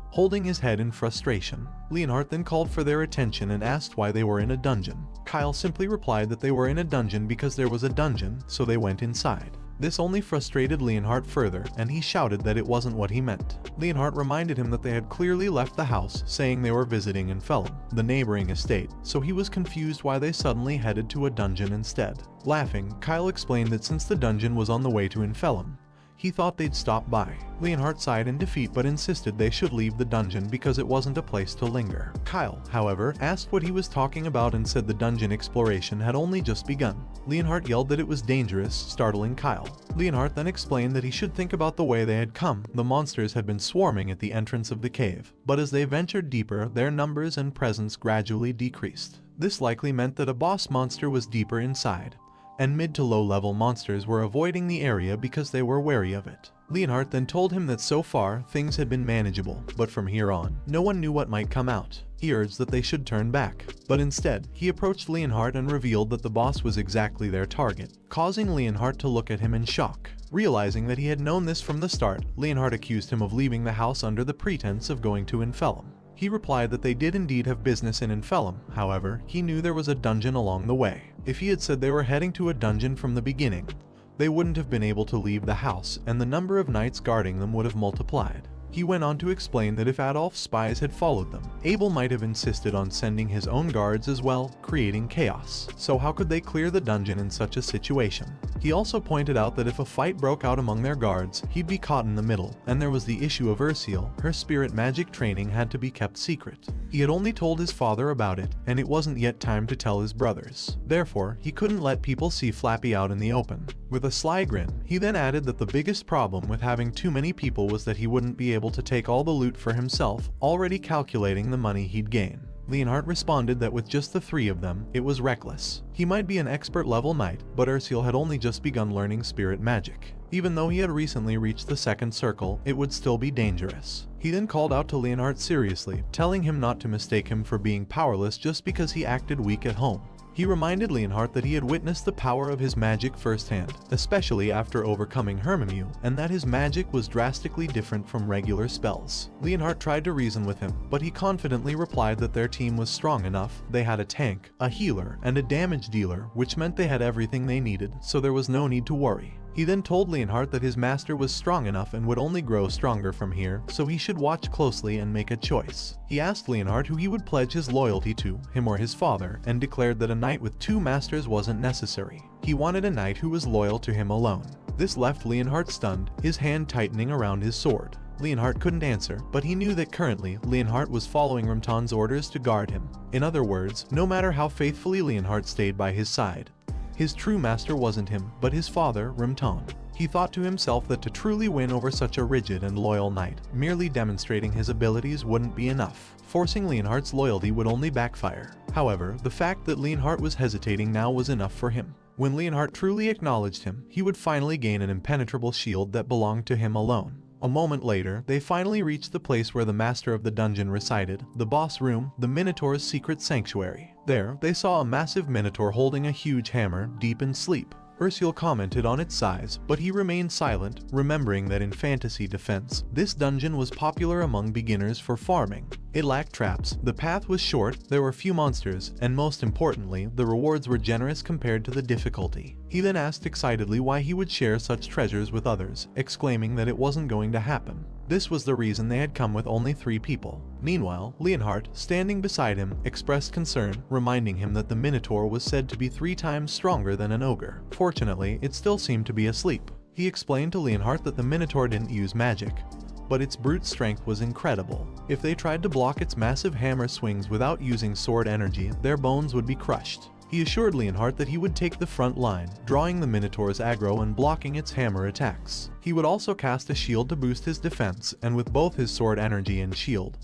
holding his head in frustration. Leonhardt then called for their attention and asked why they were in a dungeon. Kyle simply replied that they were in a dungeon because there was a dungeon, so they went inside. This only frustrated Leonhardt further, and he shouted that it wasn't what he meant. Leonhardt reminded him that they had clearly left the house, saying they were visiting in Felham, the neighboring estate, so he was confused why they suddenly headed to a dungeon instead. Laughing, Kyle explained that since the dungeon was on the way to Infellum, he thought they'd stop by. Leonhardt sighed in defeat but insisted they should leave the dungeon because it wasn't a place to linger. Kyle, however, asked what he was talking about and said the dungeon exploration had only just begun. Leonhardt yelled that it was dangerous, startling Kyle. Leonhardt then explained that he should think about the way they had come. The monsters had been swarming at the entrance of the cave, but as they ventured deeper, their numbers and presence gradually decreased. This likely meant that a boss monster was deeper inside, and mid to low level monsters were avoiding the area because they were wary of it. Leonhardt then told him that so far, things had been manageable, but from here on, no one knew what might come out. He urged that they should turn back, but instead, he approached Leonhardt and revealed that the boss was exactly their target, causing Leonhardt to look at him in shock. Realizing that he had known this from the start, Leonhardt accused him of leaving the house under the pretense of going to Infellum. He replied that they did indeed have business in Infellum, however, he knew there was a dungeon along the way. If he had said they were heading to a dungeon from the beginning, they wouldn't have been able to leave the house, and the number of knights guarding them would have multiplied. He went on to explain that if Adolf's spies had followed them, Abel might have insisted on sending his own guards as well, creating chaos. So how could they clear the dungeon in such a situation? He also pointed out that if a fight broke out among their guards, he'd be caught in the middle, and there was the issue of Ursula. Her spirit magic training had to be kept secret. He had only told his father about it, and it wasn't yet time to tell his brothers. Therefore, he couldn't let people see Flappy out in the open. With a sly grin, he then added that the biggest problem with having too many people was that he wouldn't be able to take all the loot for himself, already calculating the money he'd gain. Leonhardt responded that with just the three of them, it was reckless. He might be an expert level knight, but Ursula had only just begun learning spirit magic. Even though he had recently reached the second circle, it would still be dangerous. He then called out to Leonhardt seriously, telling him not to mistake him for being powerless just because he acted weak at home. He reminded Leonhardt that he had witnessed the power of his magic firsthand, especially after overcoming Hermimew, and that his magic was drastically different from regular spells. Leonhardt tried to reason with him, but he confidently replied that their team was strong enough. They had a tank, a healer, and a damage dealer, which meant they had everything they needed, so there was no need to worry. He then told Leonhardt that his master was strong enough and would only grow stronger from here, so he should watch closely and make a choice. He asked Leonhardt who he would pledge his loyalty to, him or his father, and declared that a knight with two masters wasn't necessary. He wanted a knight who was loyal to him alone. This left Leonhardt stunned, his hand tightening around his sword. Leonhardt couldn't answer, but he knew that currently, Leonhardt was following Rimton's orders to guard him. In other words, no matter how faithfully Leonhardt stayed by his side, his true master wasn't him, but his father, Rimton. He thought to himself that to truly win over such a rigid and loyal knight, merely demonstrating his abilities wouldn't be enough. Forcing Leonhardt's loyalty would only backfire. However, the fact that Leonhardt was hesitating now was enough for him. When Leonhardt truly acknowledged him, he would finally gain an impenetrable shield that belonged to him alone. A moment later, they finally reached the place where the master of the dungeon resided, the boss room, the Minotaur's secret sanctuary. There, they saw a massive Minotaur holding a huge hammer, deep in sleep. Ursula commented on its size, but he remained silent, remembering that in fantasy defense, this dungeon was popular among beginners for farming. It lacked traps, the path was short, there were few monsters, and most importantly, the rewards were generous compared to the difficulty. He then asked excitedly why he would share such treasures with others, exclaiming that it wasn't going to happen. This was the reason they had come with only 3 people. Meanwhile, Leonhardt, standing beside him, expressed concern, reminding him that the Minotaur was said to be 3 times stronger than an ogre. Fortunately, it still seemed to be asleep. He explained to Leonhardt that the Minotaur didn't use magic, but its brute strength was incredible. If they tried to block its massive hammer swings without using sword energy, their bones would be crushed. He assured Leonhardt that he would take the front line, drawing the Minotaur's aggro and blocking its hammer attacks. He would also cast a shield to boost his defense, and with both his sword energy and shield,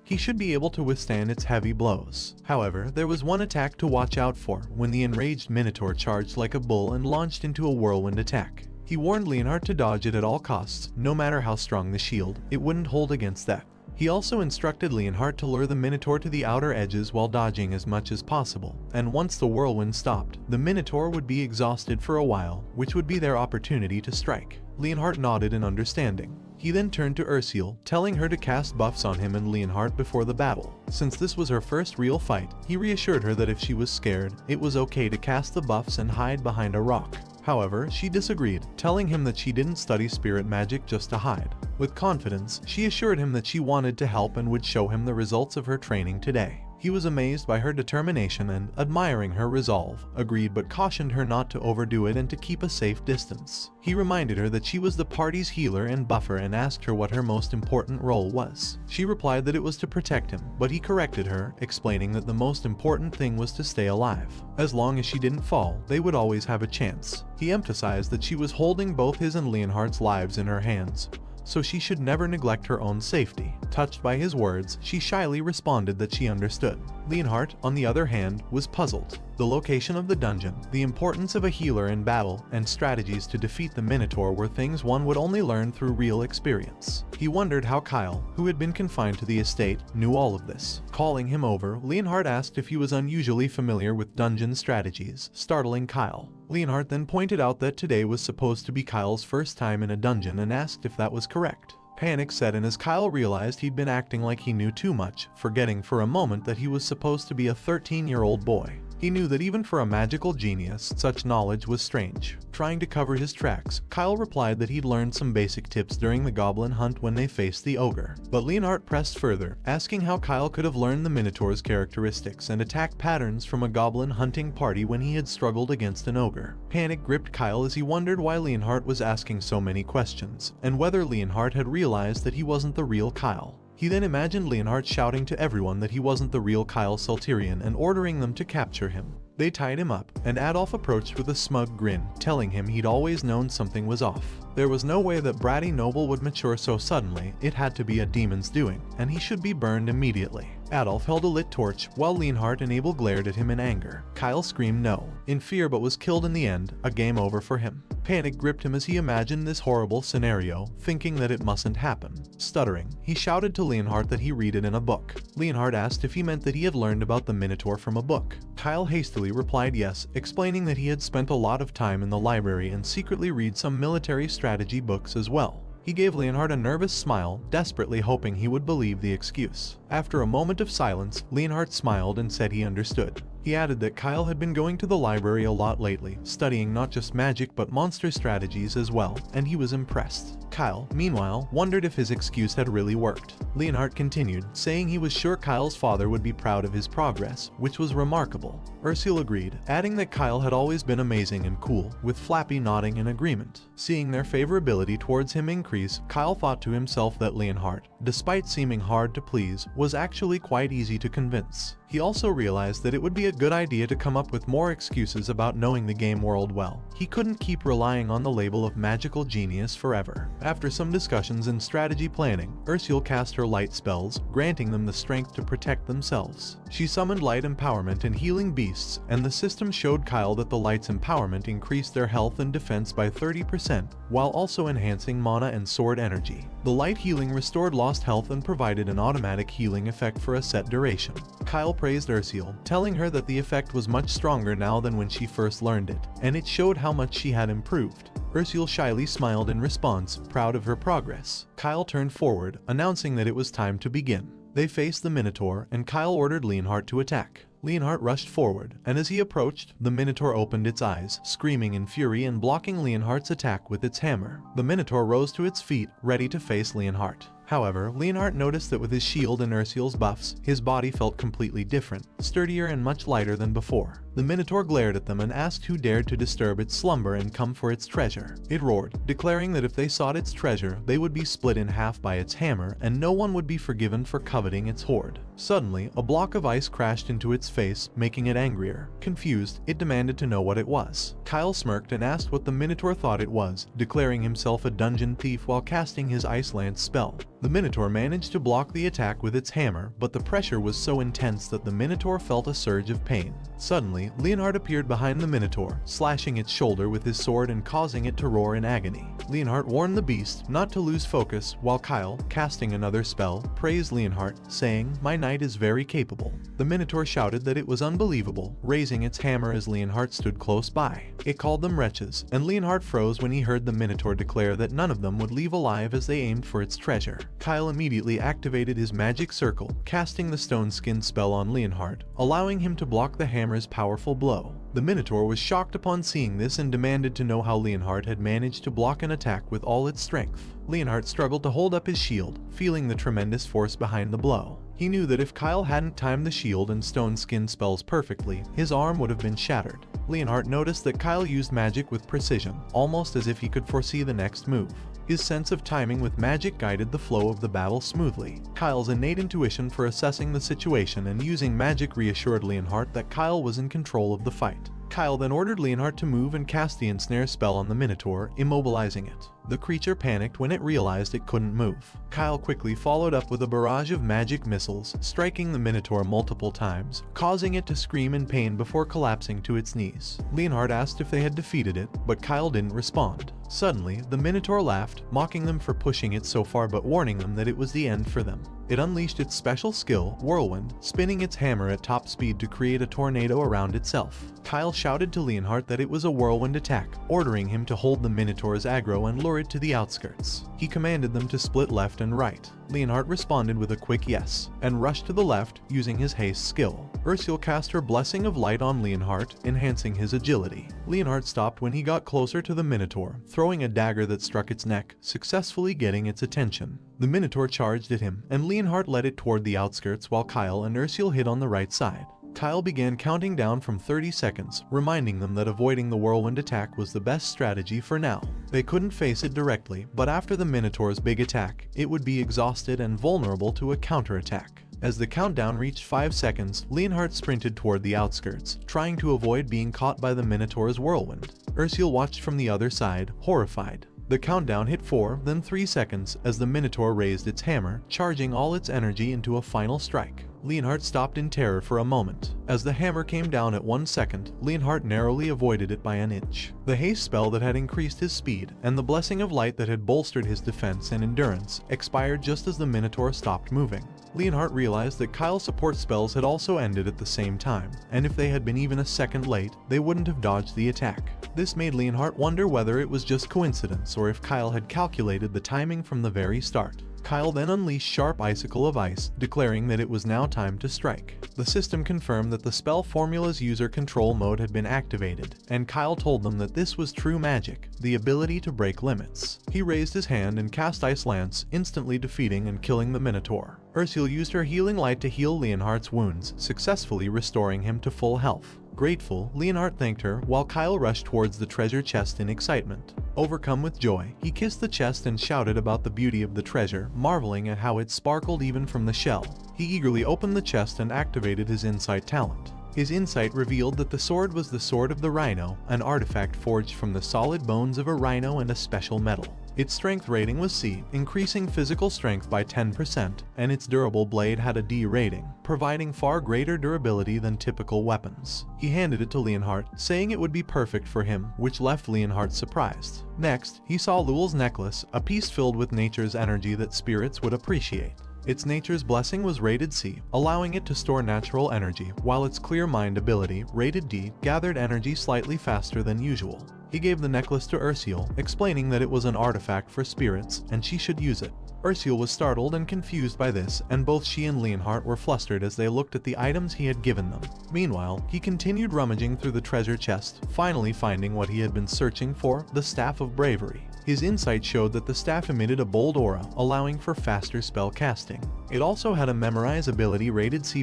He should be able to withstand its heavy blows. However, there was one attack to watch out for when the enraged Minotaur charged like a bull and launched into a whirlwind attack. He warned Leonhardt to dodge it at all costs. No matter how strong the shield, it wouldn't hold against that. He also instructed Leonhardt to lure the Minotaur to the outer edges while dodging as much as possible, and once the whirlwind stopped, the Minotaur would be exhausted for a while, which would be their opportunity to strike. Leonhardt nodded in understanding. He then turned to Ursule, telling her to cast buffs on him and Leonhardt before the battle. Since this was her first real fight, he reassured her that if she was scared, it was okay to cast the buffs and hide behind a rock. However, she disagreed, telling him that she didn't study spirit magic just to hide. With confidence, she assured him that she wanted to help and would show him the results of her training today. He was amazed by her determination and, admiring her resolve, agreed but cautioned her not to overdo it and to keep a safe distance. He reminded her that she was the party's healer and buffer and asked her what her most important role was. She replied that it was to protect him, but he corrected her, explaining that the most important thing was to stay alive. As long as she didn't fall, they would always have a chance. He emphasized that she was holding both his and Leonhardt's lives in her hands, so she should never neglect her own safety. Touched by his words, she shyly responded that she understood. Leonhardt, on the other hand, was puzzled. The location of the dungeon, the importance of a healer in battle, and strategies to defeat the Minotaur were things one would only learn through real experience. He wondered how Kyle, who had been confined to the estate, knew all of this. Calling him over, Leonhardt asked if he was unusually familiar with dungeon strategies, startling Kyle. Leonhardt then pointed out that today was supposed to be Kyle's first time in a dungeon and asked if that was correct. Panic set in as Kyle realized he'd been acting like he knew too much, forgetting for a moment that he was supposed to be a 13-year-old boy. He knew that even for a magical genius, such knowledge was strange. Trying to cover his tracks, Kyle replied that he'd learned some basic tips during the goblin hunt when they faced the ogre. But Leonhardt pressed further, asking how Kyle could have learned the Minotaur's characteristics and attack patterns from a goblin hunting party when he had struggled against an ogre. Panic gripped Kyle as he wondered why Leonhardt was asking so many questions, and whether Leonhardt had realized that he wasn't the real Kyle. He then imagined Leonhardt shouting to everyone that he wasn't the real Kyle Salterian and ordering them to capture him. They tied him up, and Adolf approached with a smug grin, telling him he'd always known something was off. There was no way that bratty noble would mature so suddenly. It had to be a demon's doing, and he should be burned immediately. Adolf held a lit torch, while Leonhardt and Abel glared at him in anger. Kyle screamed no, in fear, but was killed in the end, a game over for him. Panic gripped him as he imagined this horrible scenario, thinking that it mustn't happen. Stuttering, he shouted to Leonhardt that he read it in a book. Leonhardt asked if he meant that he had learned about the Minotaur from a book. Kyle hastily replied yes, explaining that he had spent a lot of time in the library and secretly read some military strategy books as well. He gave Leonhardt a nervous smile, desperately hoping he would believe the excuse. After a moment of silence, Leonhardt smiled and said he understood. He added that Kyle had been going to the library a lot lately, studying not just magic but monster strategies as well, and he was impressed. Kyle, meanwhile, wondered if his excuse had really worked. Leonhardt continued, saying he was sure Kyle's father would be proud of his progress, which was remarkable. Ursule agreed, adding that Kyle had always been amazing and cool, with Flappy nodding in agreement. Seeing their favorability towards him increase, Kyle thought to himself that Leonhardt, despite seeming hard to please, was actually quite easy to convince. He also realized that it would be a good idea to come up with more excuses about knowing the game world well. He couldn't keep relying on the label of magical genius forever. After some discussions and strategy planning, Ursule cast her light spells, granting them the strength to protect themselves. She summoned light empowerment and healing beasts, and the system showed Kyle that the light's empowerment increased their health and defense by 30%, while also enhancing mana and sword energy. The light healing restored lost health and provided an automatic healing effect for a set duration. Kyle praised Ursule, telling her that the effect was much stronger now than when she first learned it, and it showed how much she had improved. Ursule shyly smiled in response, proud of her progress. Kyle turned forward, announcing that it was time to begin. They faced the Minotaur, and Kyle ordered Leonhardt to attack. Leonhardt rushed forward, and as he approached, the Minotaur opened its eyes, screaming in fury and blocking Leonhardt's attack with its hammer. The Minotaur rose to its feet, ready to face Leonhardt. However, Leonhardt noticed that with his shield and Ursule's buffs, his body felt completely different, sturdier and much lighter than before. The Minotaur glared at them and asked who dared to disturb its slumber and come for its treasure. It roared, declaring that if they sought its treasure, they would be split in half by its hammer and no one would be forgiven for coveting its hoard. Suddenly, a block of ice crashed into its face, making it angrier. Confused, it demanded to know what it was. Kyle smirked and asked what the Minotaur thought it was, declaring himself a dungeon thief while casting his Ice Lance spell. The Minotaur managed to block the attack with its hammer, but the pressure was so intense that the Minotaur felt a surge of pain. Suddenly, Leonhard appeared behind the Minotaur, slashing its shoulder with his sword and causing it to roar in agony. Leonhard warned the beast not to lose focus, while Kyle, casting another spell, praised Leonhard, saying, "My knight is very capable." The Minotaur shouted that it was unbelievable, raising its hammer as Leonhard stood close by. It called them wretches, and Leonhard froze when he heard the Minotaur declare that none of them would leave alive as they aimed for its treasure. Kyle immediately activated his magic circle, casting the stone skin spell on Leonhard, allowing him to block the hammer's powerful blow. The Minotaur was shocked upon seeing this and demanded to know how Leonhard had managed to block an attack with all its strength. Leonhard struggled to hold up his shield, feeling the tremendous force behind the blow. He knew that if Kyle hadn't timed the shield and stone skin spells perfectly, his arm would have been shattered. Leonhard noticed that Kyle used magic with precision, almost as if he could foresee the next move. His sense of timing with magic guided the flow of the battle smoothly. Kyle's innate intuition for assessing the situation and using magic reassured Leonhard that Kyle was in control of the fight. Kyle then ordered Leonhard to move and cast the ensnare spell on the Minotaur, immobilizing it. The creature panicked when it realized it couldn't move. Kyle quickly followed up with a barrage of magic missiles, striking the Minotaur multiple times, causing it to scream in pain before collapsing to its knees. Leonhard asked if they had defeated it, but Kyle didn't respond. Suddenly, the Minotaur laughed, mocking them for pushing it so far but warning them that it was the end for them. It unleashed its special skill, Whirlwind, spinning its hammer at top speed to create a tornado around itself. Kyle shouted to Leonhard that it was a whirlwind attack, ordering him to hold the Minotaur's aggro and lure it to the outskirts. He commanded them to split left and right. Leonhard responded with a quick yes, and rushed to the left using his haste skill. Ursula cast her Blessing of Light on Leonhard, enhancing his agility. Leonhard stopped when he got closer to the Minotaur, throwing a dagger that struck its neck, successfully getting its attention. The Minotaur charged at him, and Leonhard led it toward the outskirts while Kyle and Ursula hid on the right side. Kyle began counting down from 30 seconds, reminding them that avoiding the whirlwind attack was the best strategy for now. They couldn't face it directly, but after the Minotaur's big attack, it would be exhausted and vulnerable to a counterattack. As the countdown reached 5 seconds, Leonhard sprinted toward the outskirts, trying to avoid being caught by the Minotaur's whirlwind. Ursula watched from the other side, horrified. The countdown hit 4, then 3 seconds as the Minotaur raised its hammer, charging all its energy into a final strike. Leonhard stopped in terror for a moment. As the hammer came down at 1 second, Leonhard narrowly avoided it by an inch. The haste spell that had increased his speed, and the Blessing of Light that had bolstered his defense and endurance, expired just as the Minotaur stopped moving. Leonhard realized that Kyle's support spells had also ended at the same time, and if they had been even a second late, they wouldn't have dodged the attack. This made Leonhard wonder whether it was just coincidence or if Kyle had calculated the timing from the very start. Kyle then unleashed Sharp Icicle of Ice, declaring that it was now time to strike. The system confirmed that the spell formula's user control mode had been activated, and Kyle told them that this was true magic, the ability to break limits. He raised his hand and cast Ice Lance, instantly defeating and killing the Minotaur. Ursula used her healing light to heal Leonhard's wounds, successfully restoring him to full health. Grateful, Leonhard thanked her, while Kyle rushed towards the treasure chest in excitement. Overcome with joy, he kissed the chest and shouted about the beauty of the treasure, marveling at how it sparkled even from the shell. He eagerly opened the chest and activated his insight talent. His insight revealed that the sword was the Sword of the Rhino, an artifact forged from the solid bones of a rhino and a special metal. Its strength rating was C, increasing physical strength by 10%, and its durable blade had a D rating, providing far greater durability than typical weapons. He handed it to Leonhard, saying it would be perfect for him, which left Leonhard surprised. Next, he saw Lul's necklace, a piece filled with nature's energy that spirits would appreciate. Its Nature's Blessing was rated C, allowing it to store natural energy, while its Clear Mind ability, rated D, gathered energy slightly faster than usual. He gave the necklace to Ursula, explaining that it was an artifact for spirits, and she should use it. Ursula was startled and confused by this, and both she and Leonhard were flustered as they looked at the items he had given them. Meanwhile, he continued rummaging through the treasure chest, finally finding what he had been searching for, the Staff of Bravery. His insight showed that the staff emitted a bold aura, allowing for faster spell casting. It also had a memorize ability rated C+,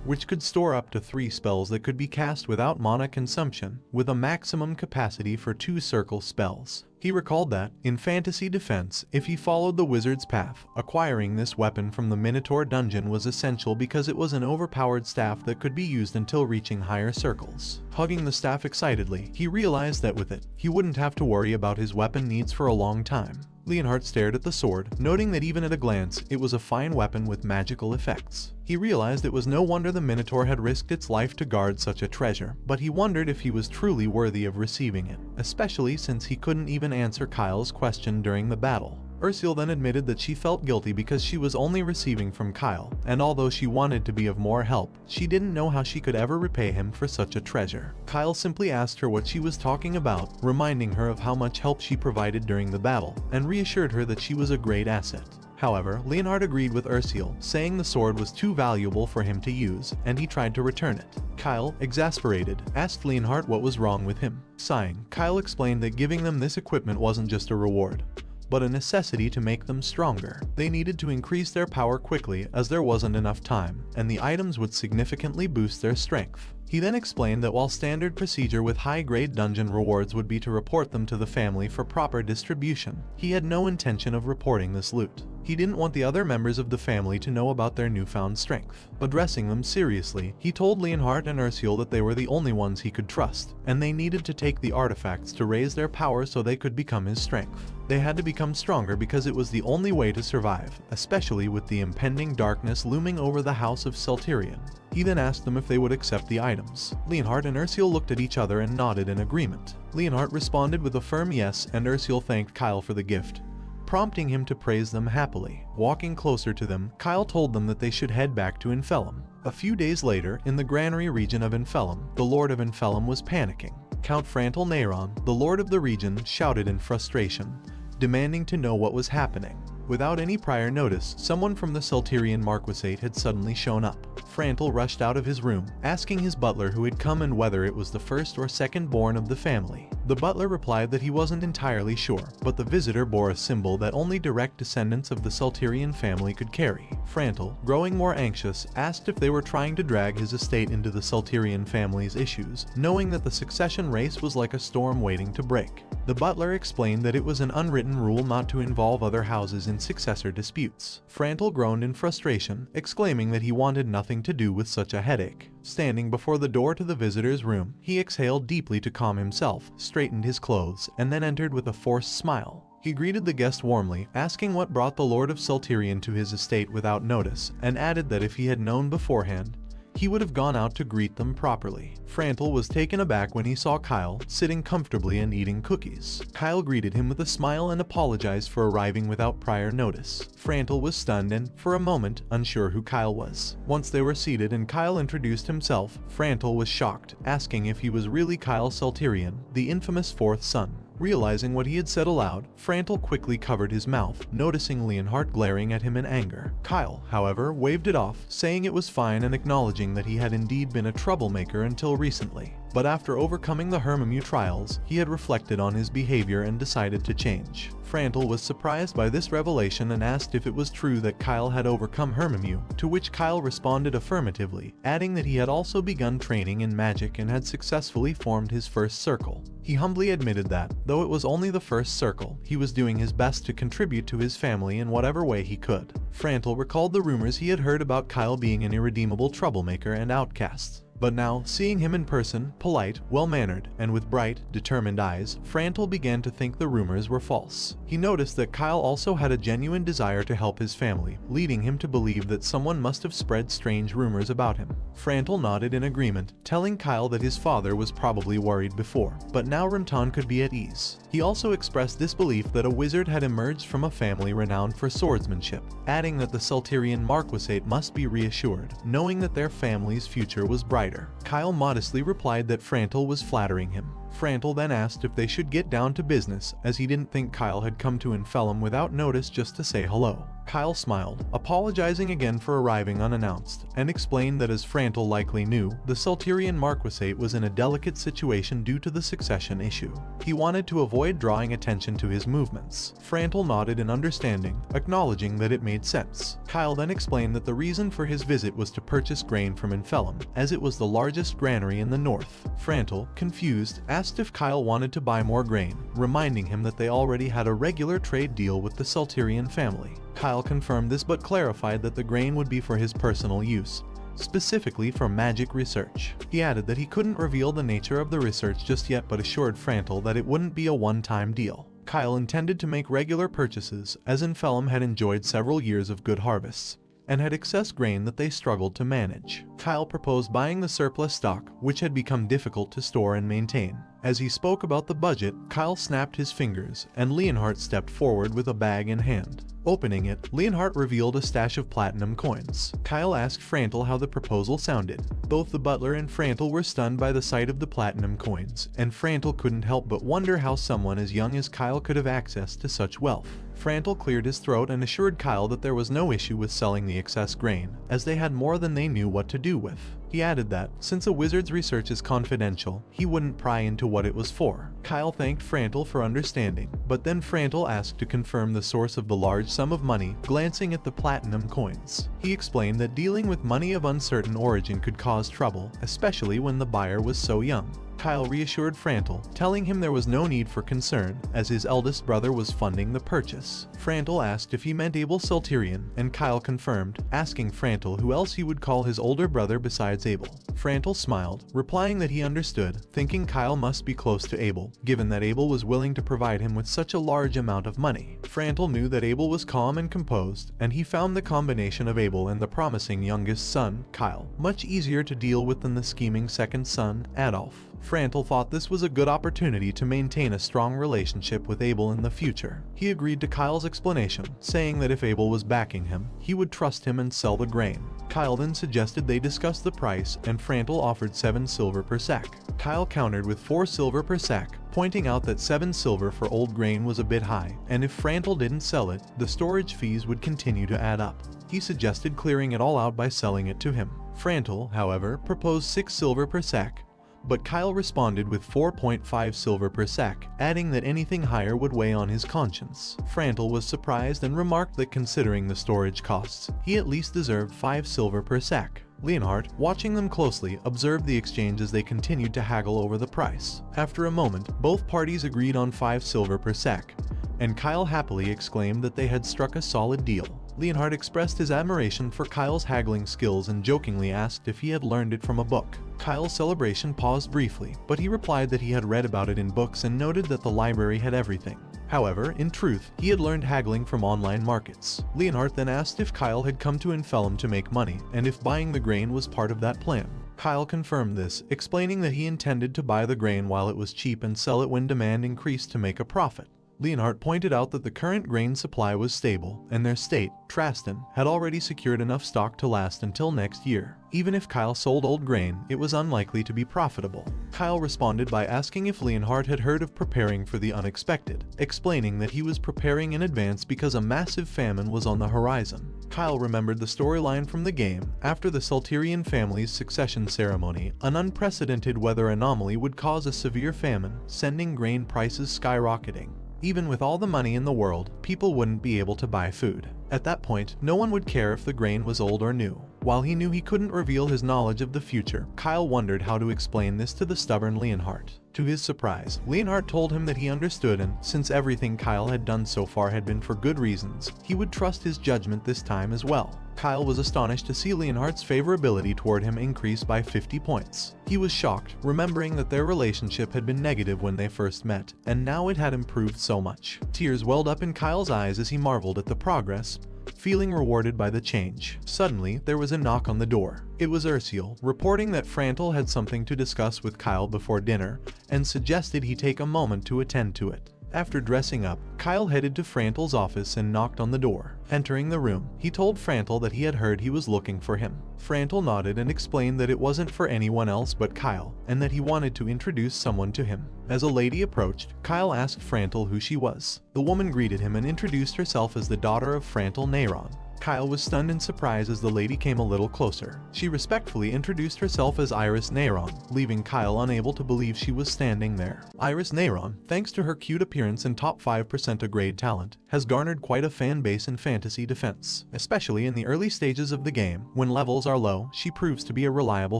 which could store up to 3 spells that could be cast without mana consumption, with a maximum capacity for 2 circle spells. He recalled that, in fantasy defense, if he followed the wizard's path, acquiring this weapon from the Minotaur dungeon was essential because it was an overpowered staff that could be used until reaching higher circles. Hugging the staff excitedly, he realized that with it, he wouldn't have to worry about his weapon needs for a long time. Leonhardt stared at the sword, noting that even at a glance, it was a fine weapon with magical effects. He realized it was no wonder the Minotaur had risked its life to guard such a treasure, but he wondered if he was truly worthy of receiving it, especially since he couldn't even answer Kyle's question during the battle. Ursula then admitted that she felt guilty because she was only receiving from Kyle, and although she wanted to be of more help, she didn't know how she could ever repay him for such a treasure. Kyle simply asked her what she was talking about, reminding her of how much help she provided during the battle, and reassured her that she was a great asset. However, Leonhardt agreed with Ursula, saying the sword was too valuable for him to use, and he tried to return it. Kyle, exasperated, asked Leonhardt what was wrong with him. Sighing, Kyle explained that giving them this equipment wasn't just a reward, but a necessity to make them stronger. They needed to increase their power quickly as there wasn't enough time, and the items would significantly boost their strength. He then explained that while standard procedure with high-grade dungeon rewards would be to report them to the family for proper distribution, he had no intention of reporting this loot. He didn't want the other members of the family to know about their newfound strength. Addressing them seriously, he told Leonhardt and Ursula that they were the only ones he could trust, and they needed to take the artifacts to raise their power so they could become his strength. They had to become stronger because it was the only way to survive, especially with the impending darkness looming over the house of Celterion. He then asked them if they would accept the items. Leonhardt and Ursula looked at each other and nodded in agreement. Leonhardt responded with a firm yes, and Ursula thanked Kyle for the gift, prompting him to praise them happily. Walking closer to them, Kyle told them that they should head back to Infellum. A few days later, in the granary region of Infellum, the Lord of Infellum was panicking. Count Frantel Neyron, the Lord of the region, shouted in frustration, demanding to know what was happening. Without any prior notice, someone from the Celterion Marquisate had suddenly shown up. Frantel rushed out of his room, asking his butler who had come and whether it was the first or second born of the family. The butler replied that he wasn't entirely sure, but the visitor bore a symbol that only direct descendants of the Celterion family could carry. Frantel, growing more anxious, asked if they were trying to drag his estate into the Celterion family's issues, knowing that the succession race was like a storm waiting to break. The butler explained that it was an unwritten rule not to involve other houses in successor disputes. Frantel groaned in frustration, exclaiming that he wanted nothing to do with such a headache. Standing before the door to the visitor's room, he exhaled deeply to calm himself, straightened his clothes, and then entered with a forced smile. He greeted the guest warmly, asking what brought the Lord of Celterion to his estate without notice, and added that if he had known beforehand, he would have gone out to greet them properly. Frantel was taken aback when he saw Kyle, sitting comfortably and eating cookies. Kyle greeted him with a smile and apologized for arriving without prior notice. Frantel was stunned and, for a moment, unsure who Kyle was. Once they were seated and Kyle introduced himself, Frantel was shocked, asking if he was really Kyle Celterion, the infamous fourth son. Realizing what he had said aloud, Frantel quickly covered his mouth, noticing Leonhardt glaring at him in anger. Kyle, however, waved it off, saying it was fine and acknowledging that he had indeed been a troublemaker until recently. But after overcoming the Hermimu trials, he had reflected on his behavior and decided to change. Frantel was surprised by this revelation and asked if it was true that Kyle had overcome Hermimu, to which Kyle responded affirmatively, adding that he had also begun training in magic and had successfully formed his first circle. He humbly admitted that, though it was only the first circle, he was doing his best to contribute to his family in whatever way he could. Frantel recalled the rumors he had heard about Kyle being an irredeemable troublemaker and outcast. But now, seeing him in person, polite, well-mannered, and with bright, determined eyes, Frantel began to think the rumors were false. He noticed that Kyle also had a genuine desire to help his family, leading him to believe that someone must have spread strange rumors about him. Frantel nodded in agreement, telling Kyle that his father was probably worried before, but now Rimtan could be at ease. He also expressed disbelief that a wizard had emerged from a family renowned for swordsmanship, adding that the Celterion Marquisate must be reassured, knowing that their family's future was bright. Kyle modestly replied that Frantel was flattering him. Frantel then asked if they should get down to business, as he didn't think Kyle had come to Infellum without notice just to say hello. Kyle smiled, apologizing again for arriving unannounced, and explained that as Frantle likely knew, the Salterian Marquisate was in a delicate situation due to the succession issue. He wanted to avoid drawing attention to his movements. Frantle nodded in understanding, acknowledging that it made sense. Kyle then explained that the reason for his visit was to purchase grain from Infellum, as it was the largest granary in the north. Frantle, confused, asked if Kyle wanted to buy more grain, reminding him that they already had a regular trade deal with the Salterian family. Kyle confirmed this but clarified that the grain would be for his personal use, specifically for magic research. He added that he couldn't reveal the nature of the research just yet but assured Frantle that it wouldn't be a one-time deal. Kyle intended to make regular purchases, as Infellum had enjoyed several years of good harvests, and had excess grain that they struggled to manage. Kyle proposed buying the surplus stock, which had become difficult to store and maintain. As he spoke about the budget, Kyle snapped his fingers, and Leonhardt stepped forward with a bag in hand. Opening it, Leonhardt revealed a stash of platinum coins. Kyle asked Frantle how the proposal sounded. Both the butler and Frantle were stunned by the sight of the platinum coins, and Frantle couldn't help but wonder how someone as young as Kyle could have access to such wealth. Frantle cleared his throat and assured Kyle that there was no issue with selling the excess grain, as they had more than they knew what to do with. He added that, since a wizard's research is confidential, he wouldn't pry into what it was for. Kyle thanked Frantle for understanding, but then Frantle asked to confirm the source of the large sum of money, glancing at the platinum coins. He explained that dealing with money of uncertain origin could cause trouble, especially when the buyer was so young. Kyle reassured Frantle, telling him there was no need for concern, as his eldest brother was funding the purchase. Frantle asked if he meant Abel Salterian, and Kyle confirmed, asking Frantle who else he would call his older brother besides Abel. Frantle smiled, replying that he understood, thinking Kyle must be close to Abel, given that Abel was willing to provide him with such a large amount of money. Frantle knew that Abel was calm and composed, and he found the combination of Abel and the promising youngest son, Kyle, much easier to deal with than the scheming second son, Adolf. Frantle thought this was a good opportunity to maintain a strong relationship with Abel in the future. He agreed to Kyle's explanation, saying that if Abel was backing him, he would trust him and sell the grain. Kyle then suggested they discuss the price, and Frantle offered 7 silver per sack. Kyle countered with 4 silver per sack, pointing out that 7 silver for old grain was a bit high, and if Frantle didn't sell it, the storage fees would continue to add up. He suggested clearing it all out by selling it to him. Frantle, however, proposed 6 silver per sack, but Kyle responded with 4.5 silver per sack, adding that anything higher would weigh on his conscience. Frantle was surprised and remarked that considering the storage costs, he at least deserved 5 silver per sack. Leonhardt, watching them closely, observed the exchange as they continued to haggle over the price. After a moment, both parties agreed on 5 silver per sack, and Kyle happily exclaimed that they had struck a solid deal. Leonhardt expressed his admiration for Kyle's haggling skills and jokingly asked if he had learned it from a book. Kyle's celebration paused briefly, but he replied that he had read about it in books and noted that the library had everything. However, in truth, he had learned haggling from online markets. Leonhardt then asked if Kyle had come to Infellum to make money, and if buying the grain was part of that plan. Kyle confirmed this, explaining that he intended to buy the grain while it was cheap and sell it when demand increased to make a profit. Leonhardt pointed out that the current grain supply was stable, and their state, Traston, had already secured enough stock to last until next year. Even if Kyle sold old grain, it was unlikely to be profitable. Kyle responded by asking if Leonhardt had heard of preparing for the unexpected, explaining that he was preparing in advance because a massive famine was on the horizon. Kyle remembered the storyline from the game. After the Salterian family's succession ceremony, an unprecedented weather anomaly would cause a severe famine, sending grain prices skyrocketing. Even with all the money in the world, people wouldn't be able to buy food. At that point, no one would care if the grain was old or new. While he knew he couldn't reveal his knowledge of the future, Kyle wondered how to explain this to the stubborn Leonhardt. To his surprise, Leonhardt told him that he understood, and since everything Kyle had done so far had been for good reasons, he would trust his judgment this time as well. Kyle was astonished to see Leonhardt's favorability toward him increase by 50 points. He was shocked, remembering that their relationship had been negative when they first met, and now it had improved so much. Tears welled up in Kyle's eyes as he marveled at the progress, feeling rewarded by the change. Suddenly, there was a knock on the door. It was Ursiel, reporting that Frantle had something to discuss with Kyle before dinner, and suggested he take a moment to attend to it. After dressing up, Kyle headed to Frantel's office and knocked on the door. Entering the room, he told Frantel that he had heard he was looking for him. Frantel nodded and explained that it wasn't for anyone else but Kyle, and that he wanted to introduce someone to him. As a lady approached, Kyle asked Frantel who she was. The woman greeted him and introduced herself as the daughter of Frantel Neyron. Kyle was stunned and surprised as the lady came a little closer. She respectfully introduced herself as Iris Neyron, leaving Kyle unable to believe she was standing there. Iris Neyron, thanks to her cute appearance and top 5% of grade talent, has garnered quite a fan base in fantasy defense. Especially in the early stages of the game, when levels are low, she proves to be a reliable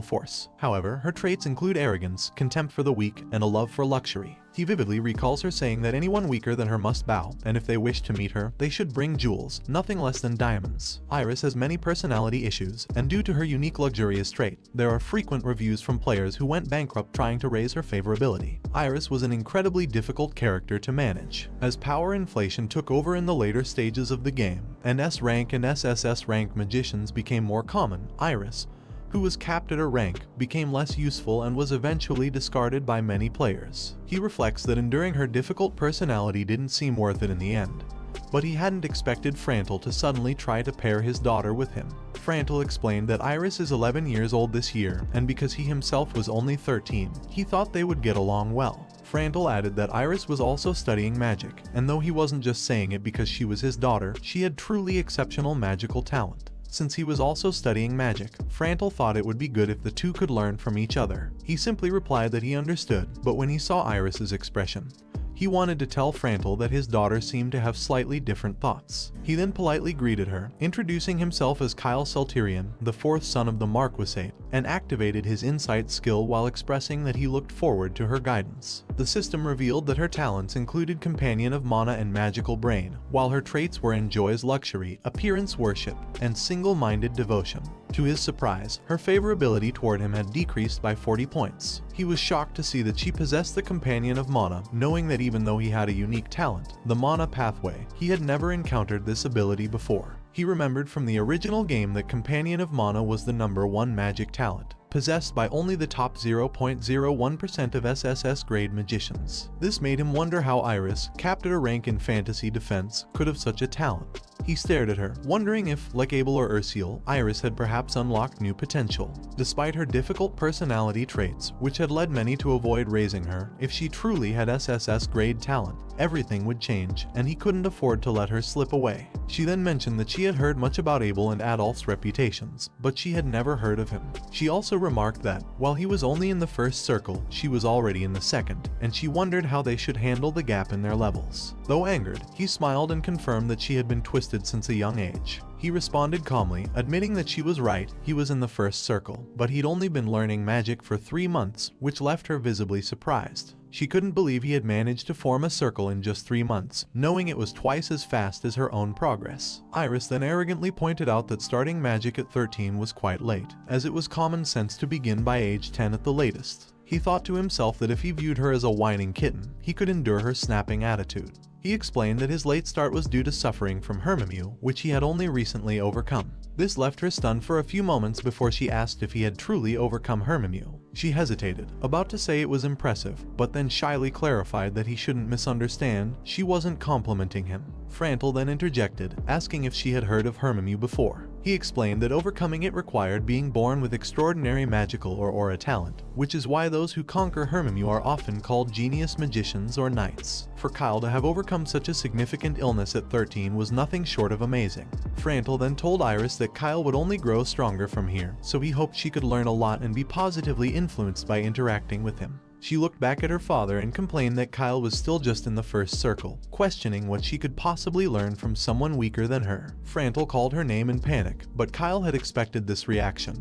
force. However, her traits include arrogance, contempt for the weak, and a love for luxury. He vividly recalls her saying that anyone weaker than her must bow, and if they wish to meet her, they should bring jewels, nothing less than diamonds. Iris has many personality issues, and due to her unique luxurious trait, there are frequent reviews from players who went bankrupt trying to raise her favorability. Iris was an incredibly difficult character to manage. As power inflation took over in the later stages of the game, and S-rank and SSS rank magicians became more common, Iris, who was capped at her rank, became less useful and was eventually discarded by many players. He reflects that enduring her difficult personality didn't seem worth it in the end, but he hadn't expected Frantel to suddenly try to pair his daughter with him. Frantel explained that Iris is 11 years old this year, and because he himself was only 13, he thought they would get along well. Frantel added that Iris was also studying magic, and though he wasn't just saying it because she was his daughter, she had truly exceptional magical talent. Since he was also studying magic, Frantel thought it would be good if the two could learn from each other. He simply replied that he understood, but when he saw Iris's expression, he wanted to tell Frantel that his daughter seemed to have slightly different thoughts. He then politely greeted her, introducing himself as Kyle Salterian, the fourth son of the Marquisate, and activated his insight skill while expressing that he looked forward to her guidance. The system revealed that her talents included Companion of Mana and Magical Brain, while her traits were Enjoys Luxury, Appearance Worship, and Single-Minded Devotion. To his surprise, her favorability toward him had decreased by 40 points. He was shocked to see that she possessed the Companion of Mana, knowing that even though he had a unique talent, the Mana pathway, he had never encountered this ability before. He remembered from the original game that Companion of Mana was the #1 magic talent, possessed by only the top 0.01% of SSS grade magicians. This made him wonder how Iris, capped at a rank in fantasy defense, could have such a talent. He stared at her, wondering if, like Abel or Ursiel, Iris had perhaps unlocked new potential. Despite her difficult personality traits, which had led many to avoid raising her, if she truly had SSS grade talent, everything would change, and he couldn't afford to let her slip away. She then mentioned that she had heard much about Abel and Adolf's reputations, but she had never heard of him. She also remarked that, while he was only in the first circle, she was already in the second, and she wondered how they should handle the gap in their levels. Though angered, he smiled and confirmed that she had been twisted since a young age. He responded calmly, admitting that she was right, he was in the first circle, but he'd only been learning magic for 3 months, which left her visibly surprised. She couldn't believe he had managed to form a circle in just 3 months, knowing it was twice as fast as her own progress. Iris then arrogantly pointed out that starting magic at 13 was quite late, as it was common sense to begin by age 10 at the latest. He thought to himself that if he viewed her as a whining kitten, he could endure her snapping attitude. He explained that his late start was due to suffering from Hermimue, which he had only recently overcome. This left her stunned for a few moments before she asked if he had truly overcome Hermimue. She hesitated, about to say it was impressive, but then shyly clarified that he shouldn't misunderstand, she wasn't complimenting him. Frantel then interjected, asking if she had heard of Hermimue before. He explained that overcoming it required being born with extraordinary magical or aura talent, which is why those who conquer Hermimue are often called genius magicians or knights. For Kyle to have overcome such a significant illness at 13 was nothing short of amazing. Frantel then told Iris that Kyle would only grow stronger from here, so he hoped she could learn a lot and be positively influenced by interacting with him. She looked back at her father and complained that Kyle was still just in the first circle, questioning what she could possibly learn from someone weaker than her. Frantel called her name in panic, but Kyle had expected this reaction.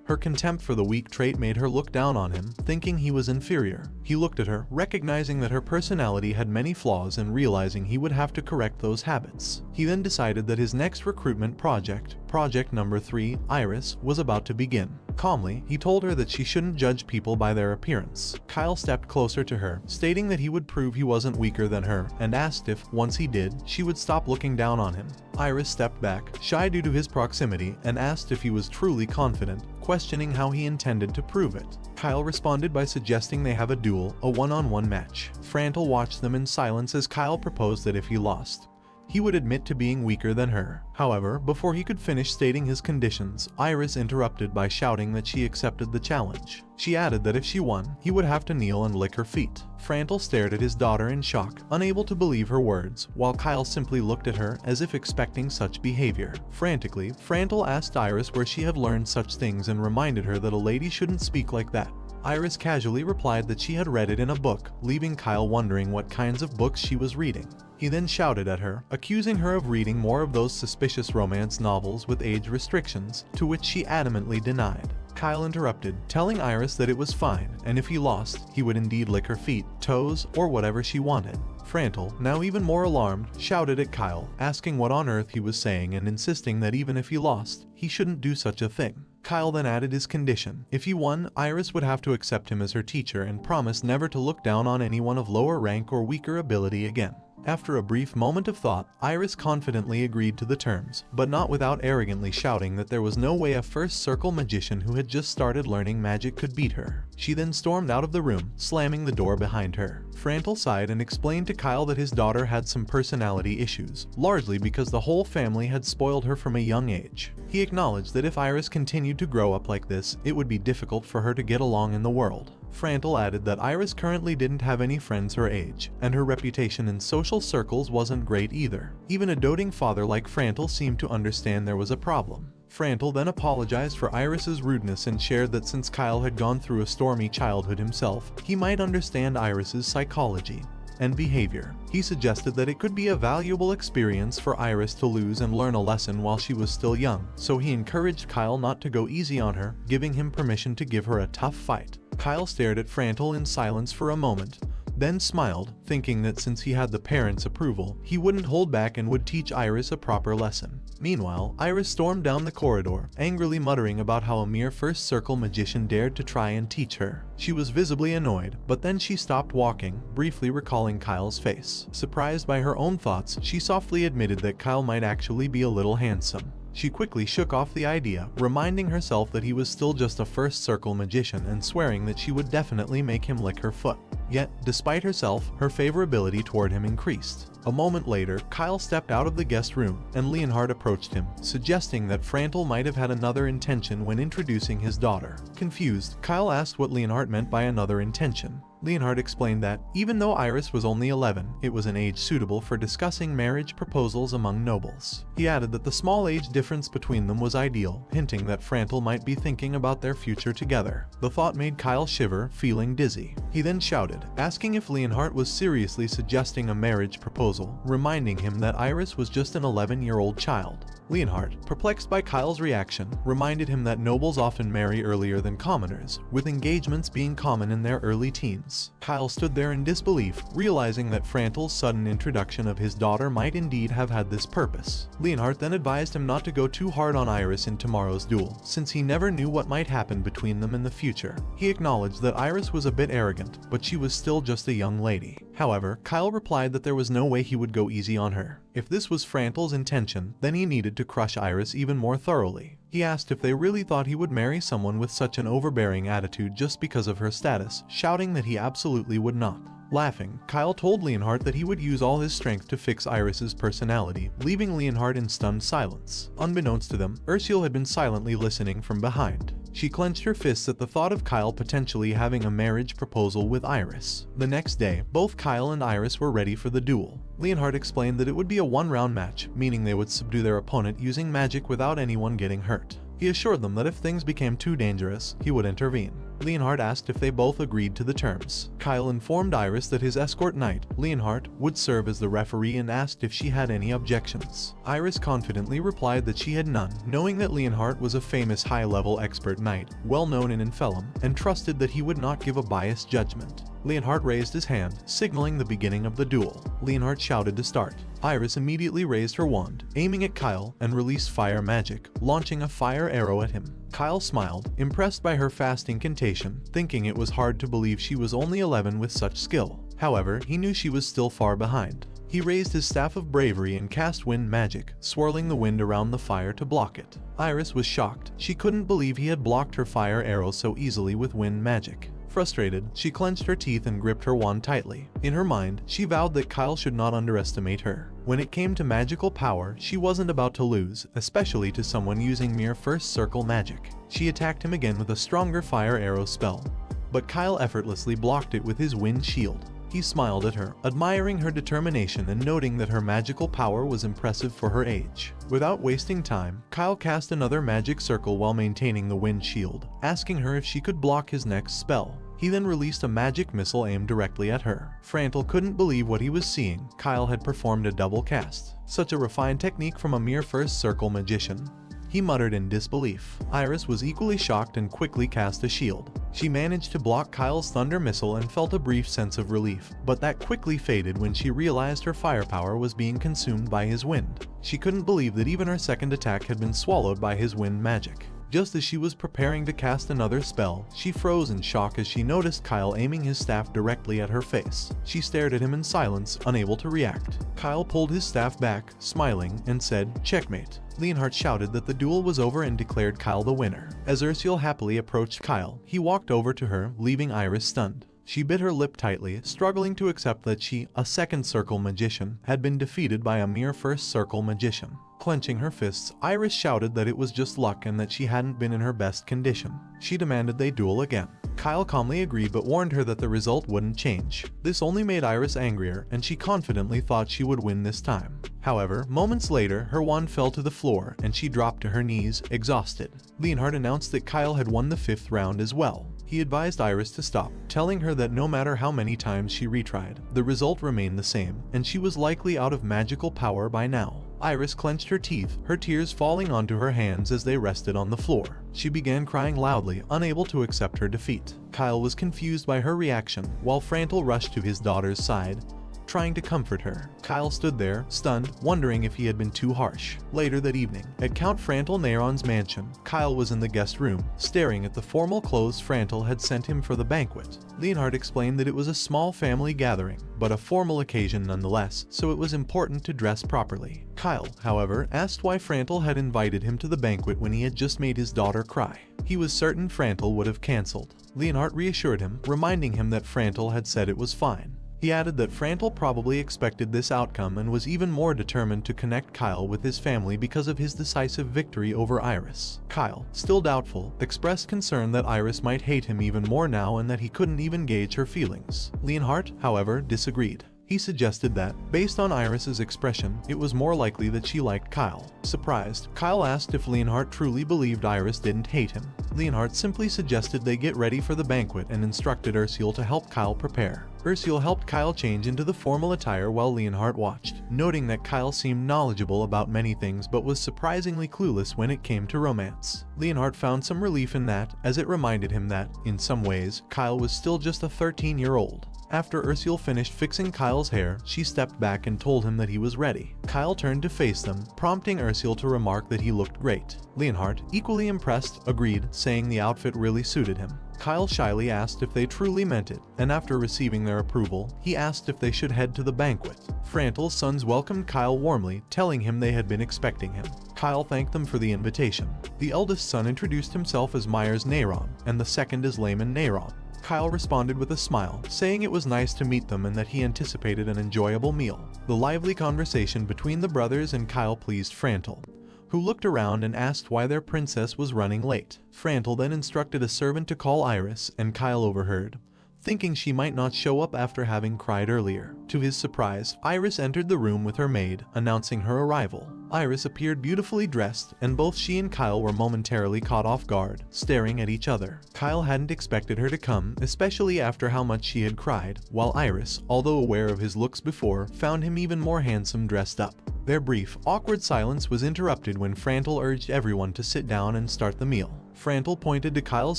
Her contempt for the weak trait made her look down on him, thinking he was inferior. He looked at her, recognizing that her personality had many flaws and realizing he would have to correct those habits. He then decided that his next recruitment project, Project Number 3, Iris, was about to begin. Calmly, he told her that she shouldn't judge people by their appearance. Kyle stepped closer to her, stating that he would prove he wasn't weaker than her, and asked if, once he did, she would stop looking down on him. Iris stepped back, shy due to his proximity, and asked if he was truly confident, questioning how he intended to prove it. Kyle responded by suggesting they have a duel, a one-on-one match. Frantel watched them in silence as Kyle proposed that if he lost, he would admit to being weaker than her. However, before he could finish stating his conditions, Iris interrupted by shouting that she accepted the challenge. She added that if she won, he would have to kneel and lick her feet. Frantel stared at his daughter in shock, unable to believe her words, while Kyle simply looked at her as if expecting such behavior. Frantically, Frantel asked Iris where she had learned such things and reminded her that a lady shouldn't speak like that. Iris casually replied that she had read it in a book, leaving Kyle wondering what kinds of books she was reading. He then shouted at her, accusing her of reading more of those suspicious romance novels with age restrictions, to which she adamantly denied. Kyle interrupted, telling Iris that it was fine, and if he lost, he would indeed lick her feet, toes, or whatever she wanted. Frantel, now even more alarmed, shouted at Kyle, asking what on earth he was saying and insisting that even if he lost, he shouldn't do such a thing. Kyle then added his condition. If he won, Iris would have to accept him as her teacher and promise never to look down on anyone of lower rank or weaker ability again. After a brief moment of thought, Iris confidently agreed to the terms, but not without arrogantly shouting that there was no way a first circle magician who had just started learning magic could beat her. She then stormed out of the room, slamming the door behind her. Frantel sighed and explained to Kyle that his daughter had some personality issues, largely because the whole family had spoiled her from a young age. He acknowledged that if Iris continued to grow up like this, it would be difficult for her to get along in the world. Frantel added that Iris currently didn't have any friends her age, and her reputation in social circles wasn't great either. Even a doting father like Frantel seemed to understand there was a problem. Frantel then apologized for Iris's rudeness and shared that since Kyle had gone through a stormy childhood himself, he might understand Iris's psychology and behavior. He suggested that it could be a valuable experience for Iris to lose and learn a lesson while she was still young, so he encouraged Kyle not to go easy on her, giving him permission to give her a tough fight. Kyle stared at Frantel in silence for a moment, then smiled, thinking that since he had the parents' approval, he wouldn't hold back and would teach Iris a proper lesson. Meanwhile, Iris stormed down the corridor, angrily muttering about how a mere first circle magician dared to try and teach her. She was visibly annoyed, but then she stopped walking, briefly recalling Kyle's face. Surprised by her own thoughts, she softly admitted that Kyle might actually be a little handsome. She quickly shook off the idea, reminding herself that he was still just a first circle magician and swearing that she would definitely make him lick her foot. Yet, despite herself, her favorability toward him increased. A moment later, Kyle stepped out of the guest room, and Leonhard approached him, suggesting that Frantel might have had another intention when introducing his daughter. Confused, Kyle asked what Leonhard meant by another intention. Leonhard explained that, even though Iris was only 11, it was an age suitable for discussing marriage proposals among nobles. He added that the small age difference between them was ideal, hinting that Frantel might be thinking about their future together. The thought made Kyle shiver, feeling dizzy. He then shouted, asking if Leonhard was seriously suggesting a marriage proposal, reminding him that Iris was just an 11-year-old child. Leonhard, perplexed by Kyle's reaction, reminded him that nobles often marry earlier than commoners, with engagements being common in their early teens. Kyle stood there in disbelief, realizing that Frantel's sudden introduction of his daughter might indeed have had this purpose. Leonhard then advised him not to go too hard on Iris in tomorrow's duel, since he never knew what might happen between them in the future. He acknowledged that Iris was a bit arrogant, but she was still just a young lady. However, Kyle replied that there was no way he would go easy on her. If this was Frantel's intention, then he needed to crush Iris even more thoroughly. He asked if they really thought he would marry someone with such an overbearing attitude just because of her status, shouting that he absolutely would not. Laughing, Kyle told Leonhard that he would use all his strength to fix Iris's personality, leaving Leonhard in stunned silence. Unbeknownst to them, Ursula had been silently listening from behind. She clenched her fists at the thought of Kyle potentially having a marriage proposal with Iris. The next day, both Kyle and Iris were ready for the duel. Leonhard explained that it would be a one-round match, meaning they would subdue their opponent using magic without anyone getting hurt. He assured them that if things became too dangerous, he would intervene. Leonhard asked if they both agreed to the terms. Kyle informed Iris that his escort knight, Leonhard, would serve as the referee and asked if she had any objections. Iris confidently replied that she had none, knowing that Leonhard was a famous high-level expert knight, well known in Infellum, and trusted that he would not give a biased judgment. Leonhard raised his hand, signaling the beginning of the duel. Leonhard shouted to start. Iris immediately raised her wand, aiming at Kyle, and released fire magic, launching a fire arrow at him. Kyle smiled, impressed by her fast incantation, thinking it was hard to believe she was only 11 with such skill. However, he knew she was still far behind. He raised his staff of bravery and cast wind magic, swirling the wind around the fire to block it. Iris was shocked. She couldn't believe he had blocked her fire arrows so easily with wind magic. Frustrated, she clenched her teeth and gripped her wand tightly. In her mind, she vowed that Kyle should not underestimate her. When it came to magical power, she wasn't about to lose, especially to someone using mere first circle magic. She attacked him again with a stronger fire arrow spell, but Kyle effortlessly blocked it with his wind shield. He smiled at her, admiring her determination and noting that her magical power was impressive for her age. Without wasting time, Kyle cast another magic circle while maintaining the wind shield, asking her if she could block his next spell. He then released a magic missile aimed directly at her. Frantel couldn't believe what he was seeing. Kyle had performed a double cast. Such a refined technique from a mere first circle magician. He muttered in disbelief. Iris was equally shocked and quickly cast a shield. She managed to block Kyle's thunder missile and felt a brief sense of relief, but that quickly faded when she realized her firepower was being consumed by his wind. She couldn't believe that even her second attack had been swallowed by his wind magic. Just as she was preparing to cast another spell, she froze in shock as she noticed Kyle aiming his staff directly at her face. She stared at him in silence, unable to react. Kyle pulled his staff back, smiling, and said, "Checkmate." Leonhardt shouted that the duel was over and declared Kyle the winner. As Ursula happily approached Kyle, he walked over to her, leaving Iris stunned. She bit her lip tightly, struggling to accept that she, a second circle magician, had been defeated by a mere first circle magician. Clenching her fists, Iris shouted that it was just luck and that she hadn't been in her best condition. She demanded they duel again. Kyle calmly agreed but warned her that the result wouldn't change. This only made Iris angrier, and she confidently thought she would win this time. However, moments later, her wand fell to the floor and she dropped to her knees, exhausted. Leonhardt announced that Kyle had won the 5th round as well. He advised Iris to stop, telling her that no matter how many times she retried, the result remained the same, and she was likely out of magical power by now. Iris clenched her teeth, her tears falling onto her hands as they rested on the floor. She began crying loudly, unable to accept her defeat. Kyle was confused by her reaction, while Frantel rushed to his daughter's side, trying to comfort her. Kyle stood there, stunned, wondering if he had been too harsh. Later that evening, at Count Frantel Neyron's mansion, Kyle was in the guest room, staring at the formal clothes Frantel had sent him for the banquet. Leonhardt explained that it was a small family gathering, but a formal occasion nonetheless, so it was important to dress properly. Kyle, however, asked why Frantel had invited him to the banquet when he had just made his daughter cry. He was certain Frantel would have cancelled. Leonhardt reassured him, reminding him that Frantel had said it was fine. He added that Frantel probably expected this outcome and was even more determined to connect Kyle with his family because of his decisive victory over Iris. Kyle, still doubtful, expressed concern that Iris might hate him even more now and that he couldn't even gauge her feelings. Leonhardt, however, disagreed. He suggested that, based on Iris's expression, it was more likely that she liked Kyle. Surprised, Kyle asked if Leonhardt truly believed Iris didn't hate him. Leonhardt simply suggested they get ready for the banquet and instructed Ursula to help Kyle prepare. Ursula helped Kyle change into the formal attire while Leonhardt watched, noting that Kyle seemed knowledgeable about many things but was surprisingly clueless when it came to romance. Leonhardt found some relief in that, as it reminded him that, in some ways, Kyle was still just a 13-year-old. After Ursula finished fixing Kyle's hair, she stepped back and told him that he was ready. Kyle turned to face them, prompting Ursula to remark that he looked great. Leonhardt, equally impressed, agreed, saying the outfit really suited him. Kyle shyly asked if they truly meant it, and after receiving their approval, he asked if they should head to the banquet. Frantel's sons welcomed Kyle warmly, telling him they had been expecting him. Kyle thanked them for the invitation. The eldest son introduced himself as Myers Neyron, and the second as Layman Neyron. Kyle responded with a smile, saying it was nice to meet them and that he anticipated an enjoyable meal. The lively conversation between the brothers and Kyle pleased Frantel, who looked around and asked why their princess was running late. Frantel then instructed a servant to call Iris, and Kyle overheard, thinking she might not show up after having cried earlier. To his surprise, Iris entered the room with her maid, announcing her arrival. Iris appeared beautifully dressed, and both she and Kyle were momentarily caught off guard, staring at each other. Kyle hadn't expected her to come, especially after how much she had cried, while Iris, although aware of his looks before, found him even more handsome dressed up. Their brief, awkward silence was interrupted when Frantel urged everyone to sit down and start the meal. Frantle pointed to Kyle's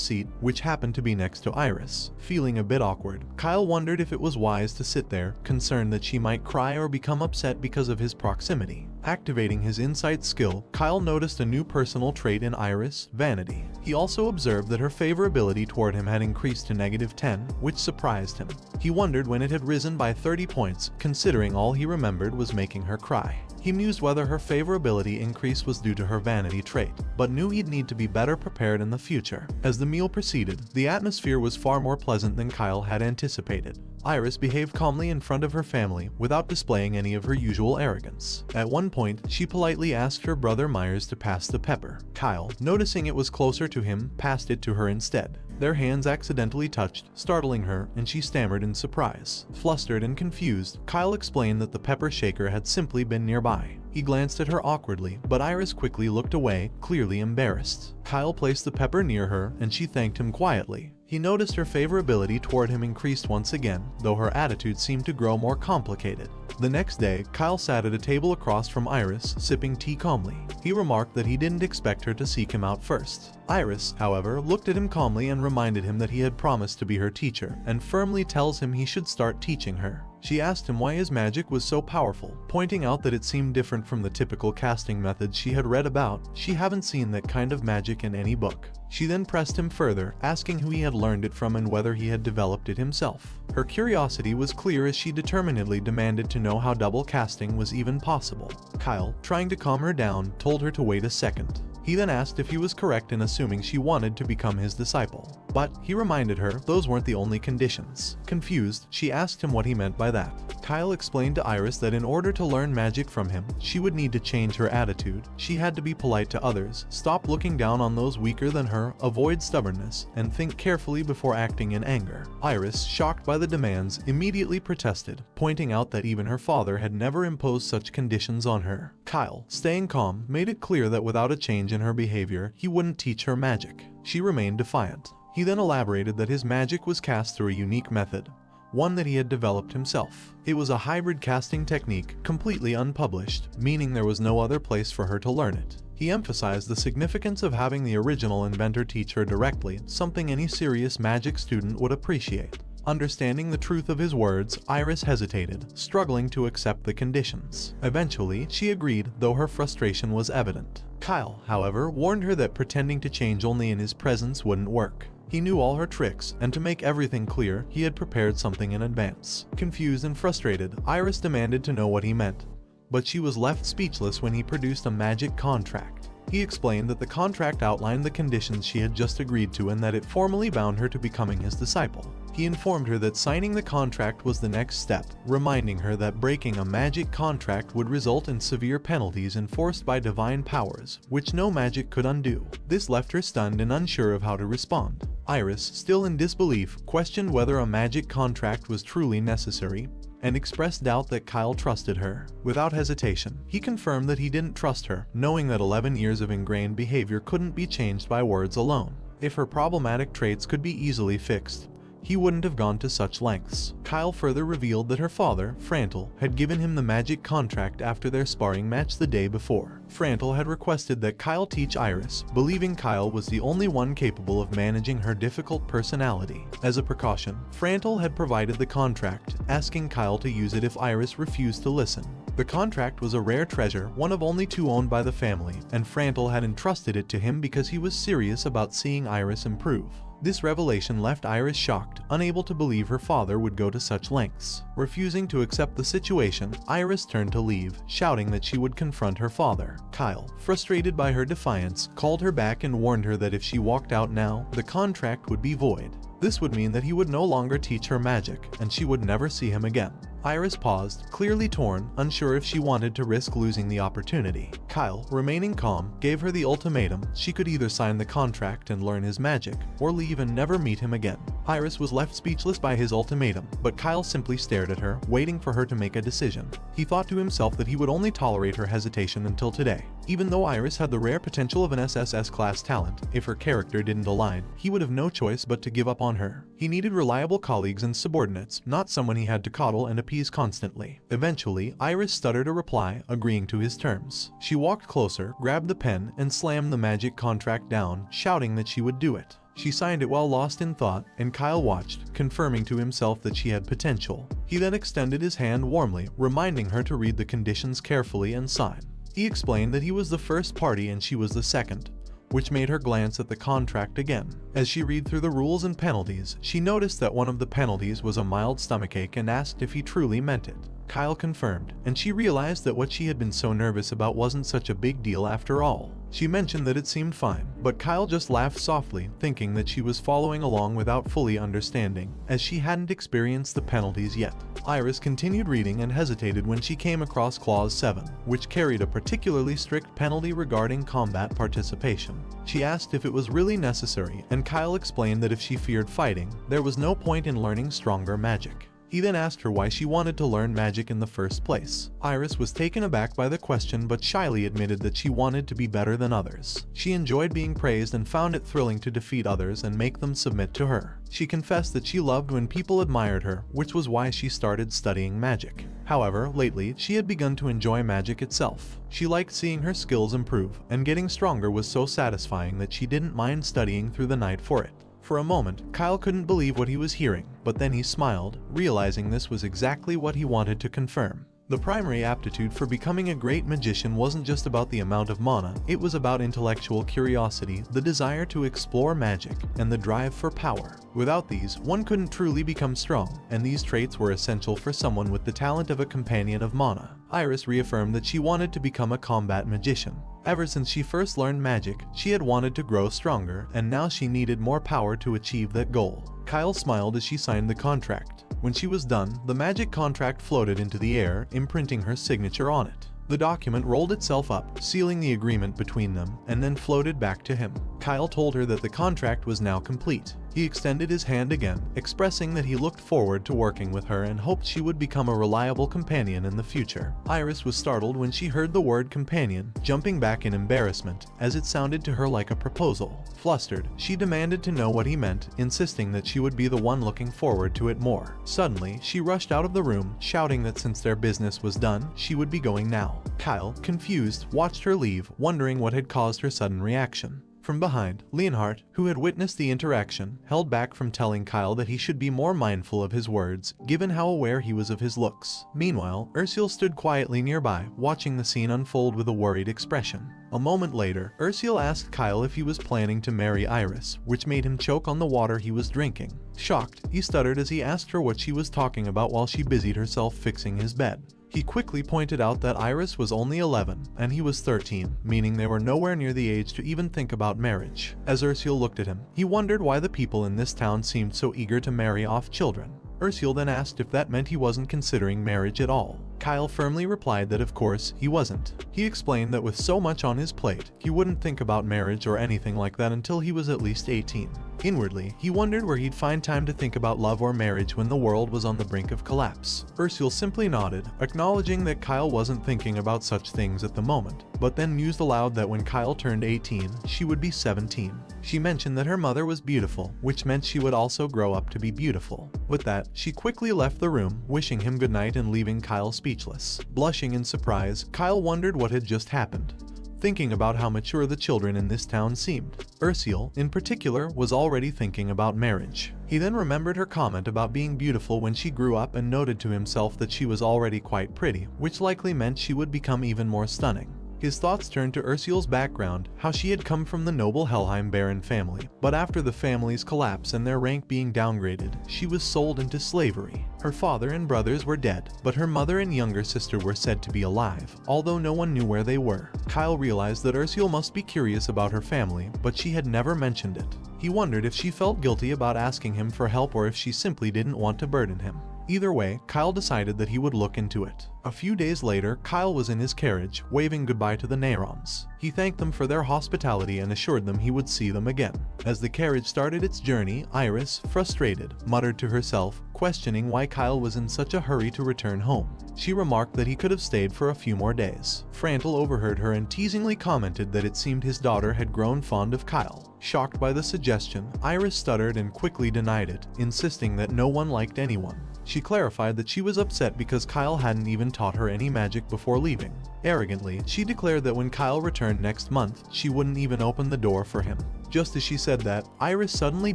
seat, which happened to be next to Iris. Feeling a bit awkward, Kyle wondered if it was wise to sit there, concerned that she might cry or become upset because of his proximity. Activating his insight skill, Kyle noticed a new personal trait in Iris, vanity. He also observed that her favorability toward him had increased to -10, which surprised him. He wondered when it had risen by 30 points, considering all he remembered was making her cry. He mused whether her favorability increase was due to her vanity trait, but knew he'd need to be better prepared in the future. As the meal proceeded, the atmosphere was far more pleasant than Kyle had anticipated. Iris behaved calmly in front of her family without displaying any of her usual arrogance. At one point, she politely asked her brother Myers to pass the pepper. Kyle, noticing it was closer to him, passed it to her instead. Their hands accidentally touched, startling her, and she stammered in surprise. Flustered and confused, Kyle explained that the pepper shaker had simply been nearby. He glanced at her awkwardly, but Iris quickly looked away, clearly embarrassed. Kyle placed the pepper near her, and she thanked him quietly. He noticed her favorability toward him increased once again, though her attitude seemed to grow more complicated. The next day, Kyle sat at a table across from Iris, sipping tea calmly. He remarked that he didn't expect her to seek him out first. Iris, however, looked at him calmly and reminded him that he had promised to be her teacher, and firmly tells him he should start teaching her. She asked him why his magic was so powerful, pointing out that it seemed different from the typical casting methods she had read about. She hadn't seen that kind of magic in any book. She then pressed him further, asking who he had learned it from and whether he had developed it himself. Her curiosity was clear as she determinedly demanded to know how double casting was even possible. Kyle, trying to calm her down, told her to wait a second. He then asked if he was correct in assuming she wanted to become his disciple. But he reminded her those weren't the only conditions. Confused, she asked him what he meant by that. Kyle explained to Iris that in order to learn magic from him, she would need to change her attitude. She had to be polite to others, stop looking down on those weaker than her, avoid stubbornness, and think carefully before acting in anger. Iris, shocked by the demands, immediately protested, pointing out that even her father had never imposed such conditions on her. Kyle, staying calm, made it clear that without a change in her behavior, he wouldn't teach her magic. She remained defiant. He then elaborated that his magic was cast through a unique method, one that he had developed himself. It was a hybrid casting technique, completely unpublished, meaning there was no other place for her to learn it. He emphasized the significance of having the original inventor teach her directly, something any serious magic student would appreciate. Understanding the truth of his words, Iris hesitated, struggling to accept the conditions. Eventually, she agreed, though her frustration was evident. Kyle, however, warned her that pretending to change only in his presence wouldn't work. He knew all her tricks, and to make everything clear, he had prepared something in advance. Confused and frustrated, Iris demanded to know what he meant, but she was left speechless when he produced a magic contract. He explained that the contract outlined the conditions she had just agreed to and that it formally bound her to becoming his disciple. He informed her that signing the contract was the next step, reminding her that breaking a magic contract would result in severe penalties enforced by divine powers, which no magic could undo. This left her stunned and unsure of how to respond. Iris, still in disbelief, questioned whether a magic contract was truly necessary, and expressed doubt that Kyle trusted her. Without hesitation, he confirmed that he didn't trust her, knowing that 11 years of ingrained behavior couldn't be changed by words alone. If her problematic traits could be easily fixed, he wouldn't have gone to such lengths. Kyle further revealed that her father, Frantle, had given him the magic contract after their sparring match the day before. Frantle had requested that Kyle teach Iris, believing Kyle was the only one capable of managing her difficult personality. As a precaution, Frantle had provided the contract, asking Kyle to use it if Iris refused to listen. The contract was a rare treasure, one of only 2 owned by the family, and Frantle had entrusted it to him because he was serious about seeing Iris improve. This revelation left Iris shocked, unable to believe her father would go to such lengths. Refusing to accept the situation, Iris turned to leave, shouting that she would confront her father. Kyle, frustrated by her defiance, called her back and warned her that if she walked out now, the contract would be void. This would mean that he would no longer teach her magic, and she would never see him again. Iris paused, clearly torn, unsure if she wanted to risk losing the opportunity. Kyle, remaining calm, gave her the ultimatum: she could either sign the contract and learn his magic, or leave and never meet him again. Iris was left speechless by his ultimatum, but Kyle simply stared at her, waiting for her to make a decision. He thought to himself that he would only tolerate her hesitation until today. Even though Iris had the rare potential of an SSS-class talent, if her character didn't align, he would have no choice but to give up on her. He needed reliable colleagues and subordinates, not someone he had to coddle and recipes constantly. Eventually, Iris stuttered a reply, agreeing to his terms. She walked closer, grabbed the pen, and slammed the magic contract down, shouting that she would do it. She signed it while lost in thought, and Kyle watched, confirming to himself that she had potential. He then extended his hand warmly, reminding her to read the conditions carefully and sign. He explained that he was the first party and she was the second, which made her glance at the contract again. As she read through the rules and penalties, she noticed that one of the penalties was a mild stomachache and asked if he truly meant it. Kyle confirmed, and she realized that what she had been so nervous about wasn't such a big deal after all. She mentioned that it seemed fine, but Kyle just laughed softly, thinking that she was following along without fully understanding, as she hadn't experienced the penalties yet. Iris continued reading and hesitated when she came across Clause 7, which carried a particularly strict penalty regarding combat participation. She asked if it was really necessary, and Kyle explained that if she feared fighting, there was no point in learning stronger magic. He then asked her why she wanted to learn magic in the first place. Iris was taken aback by the question but shyly admitted that she wanted to be better than others. She enjoyed being praised and found it thrilling to defeat others and make them submit to her. She confessed that she loved when people admired her, which was why she started studying magic. However, lately, she had begun to enjoy magic itself. She liked seeing her skills improve, and getting stronger was so satisfying that she didn't mind studying through the night for it. For a moment, Kyle couldn't believe what he was hearing, but then he smiled, realizing this was exactly what he wanted to confirm. The primary aptitude for becoming a great magician wasn't just about the amount of mana, it was about intellectual curiosity, the desire to explore magic, and the drive for power. Without these, one couldn't truly become strong, and these traits were essential for someone with the talent of a companion of mana. Iris reaffirmed that she wanted to become a combat magician. Ever since she first learned magic, she had wanted to grow stronger, and now she needed more power to achieve that goal. Kyle smiled as she signed the contract. When she was done, the magic contract floated into the air, imprinting her signature on it. The document rolled itself up, sealing the agreement between them, and then floated back to him. Kyle told her that the contract was now complete. He extended his hand again, expressing that he looked forward to working with her and hoped she would become a reliable companion in the future. Iris was startled when she heard the word companion, jumping back in embarrassment, as it sounded to her like a proposal. Flustered, she demanded to know what he meant, insisting that she would be the one looking forward to it more. Suddenly, she rushed out of the room, shouting that since their business was done, she would be going now. Kyle, confused, watched her leave, wondering what had caused her sudden reaction. From behind, Leonhardt, who had witnessed the interaction, held back from telling Kyle that he should be more mindful of his words, given how aware he was of his looks. Meanwhile, Ursule stood quietly nearby, watching the scene unfold with a worried expression. A moment later, Ursule asked Kyle if he was planning to marry Iris, which made him choke on the water he was drinking. Shocked, he stuttered as he asked her what she was talking about while she busied herself fixing his bed. He quickly pointed out that Iris was only 11, and he was 13, meaning they were nowhere near the age to even think about marriage. As Ursule looked at him, he wondered why the people in this town seemed so eager to marry off children. Ursule then asked if that meant he wasn't considering marriage at all. Kyle firmly replied that of course he wasn't. He explained that with so much on his plate, he wouldn't think about marriage or anything like that until he was at least 18. Inwardly, he wondered where he'd find time to think about love or marriage when the world was on the brink of collapse. Ursule simply nodded, acknowledging that Kyle wasn't thinking about such things at the moment, but then mused aloud that when Kyle turned 18, she would be 17. She mentioned that her mother was beautiful, which meant she would also grow up to be beautiful. With that, she quickly left the room, wishing him goodnight and leaving Kyle speechless. Blushing in surprise, Kyle wondered what had just happened, thinking about how mature the children in this town seemed. Ursule, in particular, was already thinking about marriage. He then remembered her comment about being beautiful when she grew up and noted to himself that she was already quite pretty, which likely meant she would become even more stunning. His thoughts turned to Ursule's background, how she had come from the noble Helheim Baron family, but after the family's collapse and their rank being downgraded, she was sold into slavery. Her father and brothers were dead, but her mother and younger sister were said to be alive, although no one knew where they were. Kyle realized that Ursule must be curious about her family, but she had never mentioned it. He wondered if she felt guilty about asking him for help or if she simply didn't want to burden him. Either way, Kyle decided that he would look into it. A few days later, Kyle was in his carriage, waving goodbye to the Nairons. He thanked them for their hospitality and assured them he would see them again. As the carriage started its journey, Iris, frustrated, muttered to herself, questioning why Kyle was in such a hurry to return home. She remarked that he could have stayed for a few more days. Frantle overheard her and teasingly commented that it seemed his daughter had grown fond of Kyle. Shocked by the suggestion, Iris stuttered and quickly denied it, insisting that no one liked anyone. She clarified that she was upset because Kyle hadn't even taught her any magic before leaving. Arrogantly, she declared that when Kyle returned next month, she wouldn't even open the door for him. Just as she said that, Iris suddenly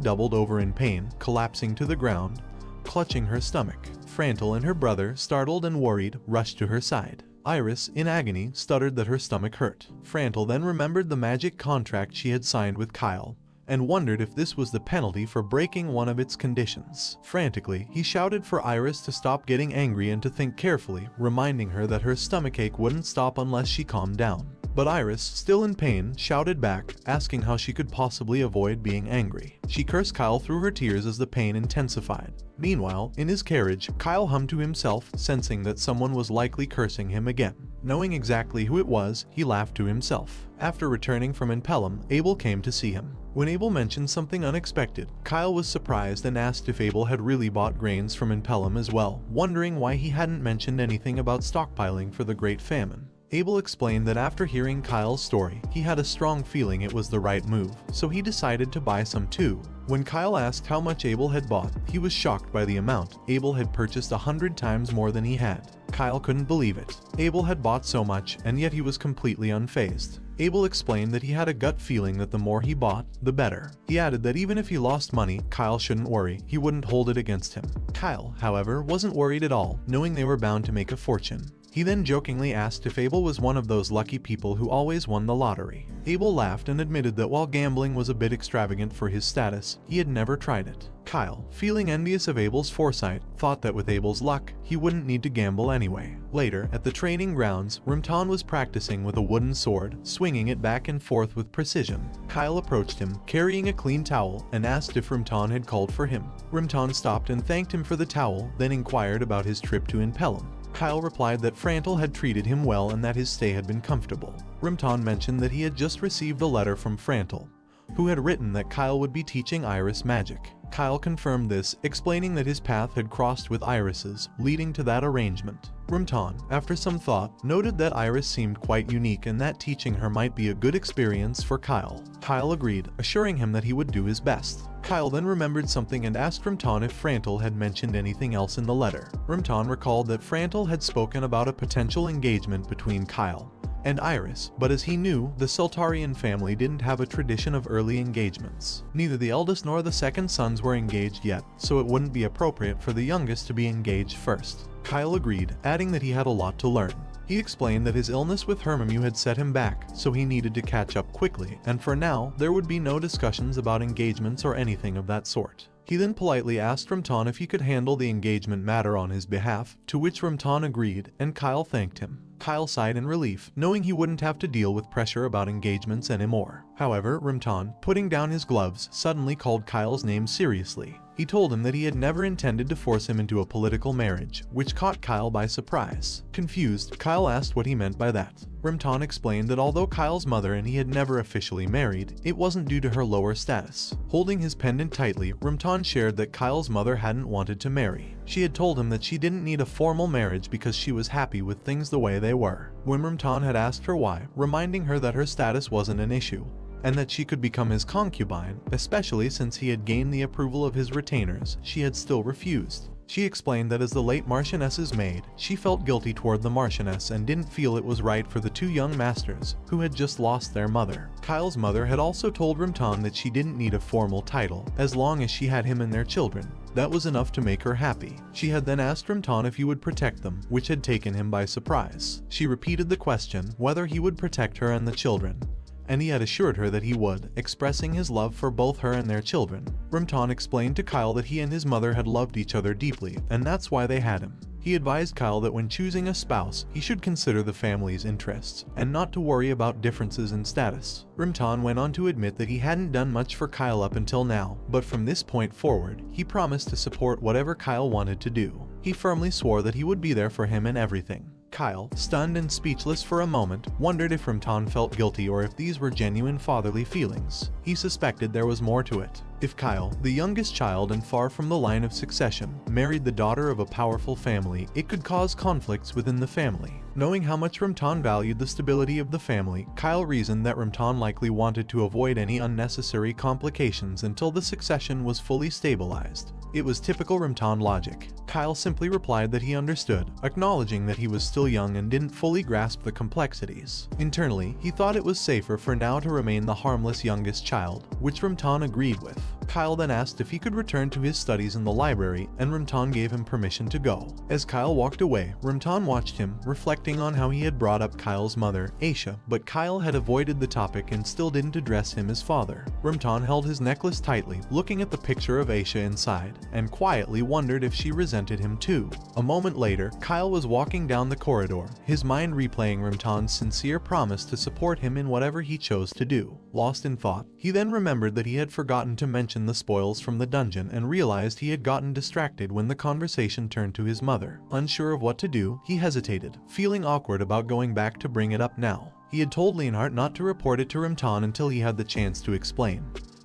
doubled over in pain, collapsing to the ground, clutching her stomach. Frantle and her brother, startled and worried, rushed to her side. Iris, in agony, stuttered that her stomach hurt. Frantle then remembered the magic contract she had signed with Kyle, and wondered if this was the penalty for breaking one of its conditions. Frantically, he shouted for Iris to stop getting angry and to think carefully, reminding her that her stomachache wouldn't stop unless she calmed down. But Iris, still in pain, shouted back, asking how she could possibly avoid being angry. She cursed Kyle through her tears as the pain intensified. Meanwhile, in his carriage, Kyle hummed to himself, sensing that someone was likely cursing him again. Knowing exactly who it was, he laughed to himself. After returning from Impellum, Abel came to see him. When Abel mentioned something unexpected, Kyle was surprised and asked if Abel had really bought grains from Impellum as well, wondering why he hadn't mentioned anything about stockpiling for the Great Famine. Abel explained that after hearing Kyle's story, he had a strong feeling it was the right move, so he decided to buy some too. When Kyle asked how much Abel had bought, he was shocked by the amount. Abel had purchased 100 times more than he had. Kyle couldn't believe it. Abel had bought so much, and yet he was completely unfazed. Abel explained that he had a gut feeling that the more he bought, the better. He added that even if he lost money, Kyle shouldn't worry, he wouldn't hold it against him. Kyle, however, wasn't worried at all, knowing they were bound to make a fortune. He then jokingly asked if Abel was one of those lucky people who always won the lottery. Abel laughed and admitted that while gambling was a bit extravagant for his status, he had never tried it. Kyle, feeling envious of Abel's foresight, thought that with Abel's luck, he wouldn't need to gamble anyway. Later, at the training grounds, Rimton was practicing with a wooden sword, swinging it back and forth with precision. Kyle approached him, carrying a clean towel, and asked if Rimton had called for him. Rimton stopped and thanked him for the towel, then inquired about his trip to Impellum. Kyle replied that Frantle had treated him well and that his stay had been comfortable. Rimton mentioned that he had just received a letter from Frantle, who had written that Kyle would be teaching Iris magic. Kyle confirmed this, explaining that his path had crossed with Iris's, leading to that arrangement. Rimton, after some thought, noted that Iris seemed quite unique and that teaching her might be a good experience for Kyle. Kyle agreed, assuring him that he would do his best. Kyle then remembered something and asked Rimton if Frantle had mentioned anything else in the letter. Rimton recalled that Frantle had spoken about a potential engagement between Kyle and Iris, but as he knew, the Seltarian family didn't have a tradition of early engagements. Neither the eldest nor the second sons were engaged yet, so it wouldn't be appropriate for the youngest to be engaged first. Kyle agreed, adding that he had a lot to learn. He explained that his illness with Hermimu had set him back, so he needed to catch up quickly, and for now, there would be no discussions about engagements or anything of that sort. He then politely asked Rimton if he could handle the engagement matter on his behalf, to which Rimton agreed, and Kyle thanked him. Kyle sighed in relief, knowing he wouldn't have to deal with pressure about engagements anymore. However, Rimton, putting down his gloves, suddenly called Kyle's name seriously. He told him that he had never intended to force him into a political marriage, which caught Kyle by surprise. Confused, Kyle asked what he meant by that. Rimton explained that although Kyle's mother and he had never officially married, it wasn't due to her lower status. Holding his pendant tightly, Rimton shared that Kyle's mother hadn't wanted to marry. She had told him that she didn't need a formal marriage because she was happy with things the way they were. When Rimton had asked her why, reminding her that her status wasn't an issue, and that she could become his concubine, especially since he had gained the approval of his retainers, she had still refused. She explained that as the late Marchioness's maid, she felt guilty toward the Marchioness and didn't feel it was right for the two young masters, who had just lost their mother. Kyle's mother had also told Rimton that she didn't need a formal title, as long as she had him and their children. That was enough to make her happy. She had then asked Rimton if he would protect them, which had taken him by surprise. She repeated the question, whether he would protect her and the children, and he had assured her that he would, expressing his love for both her and their children. Rimton explained to Kyle that he and his mother had loved each other deeply, and that's why they had him. He advised Kyle that when choosing a spouse, he should consider the family's interests, and not to worry about differences in status. Rimton went on to admit that he hadn't done much for Kyle up until now, but from this point forward, he promised to support whatever Kyle wanted to do. He firmly swore that he would be there for him in everything. Kyle, stunned and speechless for a moment, wondered if Rumtan felt guilty or if these were genuine fatherly feelings. He suspected there was more to it. If Kyle, the youngest child and far from the line of succession, married the daughter of a powerful family, it could cause conflicts within the family. Knowing how much Rumtan valued the stability of the family, Kyle reasoned that Rumtan likely wanted to avoid any unnecessary complications until the succession was fully stabilized. It was typical Rumtan logic. Kyle simply replied that he understood, acknowledging that he was still young and didn't fully grasp the complexities. Internally, he thought it was safer for now to remain the harmless youngest child, which Rumtan agreed with. Kyle then asked if he could return to his studies in the library, and Rumtan gave him permission to go. As Kyle walked away, Rumtan watched him, reflecting on how he had brought up Kyle's mother, Aisha, but Kyle had avoided the topic and still didn't address him as father. Rumtan held his necklace tightly, looking at the picture of Aisha inside, and quietly wondered if she resented him too. A moment later, Kyle was walking down the corridor, his mind replaying Rumtan's sincere promise to support him in whatever he chose to do. Lost in thought, he then remembered that he had forgotten to mention the spoils from the dungeon and realized he had gotten distracted when the conversation turned to his mother. Unsure of what to do, he hesitated, feeling awkward about going back to bring it up now. He had told Leonhardt not to report it to Rumtan until he had the chance to explain.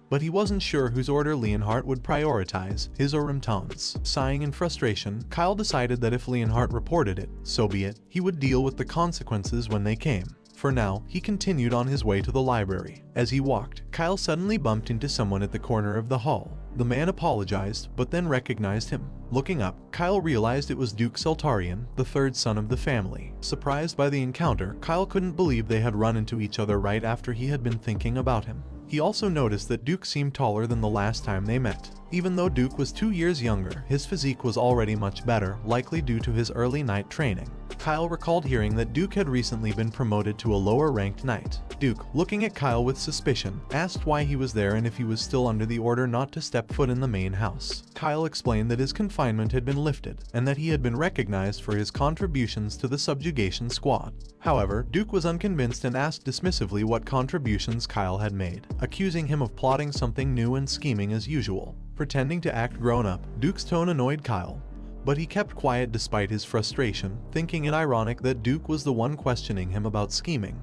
But he wasn't sure whose order Leonhardt would prioritize, his or Rumtan's. Sighing in frustration, Kyle decided that if Leonhardt reported it, so be it. He would deal with the consequences when they came. For now, he continued on his way to the library. As he walked, Kyle suddenly bumped into someone at the corner of the hall. The man apologized, but then recognized him. Looking up, Kyle realized it was Duke Seltarian, the third son of the family. Surprised by the encounter, Kyle couldn't believe they had run into each other right after he had been thinking about him. He also noticed that Duke seemed taller than the last time they met. Even though Duke was 2 years younger, his physique was already much better, likely due to his early knight training. Kyle recalled hearing that Duke had recently been promoted to a lower-ranked knight. Duke, looking at Kyle with suspicion, asked why he was there and if he was still under the order not to step foot in the main house. Kyle explained that his confinement had been lifted, and that he had been recognized for his contributions to the subjugation squad. However, Duke was unconvinced and asked dismissively what contributions Kyle had made, accusing him of plotting something new and scheming as usual. Pretending to act grown-up, Duke's tone annoyed Kyle, but he kept quiet despite his frustration, thinking it ironic that Duke was the one questioning him about scheming.